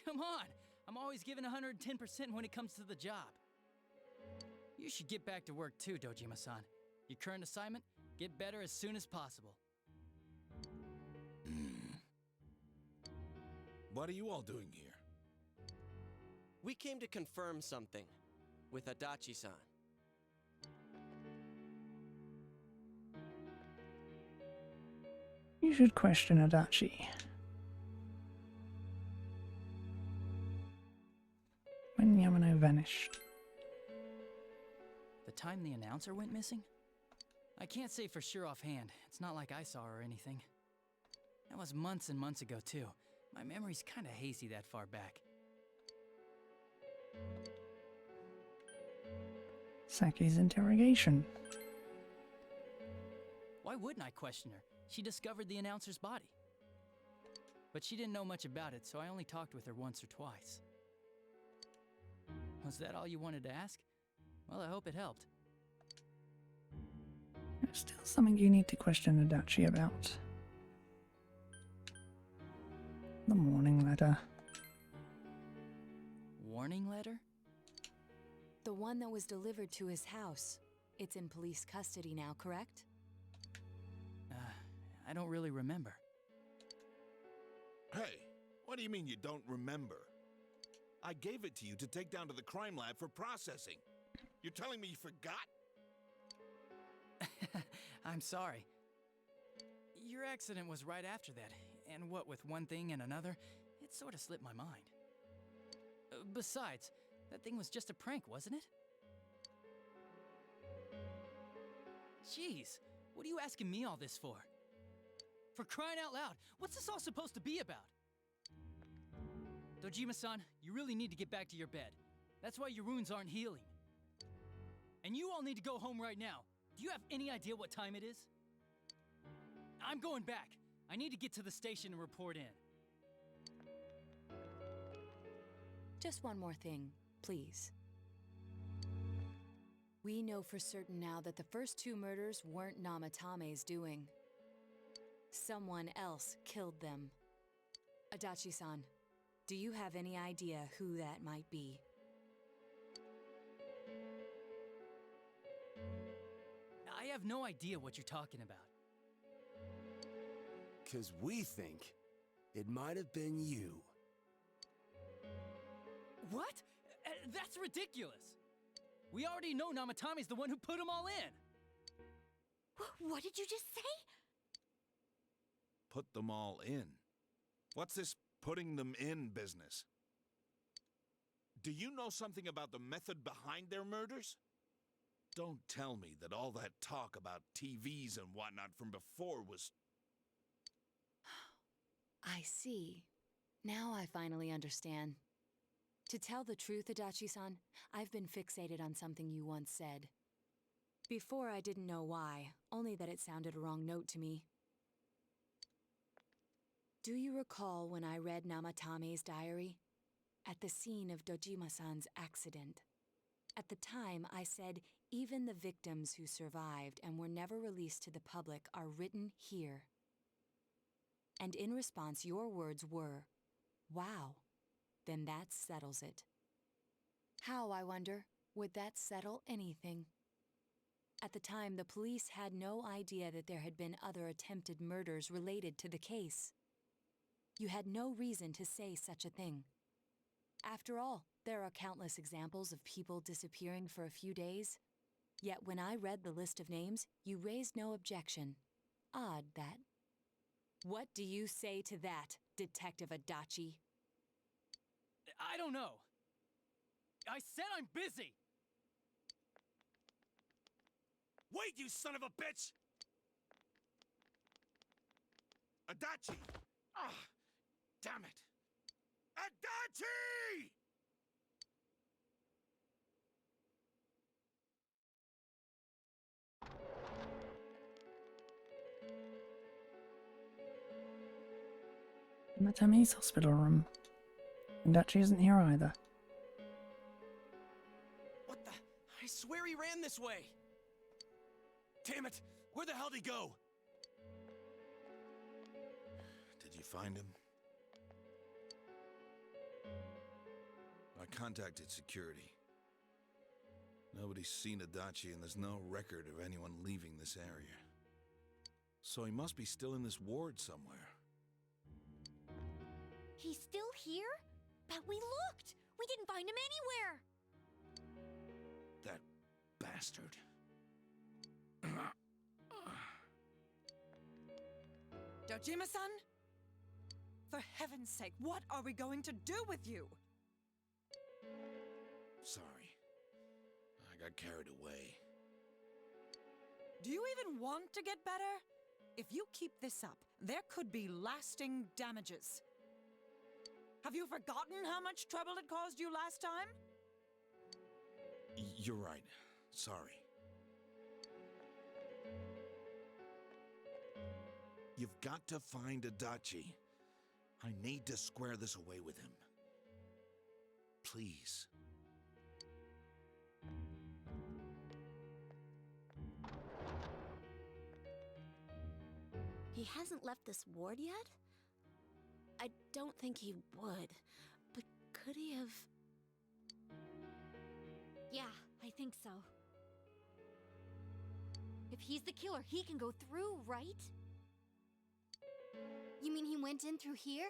Come on! I'm always giving 110% when it comes to the job. You should get back to work too, Dojima-san. Your current assignment? Get better as soon as possible. What are you all doing here? We came to confirm something with Adachi-san. You should question Adachi. When Yamano vanished. The time the announcer went missing? I can't say for sure offhand. It's not like I saw her or anything. That was months and months ago, too. My memory's kinda hazy that far back. Saki's interrogation. Why wouldn't I question her? She discovered the announcer's body. But she didn't know much about it, so I only talked with her once or twice. Was that all you wanted to ask? Well, I hope it helped. There's still something you need to question Adachi about. The warning letter. Warning letter? The one that was delivered to his house. It's in police custody now, correct? I don't really remember. Hey, what do you mean you don't remember? I gave it to you to take down to the crime lab for processing. You're telling me you forgot? I'm sorry. Your accident was right after that, and what with one thing and another, it sort of slipped my mind. Besides, that thing was just a prank, wasn't it? Jeez, what are you asking me all this for? For crying out loud, what's this all supposed to be about? Dojima-san, you really need to get back to your bed. That's why your wounds aren't healing. And you all need to go home right now. Do you have any idea what time it is? I'm going back. I need to get to the station and report in. Just one more thing, please. We know for certain now that the first two murders weren't Namatame's doing. Someone else killed them. Adachi-san, do you have any idea who that might be? I have no idea what you're talking about. 'Cause we think it might have been you. What? That's ridiculous! We already know Namatame's the one who put them all in! What did you just say? Put them all in. What's this putting them in business? Do you know something about the method behind their murders? Don't tell me that all that talk about TVs and whatnot from before was... I see. Now I finally understand. To tell the truth, Adachi-san, I've been fixated on something you once said. Before I didn't know why, only that it sounded a wrong note to me. Do you recall when I read Namatame's diary? At the scene of Dojima-san's accident. At the time, I said, even the victims who survived and were never released to the public are written here. And in response, your words were, wow, then that settles it. How, I wonder, would that settle anything? At the time, the police had no idea that there had been other attempted murders related to the case. You had no reason to say such a thing. After all, there are countless examples of people disappearing for a few days. Yet when I read the list of names, you raised no objection. Odd, that. What do you say to that, Detective Adachi? I don't know. I said I'm busy! Wait, you son of a bitch! Adachi! Ah, damn it! Adachi! Namatame's hospital room. Adachi isn't here either. What the? I swear he ran this way! Damn it! Where the hell did he go? Did you find him? I contacted security. Nobody's seen Adachi, and there's no record of anyone leaving this area. So he must be still in this ward somewhere. He's still here? But we looked! We didn't find him anywhere! That bastard. Dojima-san? For heaven's sake, what are we going to do with you? Sorry. I got carried away. Do you even want to get better? If you keep this up, there could be lasting damages. Have you forgotten how much trouble it caused you last time? You're right. Sorry. You've got to find Adachi. I need to square this away with him. Please. He hasn't left this ward yet? I don't think he would. But could he have... Yeah, I think so. If he's the killer, he can go through, right? You mean he went in through here?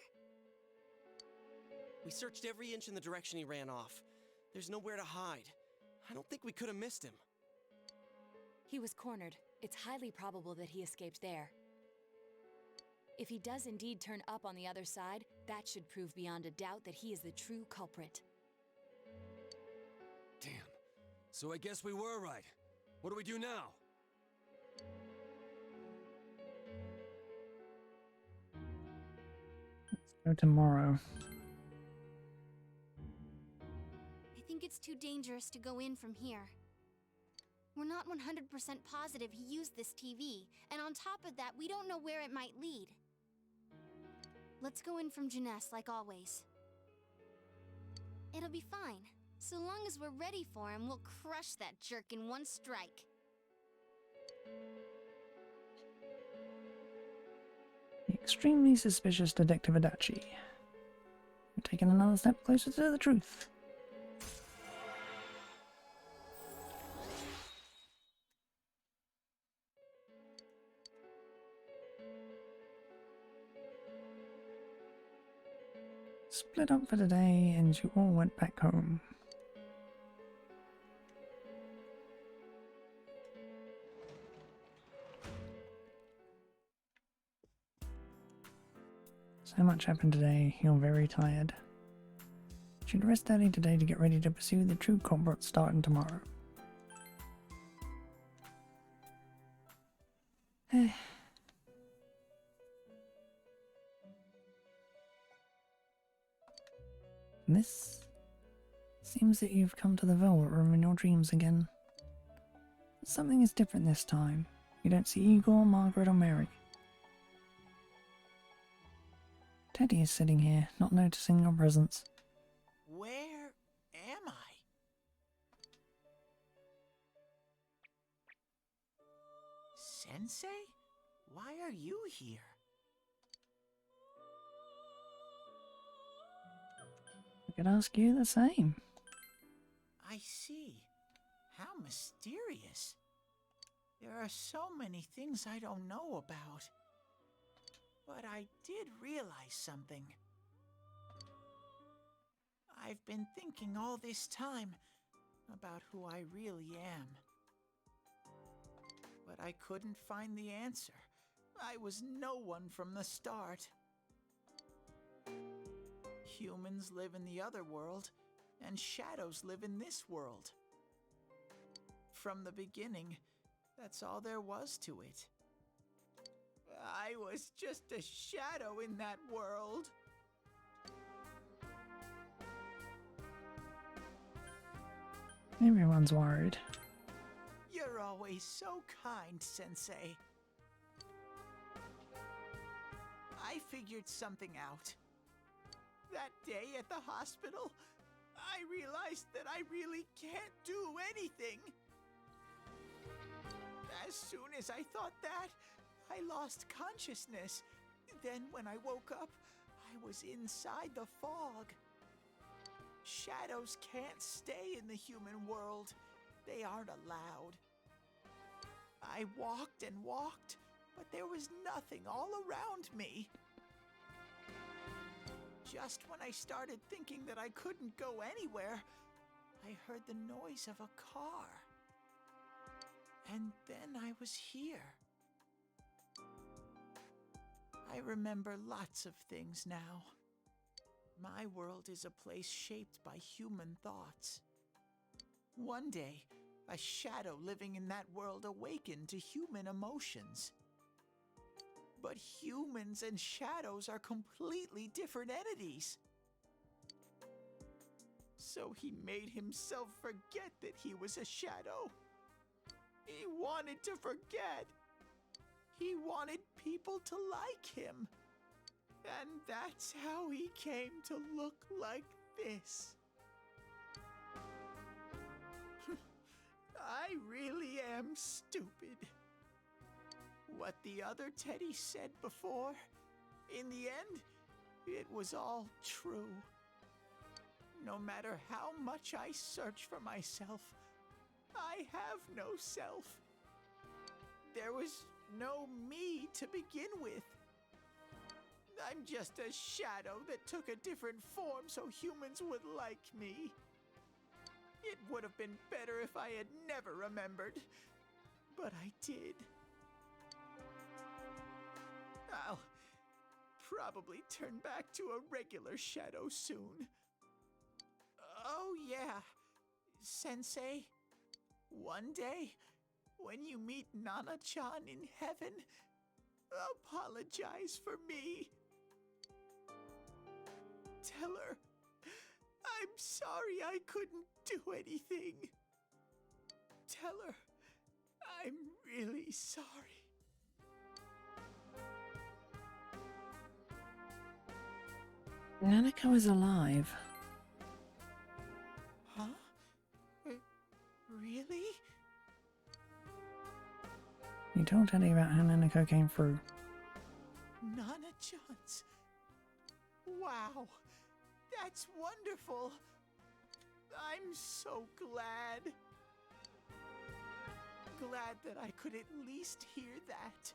We searched every inch in the direction he ran off. There's nowhere to hide. I don't think we could have missed him. He was cornered. It's highly probable that he escaped there. If he does indeed turn up on the other side, that should prove beyond a doubt that he is the true culprit. Damn. So I guess we were right. What do we do now? Let's go tomorrow. I think it's too dangerous to go in from here. We're not 100% positive he used this TV, and on top of that, we don't know where it might lead. Let's go in from Jeunesse like always. It'll be fine. So long as we're ready for him, we'll crush that jerk in one strike. The extremely suspicious Detective Adachi. We're taking another step closer to the truth. Split up for today and you all went back home. So much happened today, you're very tired. Should rest early today to get ready to pursue the true culprit starting tomorrow. This seems that you've come to the Velvet Room in your dreams again. Something is different this time. You don't see Igor, Margaret, or Mary. Teddy is sitting here, not noticing your presence. Where am I? Sensei? Why are you here? I could ask you the same. I see. How mysterious. There are so many things I don't know about. But I did realize something. I've been thinking all this time about who I really am. But I couldn't find the answer. I was no one from the start. Humans live in the other world, and shadows live in this world. From the beginning, that's all there was to it. I was just a shadow in that world. Everyone's worried. You're always so kind, Sensei. I figured something out. That day at the hospital, I realized that I really can't do anything. As soon as I thought that, I lost consciousness. Then when I woke up, I was inside the fog. Shadows can't stay in the human world. They aren't allowed. I walked and walked, but there was nothing all around me. Just when I started thinking that I couldn't go anywhere, I heard the noise of a car. And then I was here. I remember lots of things now. My world is a place shaped by human thoughts. One day, a shadow living in that world awakened to human emotions. But humans and shadows are completely different entities. So he made himself forget that he was a shadow. He wanted to forget. He wanted people to like him. And that's how he came to look like this. I really am stupid. What the other Teddy said before, in the end, it was all true. No matter how much I search for myself, I have no self. There was no me to begin with. I'm just a shadow that took a different form so humans would like me. It would have been better if I had never remembered, but I did. I'll probably turn back to a regular shadow soon. Oh yeah, Sensei, one day, when you meet Nana-chan in heaven, apologize for me. Tell her, I'm sorry I couldn't do anything. Tell her, I'm really sorry. Nanako is alive. Huh? Really? You told Teddy about how Nanako came through. Nana-chan's. Wow, that's wonderful. I'm so glad. Glad that I could at least hear that.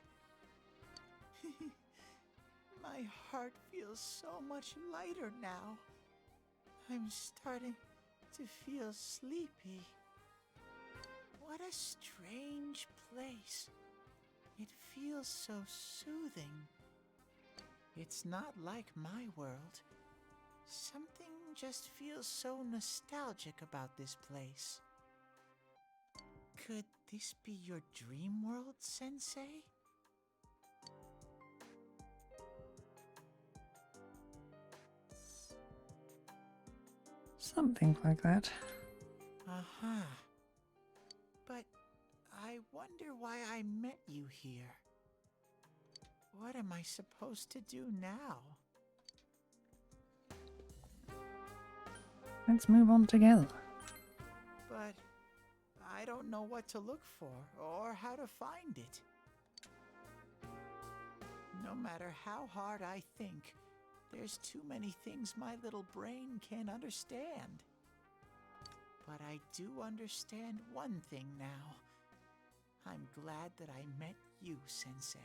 My heart feels so much lighter now. I'm starting to feel sleepy. What a strange place. It feels so soothing. It's not like my world. Something just feels so nostalgic about this place. Could this be your dream world, Sensei? Something like that. Uh-huh. But I wonder why I met you here. What am I supposed to do now? Let's move on together. But I don't know what to look for or how to find it. No matter how hard I think, there's too many things my little brain can't understand. But I do understand one thing now. I'm glad that I met you, Sensei.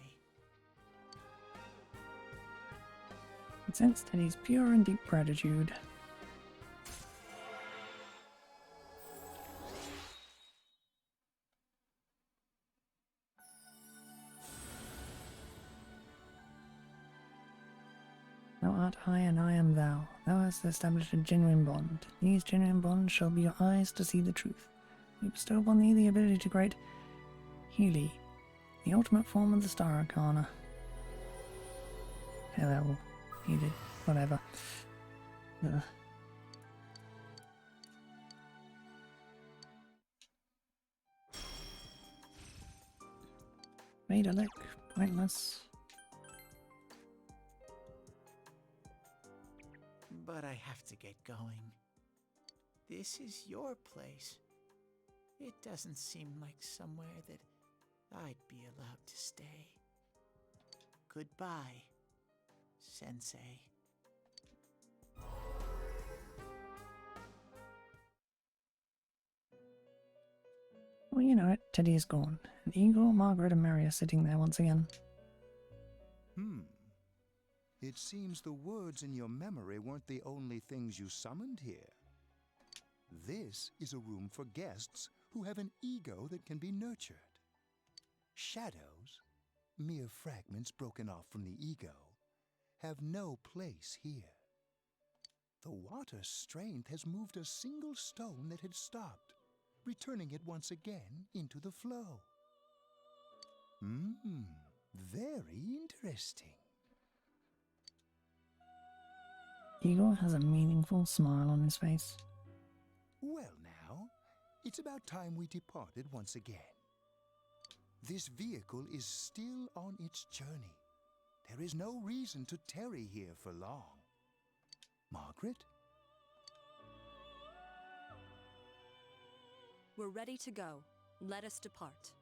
It sensed Teddy's pure and deep gratitude. Thou art I and I am thou. Thou hast established a genuine bond. These genuine bonds shall be your eyes to see the truth. We bestow upon thee the ability to create Healy, the ultimate form of the Star Arcana. Hello, Healy, whatever. Made a lick, pointless. But I have to get going. This is your place. It doesn't seem like somewhere that I'd be allowed to stay. Goodbye, Sensei. Before you know it, Teddy is gone, and Igor, Margaret, and Mary are sitting there once again. It seems the words in your memory weren't the only things you summoned here. This is a room for guests who have an ego that can be nurtured. Shadows, mere fragments broken off from the ego, have no place here. The water's strength has moved a single stone that had stopped, returning it once again into the flow. Very interesting. Igor has a meaningful smile on his face. Well now, it's about time we departed once again. This vehicle is still on its journey. There is no reason to tarry here for long. Margaret? We're ready to go. Let us depart.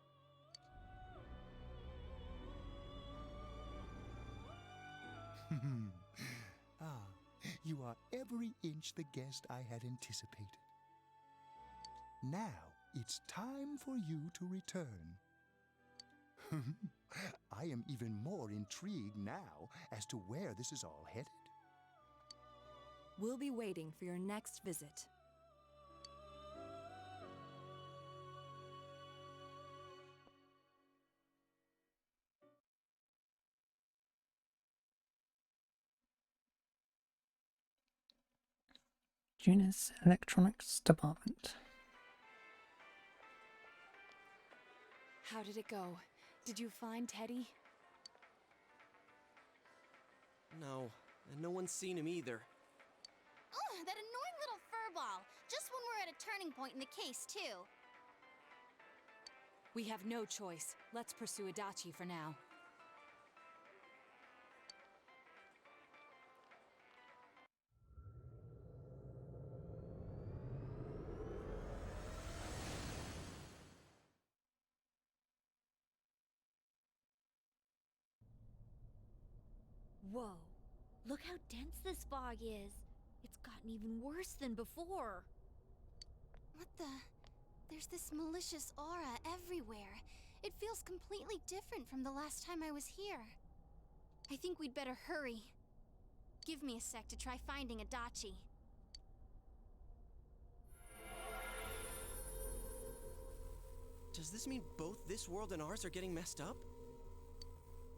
You are every inch the guest I had anticipated. Now it's time for you to return. I am even more intrigued now as to where this is all headed. We'll be waiting for your next visit. Junis Electronics Department. How did it go? Did you find Teddy? No, and no one's seen him either. Oh, that annoying little furball! Just when we're at a turning point in the case, too. We have no choice. Let's pursue Adachi for now. Whoa. Look how dense this fog is. It's gotten even worse than before. What the? There's this malicious aura everywhere. It feels completely different from the last time I was here. I think we'd better hurry. Give me a sec to try finding Adachi. Does this mean both this world and ours are getting messed up?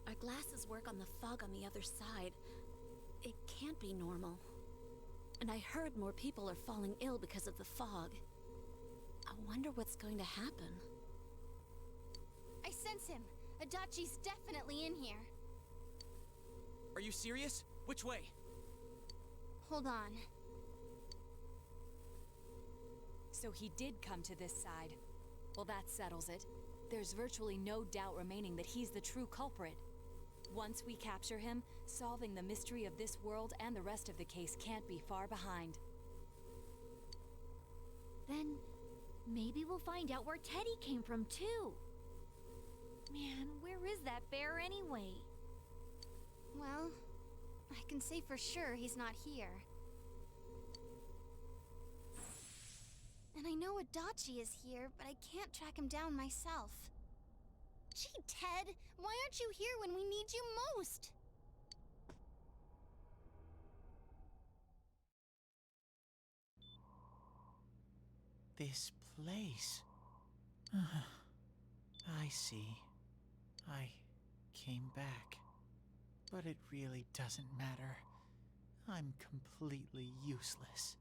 Our glasses work on the fog on the other side. It can't be normal. And I heard more people are falling ill because of the fog. I wonder what's going to happen. I sense him. Adachi's definitely in here. Are you serious? Which way? Hold on. So he did come to this side. Well, that settles it. There's virtually no doubt remaining that he's the true culprit. Once we capture him, solving the mystery of this world and the rest of the case can't be far behind. Then maybe we'll find out where Teddy came from, too. Man, where is that bear anyway? Well, I can say for sure he's not here. And I know Adachi is here, but I can't track him down myself. Gee, Ted, why aren't you here when we need you most? This place. I see. I came back. But it really doesn't matter. I'm completely useless.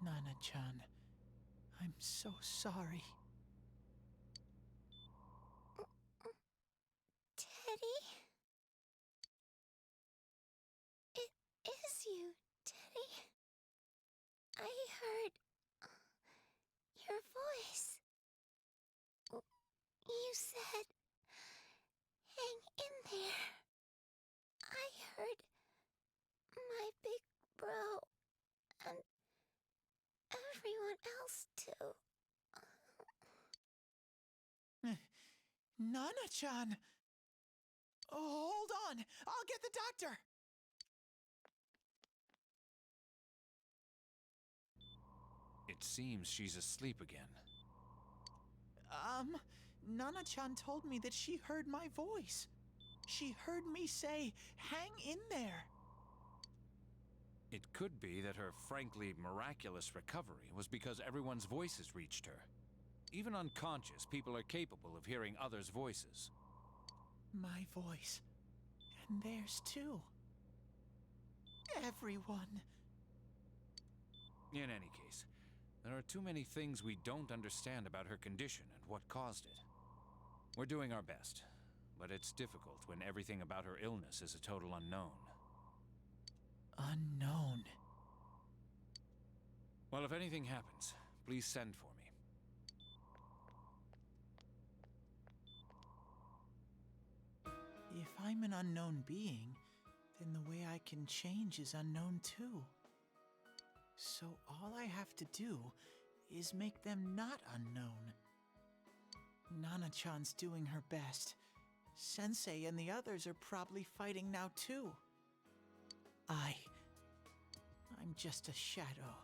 Nana-chan, I'm so sorry. Teddy? It is you, Teddy. I heard your voice. You said, hang in there. I heard my big bro and everyone else too. Nana-chan! Oh, hold on! I'll get the doctor! It seems she's asleep again. Nana-chan told me that she heard my voice. She heard me say, "Hang in there." It could be that her frankly miraculous recovery was because everyone's voices reached her. Even unconscious, people are capable of hearing others' voices. My voice. And theirs too. Everyone. In any case, there are too many things we don't understand about her condition and what caused it. We're doing our best, but it's difficult when everything about her illness is a total unknown. Unknown. Well, if anything happens, please send for me. If I'm an unknown being, then the way I can change is unknown too. So all I have to do is make them not unknown. Nana-chan's doing her best. Sensei and the others are probably fighting now too. I'm just a shadow,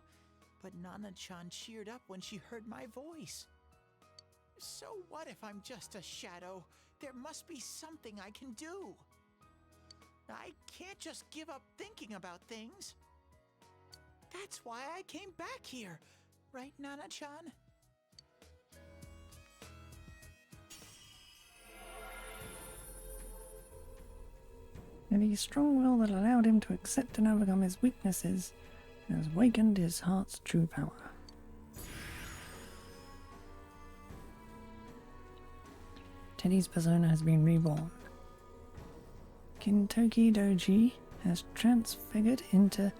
but Nana-chan cheered up when she heard my voice. So what if I'm just a shadow? There must be something I can do. I can't just give up thinking about things. That's why I came back here, right, Nana-chan? And the strong will that allowed him to accept and overcome his weaknesses has awakened his heart's true power. Teddy's persona has been reborn. Kintoki Doji has transfigured into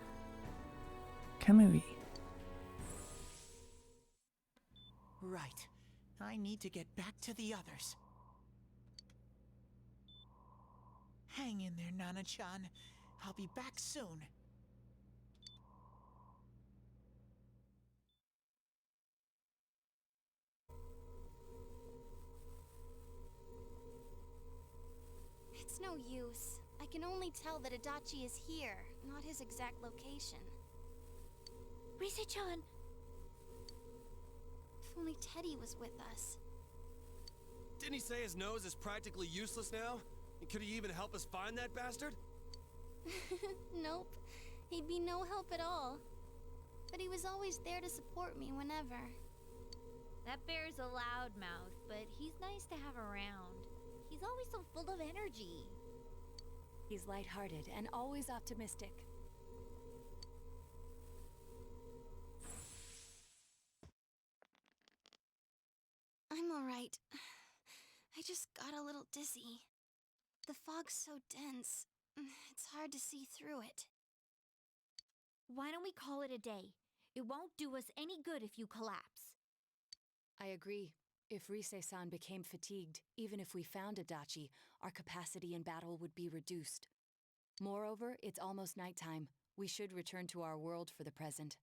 Kamui. Right. I need to get back to the others. Hang in there, Nana-chan. I'll be back soon. It's no use. I can only tell that Adachi is here, not his exact location. Rise-chan! If only Teddy was with us. Didn't he say his nose is practically useless now? And could he even help us find that bastard? Nope. He'd be no help at all. But he was always there to support me whenever. That bear's a loudmouth, but he's nice to have around. He's always so full of energy. He's lighthearted and always optimistic. I'm alright. I just got a little dizzy. The fog's so dense, it's hard to see through it. Why don't we call it a day? It won't do us any good if you collapse. I agree. If Rise-san became fatigued, even if we found Adachi, our capacity in battle would be reduced. Moreover, it's almost nighttime. We should return to our world for the present.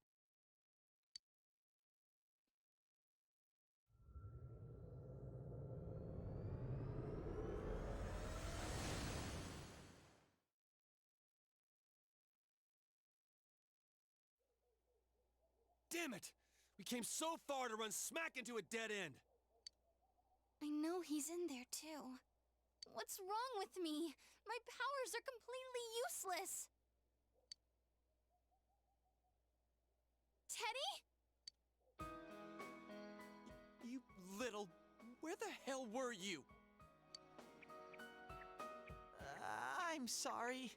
Damn it! We came so far to run smack into a dead end! I know he's in there too. What's wrong with me? My powers are completely useless. Teddy? You little... Where the hell were you? I'm sorry.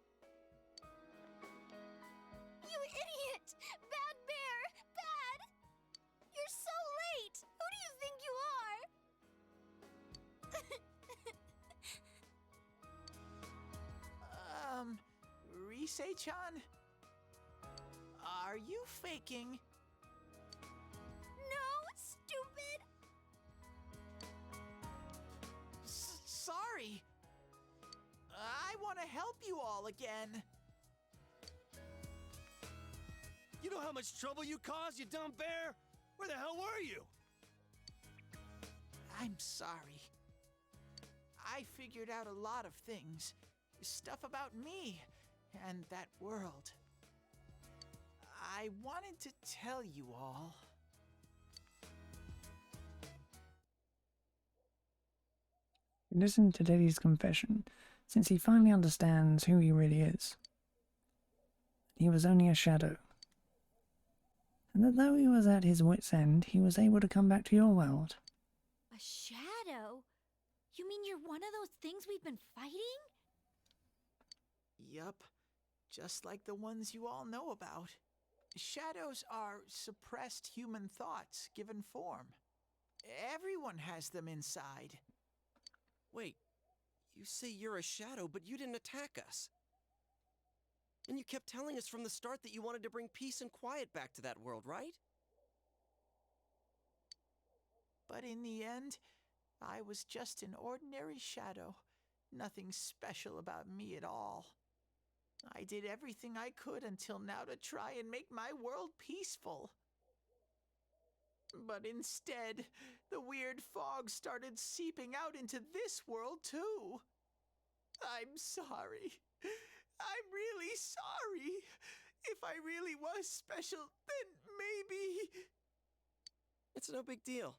You idiot! Bad bear! Bad! You're so late! Who do you think you are? Rise-chan? Are you faking? No, stupid! Sorry. I want to help you all again. You know how much trouble you caused, you dumb bear? Where the hell were you? I'm sorry. I figured out a lot of things. Stuff about me and that world. I wanted to tell you all. Listen to Teddy's confession, since he finally understands who he really is. He was only a shadow. And that though he was at his wit's end, he was able to come back to your world. A shadow? You mean you're one of those things we've been fighting? Yup, just like the ones you all know about. Shadows are suppressed human thoughts given form. Everyone has them inside. Wait, you say you're a shadow, but you didn't attack us. And you kept telling us from the start that you wanted to bring peace and quiet back to that world, right? But in the end, I was just an ordinary shadow. Nothing special about me at all. I did everything I could until now to try and make my world peaceful. But instead, the weird fog started seeping out into this world too. I'm sorry. I'm really sorry. If I really was special, then maybe... It's no big deal.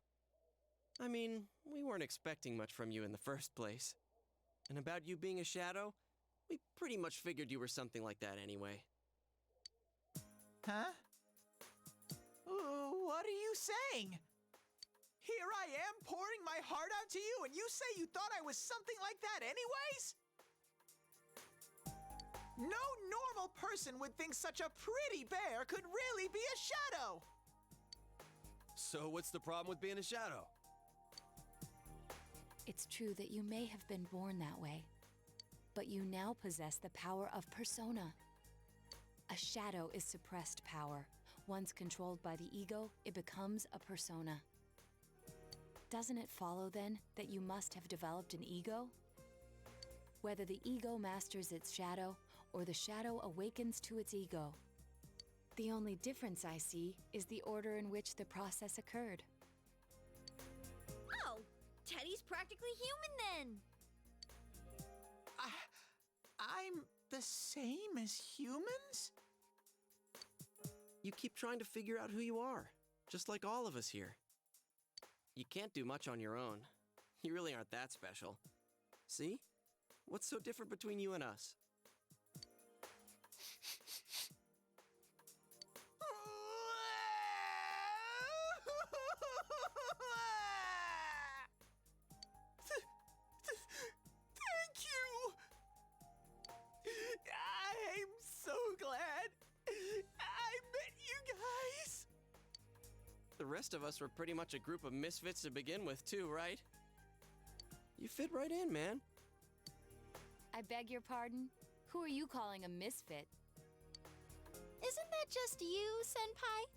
I mean, we weren't expecting much from you in the first place. And about you being a shadow, we pretty much figured you were something like that anyway. Huh? What are you saying? Here I am pouring my heart out to you, and you say you thought I was something like that anyways? No normal person would think such a pretty bear could really be a shadow! So what's the problem with being a shadow? It's true that you may have been born that way, but you now possess the power of persona. A shadow is suppressed power. Once controlled by the ego, it becomes a persona. Doesn't it follow, then, that you must have developed an ego? Whether the ego masters its shadow, or the shadow awakens to its ego. The only difference I see is the order in which the process occurred. Oh, Teddy's practically human then! I'm the same as humans? You keep trying to figure out who you are, just like all of us here. You can't do much on your own. You really aren't that special. See? What's so different between you and us? Thank you! I'm so glad I met you guys! The rest of us were pretty much a group of misfits to begin with, too, right? You fit right in, man. I beg your pardon? Who are you calling a misfit? Isn't that just you, Senpai?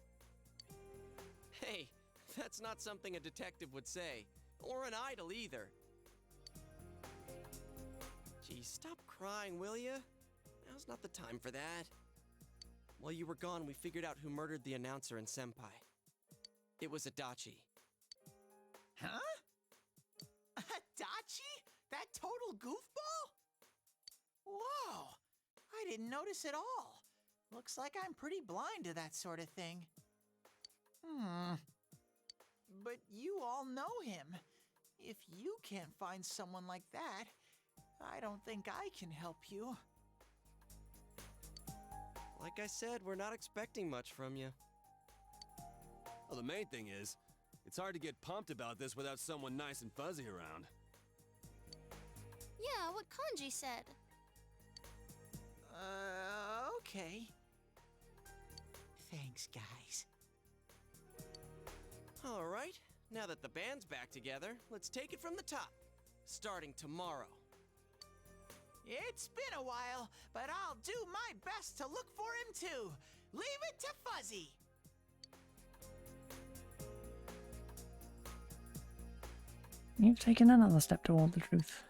Hey, that's not something a detective would say. Or an idol, either. Gee, stop crying, will ya? Now's not the time for that. While you were gone, we figured out who murdered the announcer and Senpai. It was Adachi. Huh? Adachi? That total goofball? Whoa! I didn't notice at all. Looks like I'm pretty blind to that sort of thing. But you all know him. If you can't find someone like that, I don't think I can help you. Like I said, we're not expecting much from you. Well, the main thing is, it's hard to get pumped about this without someone nice and fuzzy around. Yeah, what Kanji said. Okay. Thanks, guys. All right, now that the band's back together, let's take it from the top, starting tomorrow. It's been a while, but I'll do my best to look for him too. Leave it to Fuzzy. You've taken another step toward the truth.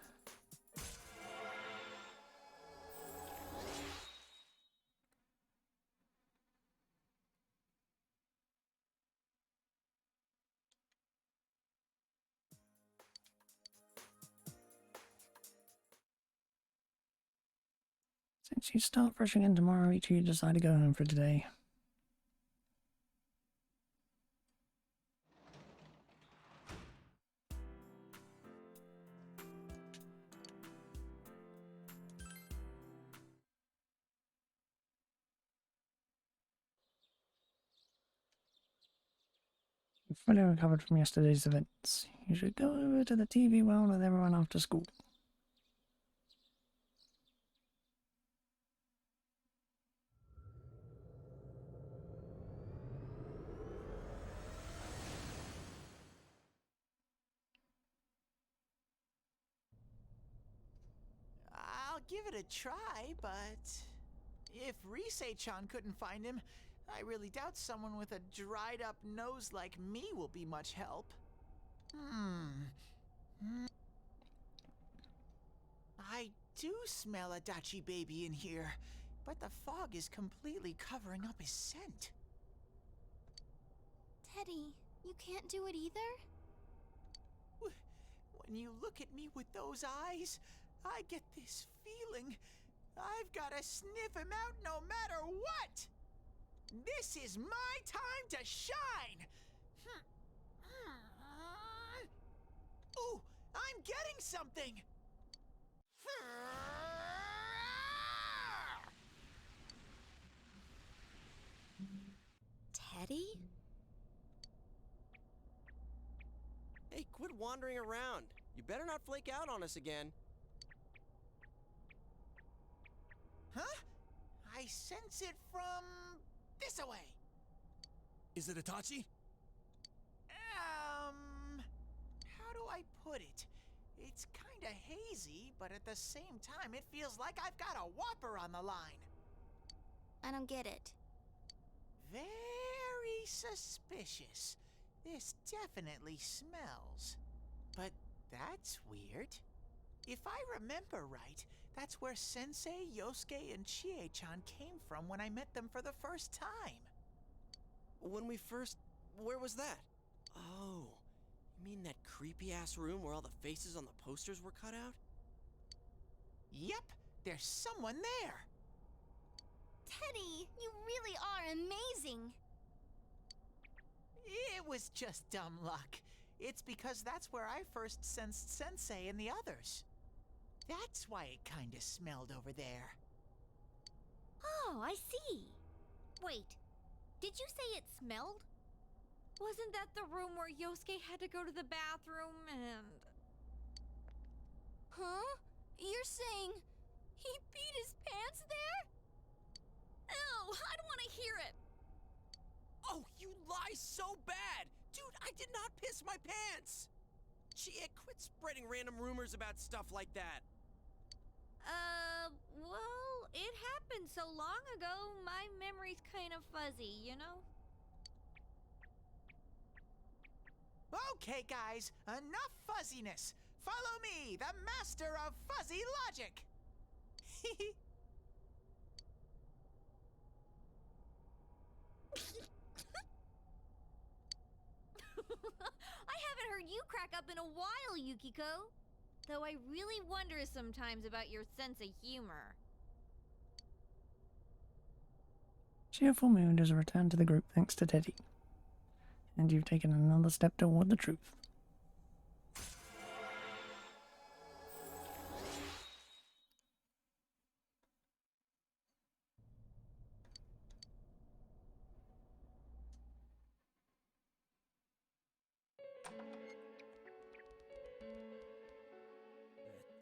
Since you start fresh again tomorrow, each of you decide to go home for today. fully recovered from yesterday's events. You should go over to the TV world with everyone after school. I'll give it a try, but if Risei-chan couldn't find him, I really doubt someone with a dried up nose like me will be much help. I do smell a Dachi baby in here, but the fog is completely covering up his scent. Teddy, you can't do it either? When you look at me with those eyes, I get this feeling I've got to sniff him out no matter what! This is my time to shine! Ooh, I'm getting something! Teddy? Hey, quit wandering around. You better not flake out on us again. Huh? I sense it from this away. Is it Itachi? How do I put it? It's kinda hazy, but at the same time, it feels like I've got a whopper on the line. I don't get it. Very suspicious. This definitely smells. But that's weird. If I remember right, that's where Sensei, Yosuke, and Chie-chan came from when I met them for the first time. Where was that? Oh, you mean that creepy-ass room where all the faces on the posters were cut out? Yep, there's someone there. Teddy, you really are amazing. It was just dumb luck. It's because that's where I first sensed Sensei and the others. That's why it kinda smelled over there. Oh, I see. Wait, did you say it smelled? Wasn't that the room where Yosuke had to go to the bathroom and... Huh? You're saying he peed his pants there? Ew, I don't want to hear it. Oh, you lie so bad! Dude, I did not piss my pants! Chie, quit spreading random rumors about stuff like that. Well, it happened so long ago, my memory's kind of fuzzy, you know? Okay, guys, enough fuzziness. Follow me, the master of fuzzy logic. I haven't heard you crack up in a while, Yukiko. Though I really wonder sometimes about your sense of humor. Cheerful mood has returned to the group thanks to Teddy. And you've taken another step toward the truth.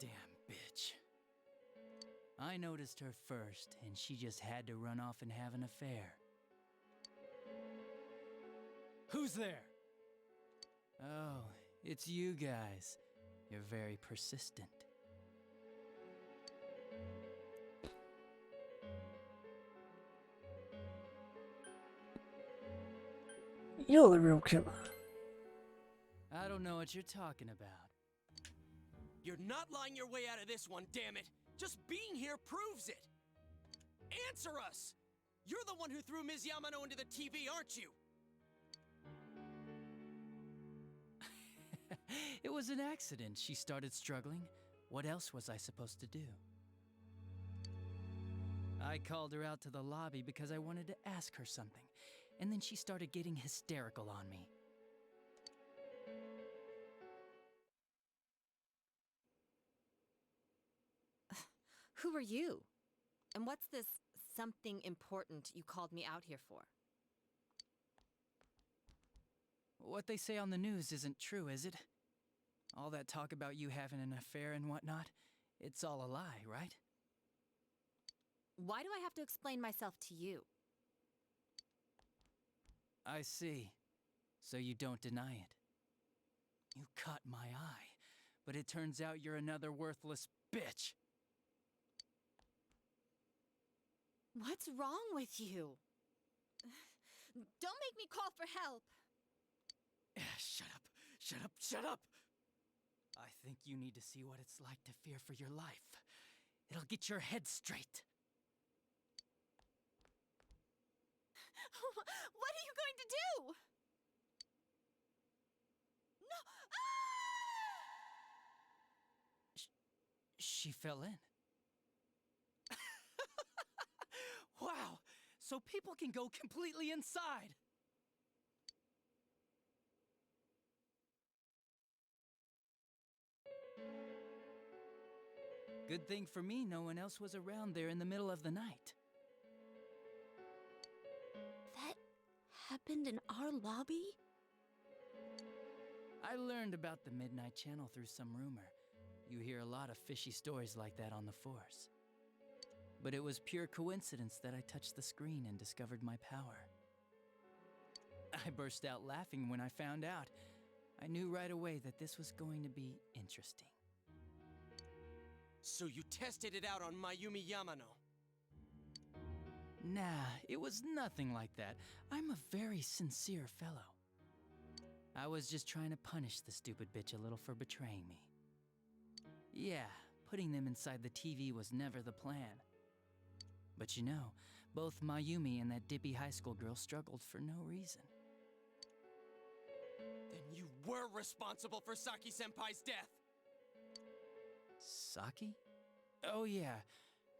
That damn bitch. I noticed her first, and she just had to run off and have an affair. Who's there? Oh, it's you guys. You're very persistent. You're the real killer. I don't know what you're talking about. You're not lying your way out of this one, damn it! Just being here proves it! Answer us! You're the one who threw Ms. Yamano into the TV, aren't you? It was an accident. She started struggling. What else was I supposed to do? I called her out to the lobby because I wanted to ask her something, and then she started getting hysterical on me. Who are you? And what's this something important you called me out here for? What they say on the news isn't true, is it? All that talk about you having an affair and whatnot, it's all a lie, right? Why do I have to explain myself to you? I see. So you don't deny it. You caught my eye, but it turns out you're another worthless bitch. What's wrong with you? Don't make me call for help! Shut up, shut up, shut up! I think you need to see what it's like to fear for your life. It'll get your head straight. What are you going to do? No! She fell in. Wow! So people can go completely inside! Good thing for me, no one else was around there in the middle of the night. That happened in our lobby? I learned about the Midnight Channel through some rumor. You hear a lot of fishy stories like that on the force. But it was pure coincidence that I touched the screen and discovered my power. I burst out laughing when I found out. I knew right away that this was going to be interesting. So you tested it out on Mayumi Yamano? Nah, it was nothing like that. I'm a very sincere fellow. I was just trying to punish the stupid bitch a little for betraying me. Yeah, putting them inside the TV was never the plan. But you know, both Mayumi and that dippy high school girl struggled for no reason. Then you were responsible for Saki-senpai's death! Saki? Oh yeah,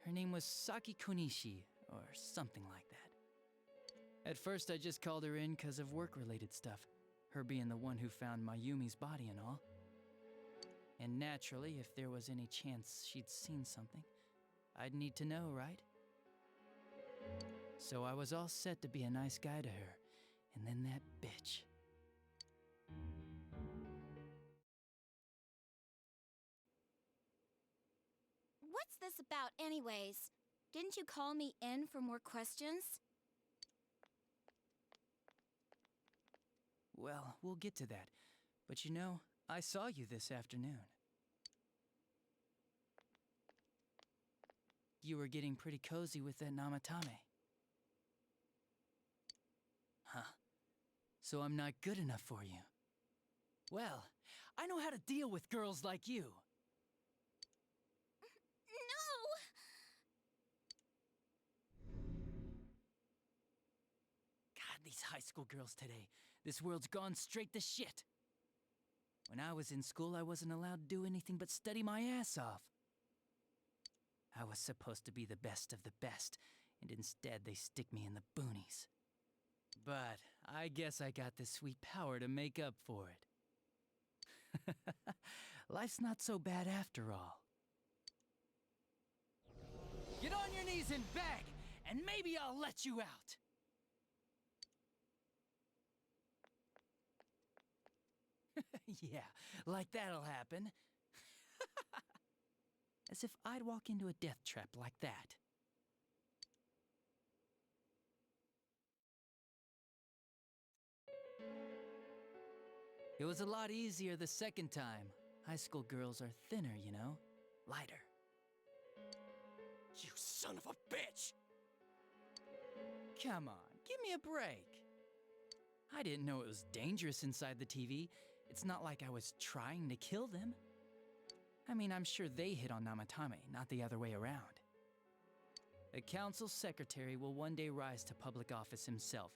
her name was Saki Konishi, or something like that. At first I just called her in because of work-related stuff, her being the one who found Mayumi's body and all. And naturally, if there was any chance she'd seen something, I'd need to know, right? So I was all set to be a nice guy to her, and then that bitch. What's this about anyways? Didn't you call me in for more questions? Well, we'll get to that. But you know, I saw you this afternoon. You were getting pretty cozy with that Namatame. Huh. So I'm not good enough for you. Well, I know how to deal with girls like you. No! God, these high school girls today. This world's gone straight to shit. When I was in school, I wasn't allowed to do anything but study my ass off. I was supposed to be the best of the best, and instead they stick me in the boonies. But I guess I got the sweet power to make up for it. Life's not so bad after all. Get on your knees and beg, and maybe I'll let you out. Yeah, like that'll happen. As if I'd walk into a death trap like that. It was a lot easier the second time. High school girls are thinner, you know? Lighter. You son of a bitch! Come on, give me a break. I didn't know it was dangerous inside the TV. It's not like I was trying to kill them. I mean, I'm sure they hit on Namatame, not the other way around. A council secretary will one day rise to public office himself.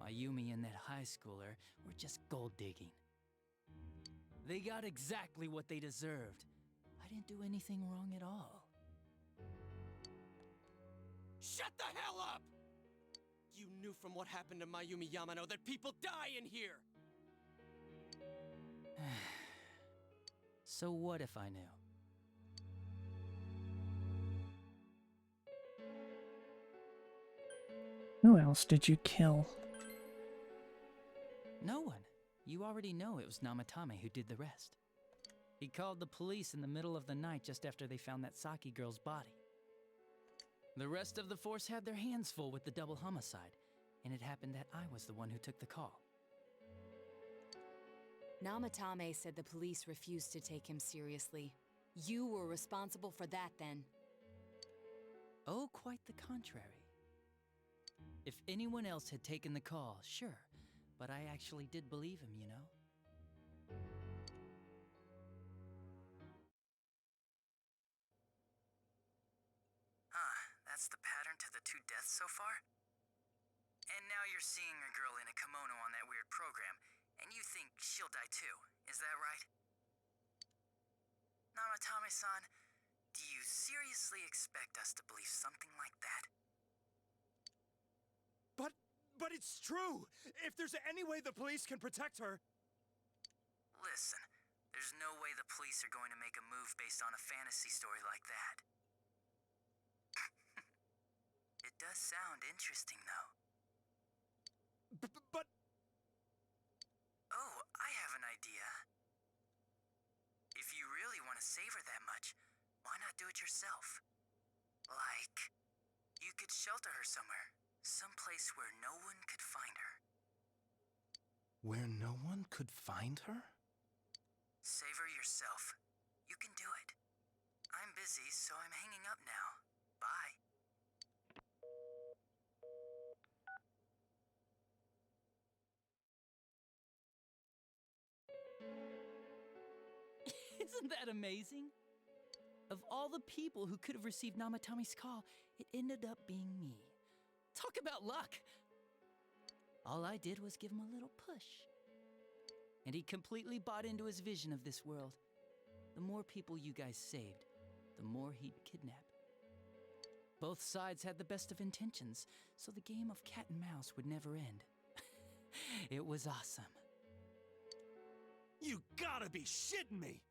Mayumi and that high schooler were just gold digging. They got exactly what they deserved. I didn't do anything wrong at all. Shut the hell up! You knew from what happened to Mayumi Yamano that people die in here! So what if I knew? Who else did you kill? No one. you already know it was Namatame who did the rest. He called the police in the middle of the night just after they found that Saki girl's body. The rest of the force had their hands full with the double homicide, and it happened that I was the one who took the call. Namatame said the police refused to take him seriously. You were responsible for that then. Oh, quite the contrary. If anyone else had taken the call, sure, but I actually did believe him, you know? That's the pattern to the 2 deaths so far? And now you're seeing a girl in a kimono on that weird program, and you think she'll die too, is that right? Namatame-san, do you seriously expect us to believe something like that? But it's true! If there's any way the police can protect her... Listen, there's no way the police are going to make a move based on a fantasy story like that. It does sound interesting, though. But... Oh, I have an idea. If you really want to save her that much, why not do it yourself? Like, you could shelter her somewhere. Someplace where no one could find her. Where no one could find her? Save her yourself. You can do it. I'm busy, so I'm hanging up now. Bye. Isn't that amazing? Of all the people who could have received Namatame's call, it ended up being me. Talk about luck! All I did was give him a little push. And he completely bought into his vision of this world. The more people you guys saved, the more he'd kidnap. Both sides had the best of intentions, so the game of cat and mouse would never end. It was awesome. You gotta be shitting me!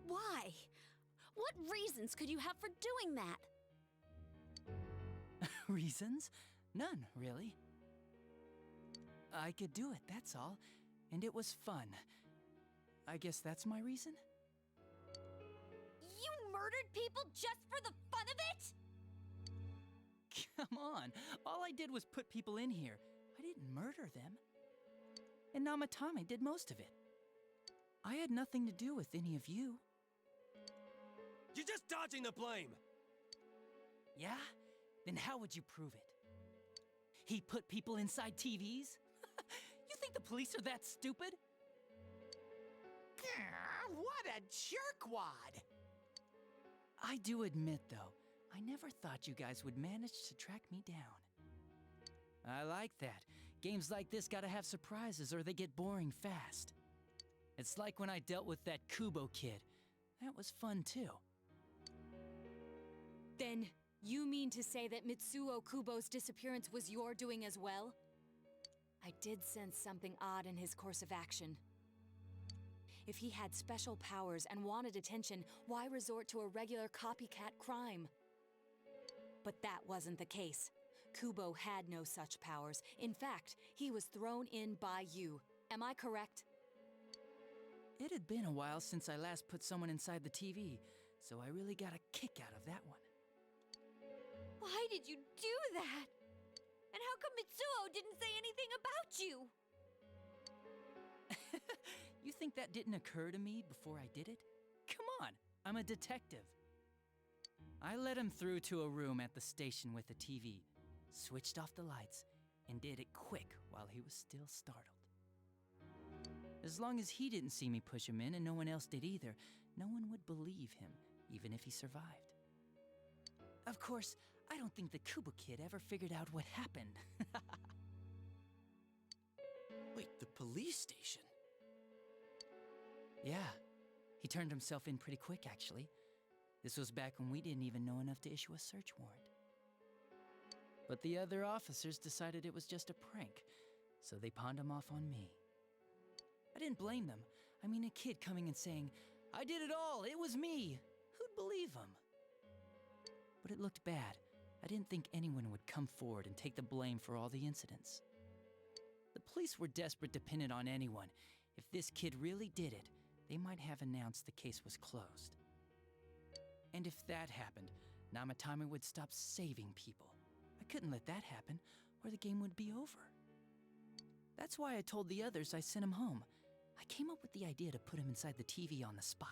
Why? What reasons could you have for doing that? Reasons? None, really. I could do it, that's all. And it was fun. I guess that's my reason? You murdered people just for the fun of it? Come on, all I did was put people in here. I didn't murder them. And Namatame did most of it. I had nothing to do with any of you. You're just dodging the blame! Yeah? Then how would you prove it? He put people inside TVs? You think the police are that stupid? What a jerkwad! I do admit, though, I never thought you guys would manage to track me down. I like that. Games like this gotta have surprises or they get boring fast. It's like when I dealt with that Kubo kid. That was fun, too. Then, you mean to say that Mitsuo Kubo's disappearance was your doing as well? I did sense something odd in his course of action. If he had special powers and wanted attention, why resort to a regular copycat crime? But that wasn't the case. Kubo had no such powers. In fact, he was thrown in by you. Am I correct? It had been a while since I last put someone inside the TV, so I really got a kick out of that one. Why did you do that? And how come Mitsuo didn't say anything about you? You think that didn't occur to me before I did it? Come on, I'm a detective. I let him through to a room at the station with a TV, switched off the lights, and did it quick while he was still startled. As long as he didn't see me push him in and no one else did either, no one would believe him, even if he survived. Of course, I don't think the Kubo kid ever figured out what happened. Wait, the police station? Yeah, he turned himself in pretty quick, actually. This was back when we didn't even know enough to issue a search warrant. But the other officers decided it was just a prank, so they pawned him off on me. I didn't blame them. I mean, a kid coming and saying, "I did it all, it was me." Who'd believe him? But it looked bad. I didn't think anyone would come forward and take the blame for all the incidents. The police were desperate to pin it on anyone. If this kid really did it, they might have announced the case was closed. And if that happened, Namatame would stop saving people. I couldn't let that happen, or the game would be over. That's why I told the others I sent him home. I came up with the idea to put him inside the TV on the spot.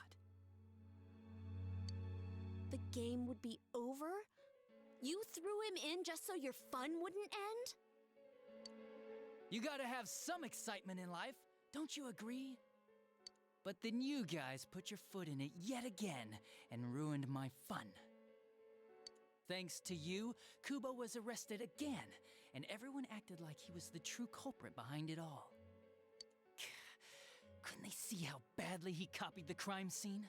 The game would be over? You threw him in just so your fun wouldn't end? You gotta have some excitement in life, don't you agree? But then you guys put your foot in it yet again and ruined my fun. Thanks to you, Kubo was arrested again, and everyone acted like he was the true culprit behind it all. Couldn't they see how badly he copied the crime scene?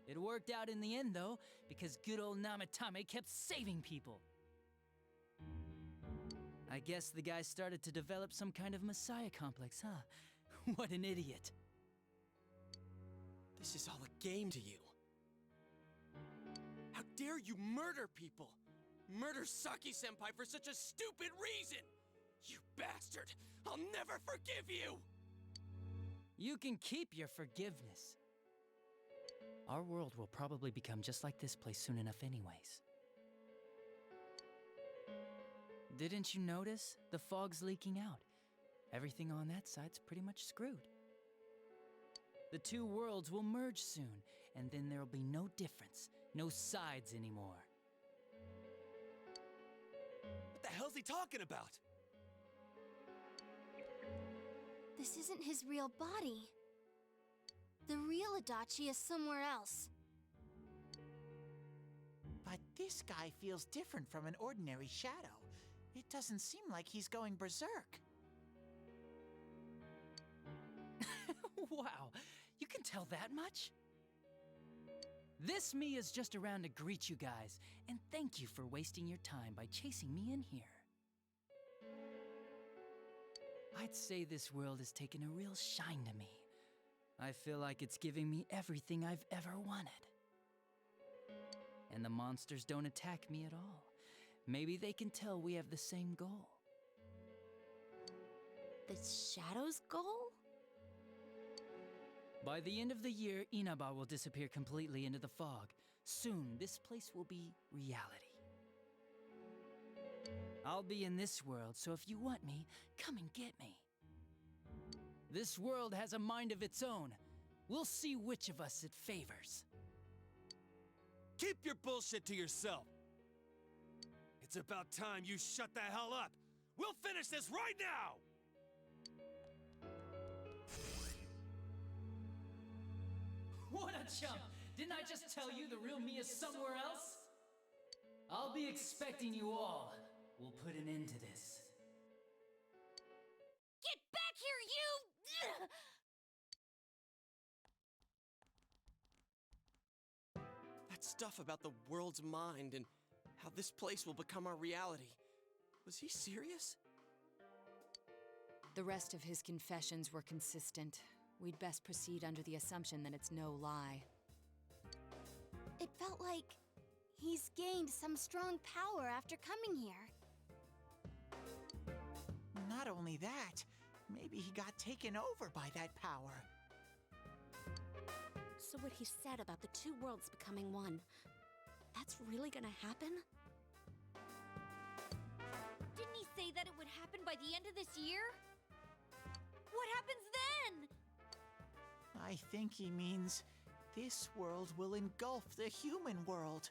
It worked out in the end, though, because good old Namatame kept saving people. I guess the guy started to develop some kind of messiah complex, huh? What an idiot. This is all a game to you. How dare you murder people? Murder Saki-senpai for such a stupid reason! You bastard! I'll never forgive you! You can keep your forgiveness. Our world will probably become just like this place soon enough anyways. Didn't you notice? The fog's leaking out. Everything on that side's pretty much screwed. The two worlds will merge soon, and then there'll be no difference, no sides anymore. What the hell's he talking about? This isn't his real body. The real Adachi is somewhere else. But this guy feels different from an ordinary shadow. It doesn't seem like he's going berserk. Wow, you can tell that much? This me is just around to greet you guys, and thank you for wasting your time by chasing me in here. I'd say this world has taken a real shine to me. I feel like it's giving me everything I've ever wanted. And the monsters don't attack me at all. Maybe they can tell we have the same goal. The Shadow's goal? By the end of the year, Inaba will disappear completely into the fog. Soon, this place will be reality. I'll be in this world, so if you want me, come and get me. This world has a mind of its own. We'll see which of us it favors. Keep your bullshit to yourself. It's about time you shut the hell up. We'll finish this right now! What a chump! Didn't I just tell you the real me is somewhere else? I'll be expecting you all. We'll put an end to this. Get back here, you! That stuff about the world's mind and how this place will become our reality. Was he serious? The rest of his confessions were consistent. We'd best proceed under the assumption that it's no lie. It felt like he's gained some strong power after coming here. Not only that, maybe he got taken over by that power. So what he said about the two worlds becoming one, that's really gonna happen? Didn't he say that it would happen by the end of this year? What happens then? I think he means this world will engulf the human world.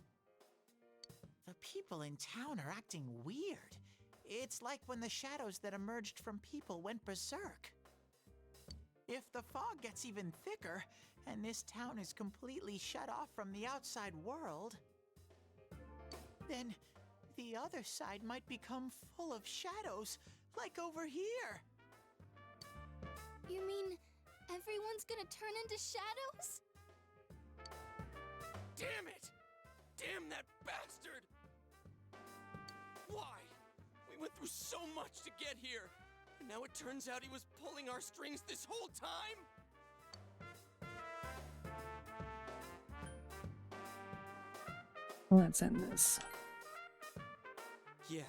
The people in town are acting weird. It's like when the shadows that emerged from people went berserk. If the fog gets even thicker, and this town is completely shut off from the outside world, then the other side might become full of shadows, like over here. You mean everyone's gonna turn into shadows? Damn it! Damn that bastard! Why? We went through so much to get here, and now it turns out he was pulling our strings this whole time? Let's end this. Yeah.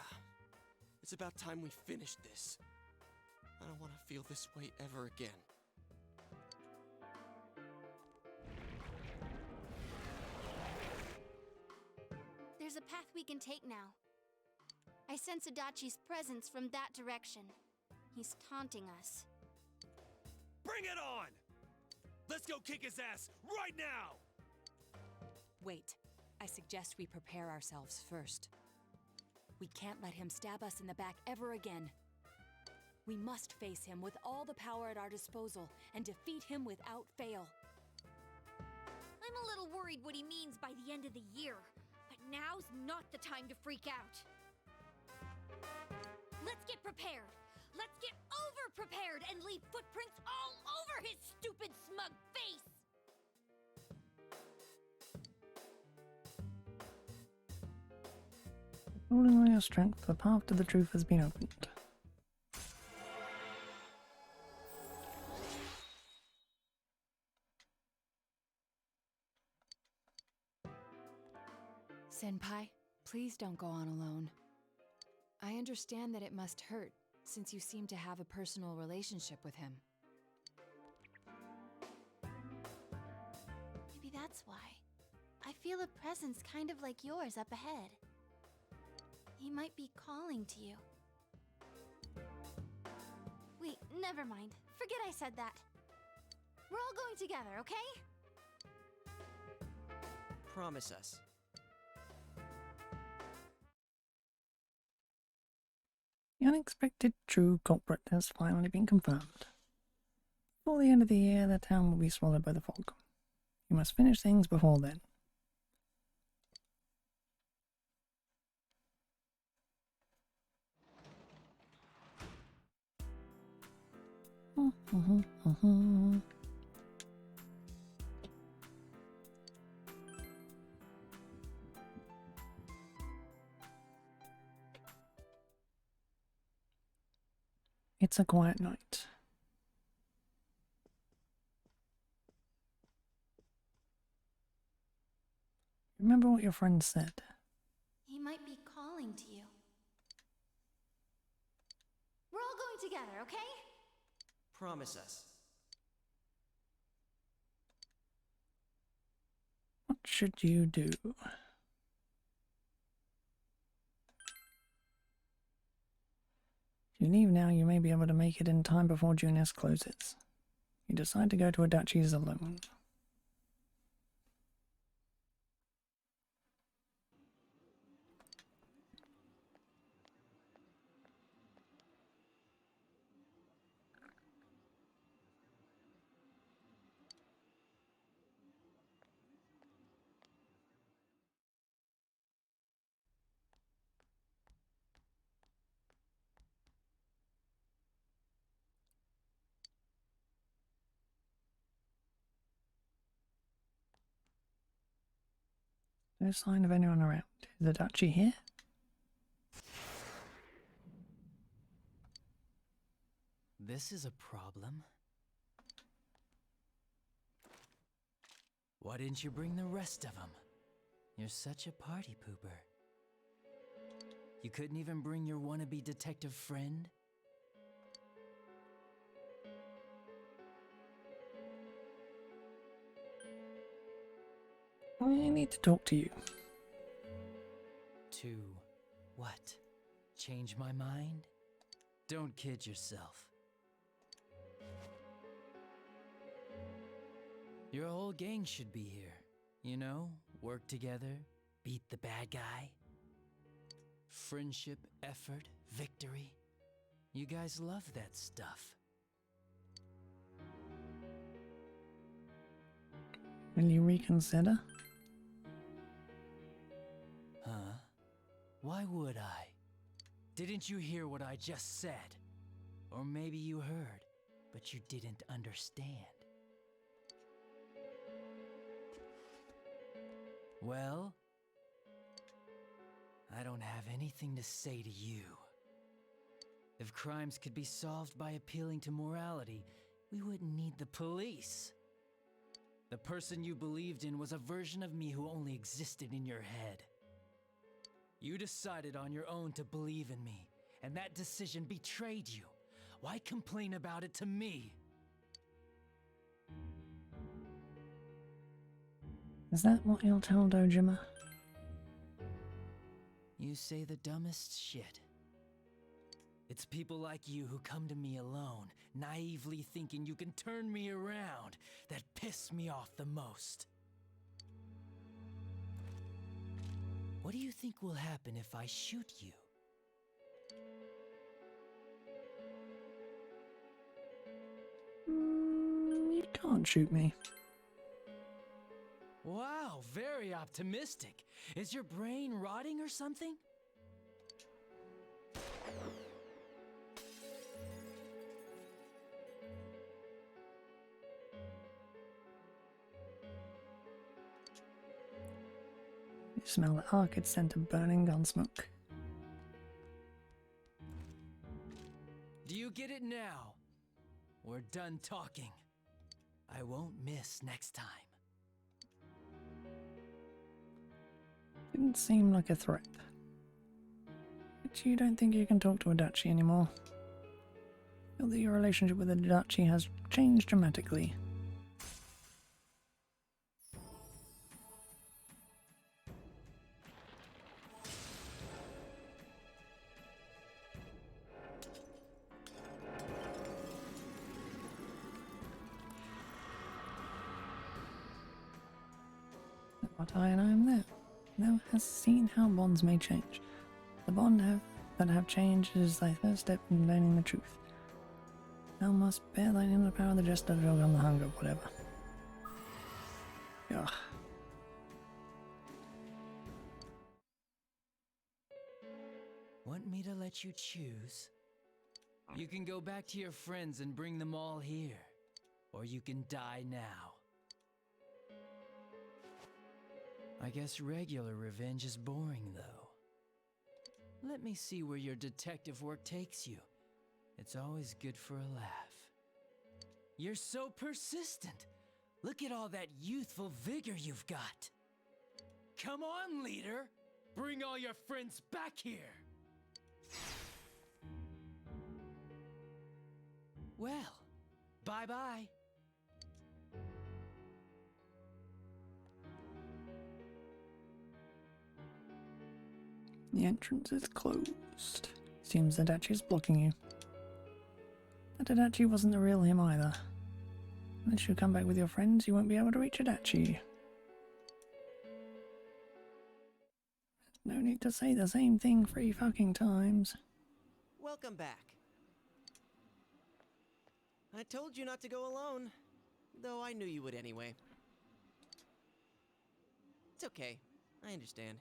It's about time we finished this. I don't want to feel this way ever again. There's a path we can take now. I sense Adachi's presence from that direction. He's taunting us. Bring it on! Let's go kick his ass right now! Wait, I suggest we prepare ourselves first. We can't let him stab us in the back ever again. We must face him with all the power at our disposal and defeat him without fail. I'm a little worried what he means by the end of the year, but now's not the time to freak out. Let's get prepared. Let's get over-prepared and leave footprints all over his stupid, smug face! Building on your strength, the path to the truth has been opened. Senpai, please don't go on alone. I understand that it must hurt, since you seem to have a personal relationship with him. Maybe that's why. I feel a presence kind of like yours up ahead. He might be calling to you. Wait, never mind. Forget I said that. We're all going together, okay? Promise us. The unexpected true culprit has finally been confirmed. Before the end of the year, the town will be swallowed by the fog. You must finish things before then. It's a quiet night. Remember what your friend said. He might be calling to you. We're all going together, okay? Promise us. What should you do? If you leave now, you may be able to make it in time before June S closes. You decide to go to Adachi's alone. No sign of anyone around. Is Adachi here? This is a problem. Why didn't you bring the rest of them? You're such a party pooper. You couldn't even bring your wannabe detective friend? I need to talk to you. To what? Change my mind? Don't kid yourself. Your whole gang should be here. You know, work together, beat the bad guy. Friendship, effort, victory. You guys love that stuff. Will you reconsider? Huh? Why would I? Didn't you hear what I just said? Or maybe you heard, but you didn't understand. Well, I don't have anything to say to you. If crimes could be solved by appealing to morality, we wouldn't need the police. The person you believed in was a version of me who only existed in your head. You decided on your own to believe in me, and that decision betrayed you. Why complain about it to me? Is that what you'll tell Dojima? You say the dumbest shit. It's people like you who come to me alone, naively thinking you can turn me around, that piss me off the most. What do you think will happen if I shoot you? You can't shoot me. Wow, very optimistic. Is your brain rotting or something? You smell the arcade scent of burning gun smoke. Do you get it now? We're done talking. I won't miss next time. Didn't seem like a threat. But you don't think you can talk to Adachi anymore? Feel that your relationship with Adachi has changed dramatically. But I am there. Thou hast seen how bonds may change. The bond that have changed is thy first step in learning the truth. Thou must bear thine inner power, the jest, the drug, on the hunger, whatever. Ugh. Want me to let you choose? You can go back to your friends and bring them all here. Or you can die now. I guess regular revenge is boring, though. Let me see where your detective work takes you. It's always good for a laugh. You're so persistent. Look at all that youthful vigor you've got. Come on, leader. Bring all your friends back here. Well, bye-bye. The entrance is closed. Seems Adachi is blocking you. But Adachi wasn't the real him either. Unless you come back with your friends, you won't be able to reach Adachi. There's no need to say the same thing 3 fucking times. Welcome back. I told you not to go alone, though I knew you would anyway. It's okay. I understand.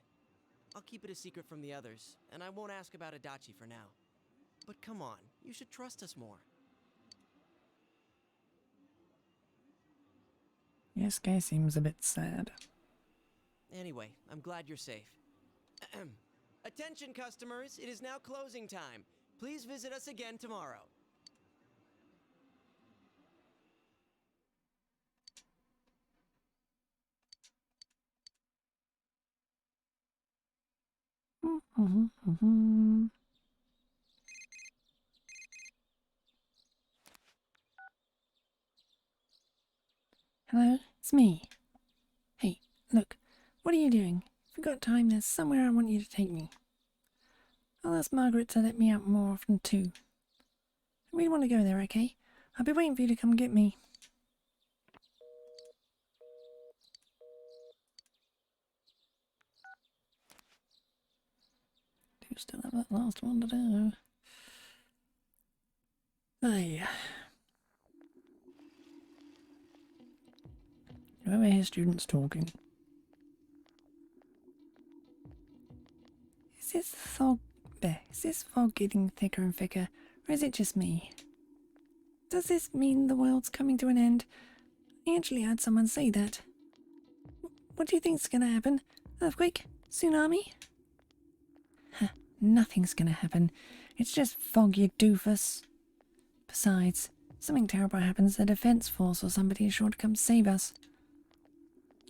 I'll keep it a secret from the others, and I won't ask about Adachi for now. But come on, you should trust us more. Yasuke seems a bit sad. Anyway, I'm glad you're safe. Attention customers, it is now closing time. Please visit us again tomorrow. Hello, it's me. Hey, look, what are you doing? If you've got time, there's somewhere I want you to take me. I'll ask Margaret to let me out more often too. I really want to go there, okay? I'll be waiting for you to come get me. Do still have that last one to do. Hey. You ever hear students talking? Is this fog getting thicker and thicker, or is it just me? Does this mean the world's coming to an end? I actually had someone say that. What do you think's gonna happen? Earthquake? Tsunami? Huh, nothing's gonna happen. It's just fog, you doofus. Besides, something terrible happens, the defense force or somebody is sure to come save us.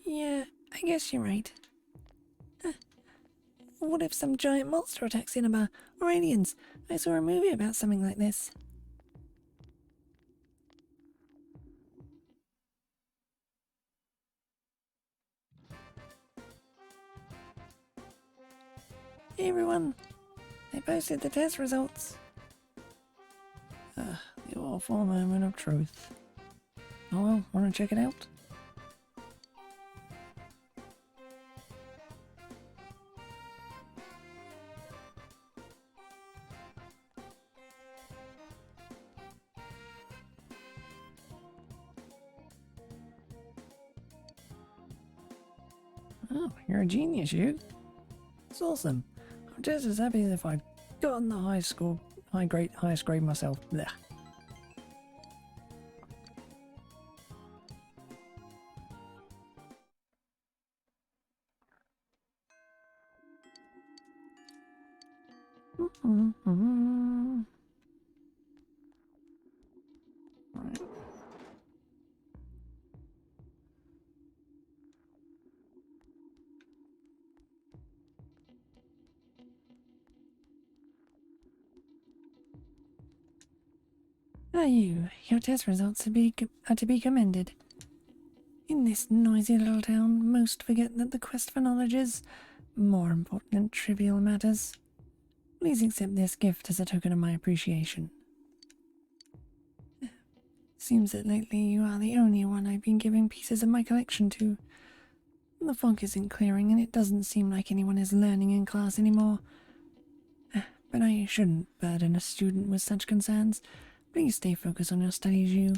Yeah, I guess you're right. What if some giant monster attacks Cinema, or aliens? I saw a movie about something like this. Hey everyone! They posted the test results. The awful moment of truth. Oh well, wanna check it out? Oh, you're a genius, you. It's awesome. I'm just as happy as if I'd gotten the highest grade myself. Blech. Right. Your test results are to be commended. In this noisy little town, most forget that the quest for knowledge is more important than trivial matters. Please accept this gift as a token of my appreciation. Seems that lately you are the only one I've been giving pieces of my collection to. The fog isn't clearing and it doesn't seem like anyone is learning in class anymore. But I shouldn't burden a student with such concerns. Please stay focused on your studies, you.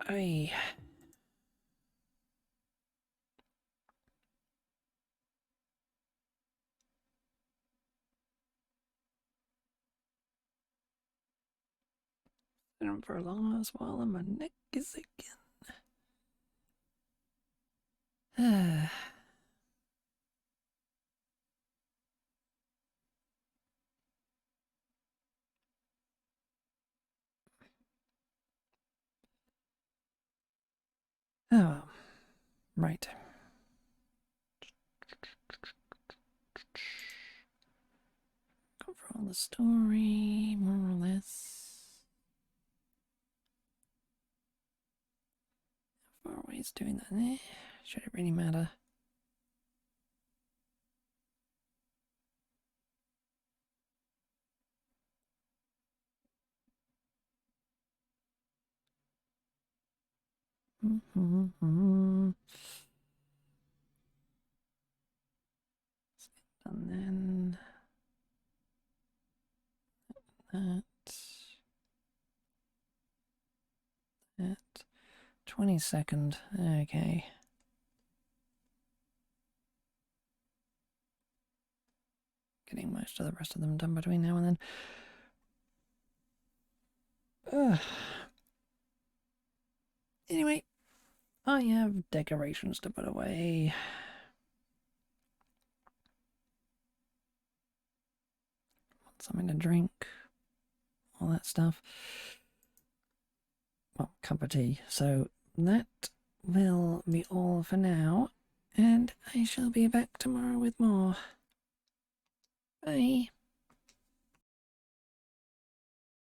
I and for a long ass while and my neck is again. Oh, right. Cover all the story, more or less. How far away is doing that? Should it really matter? And then that 22nd. Okay. Getting most of the rest of them done between now and then. Anyway, I have decorations to put away. Want something to drink. All that stuff. Well, cup of tea. So that will be all for now. And I shall be back tomorrow with more. Bye.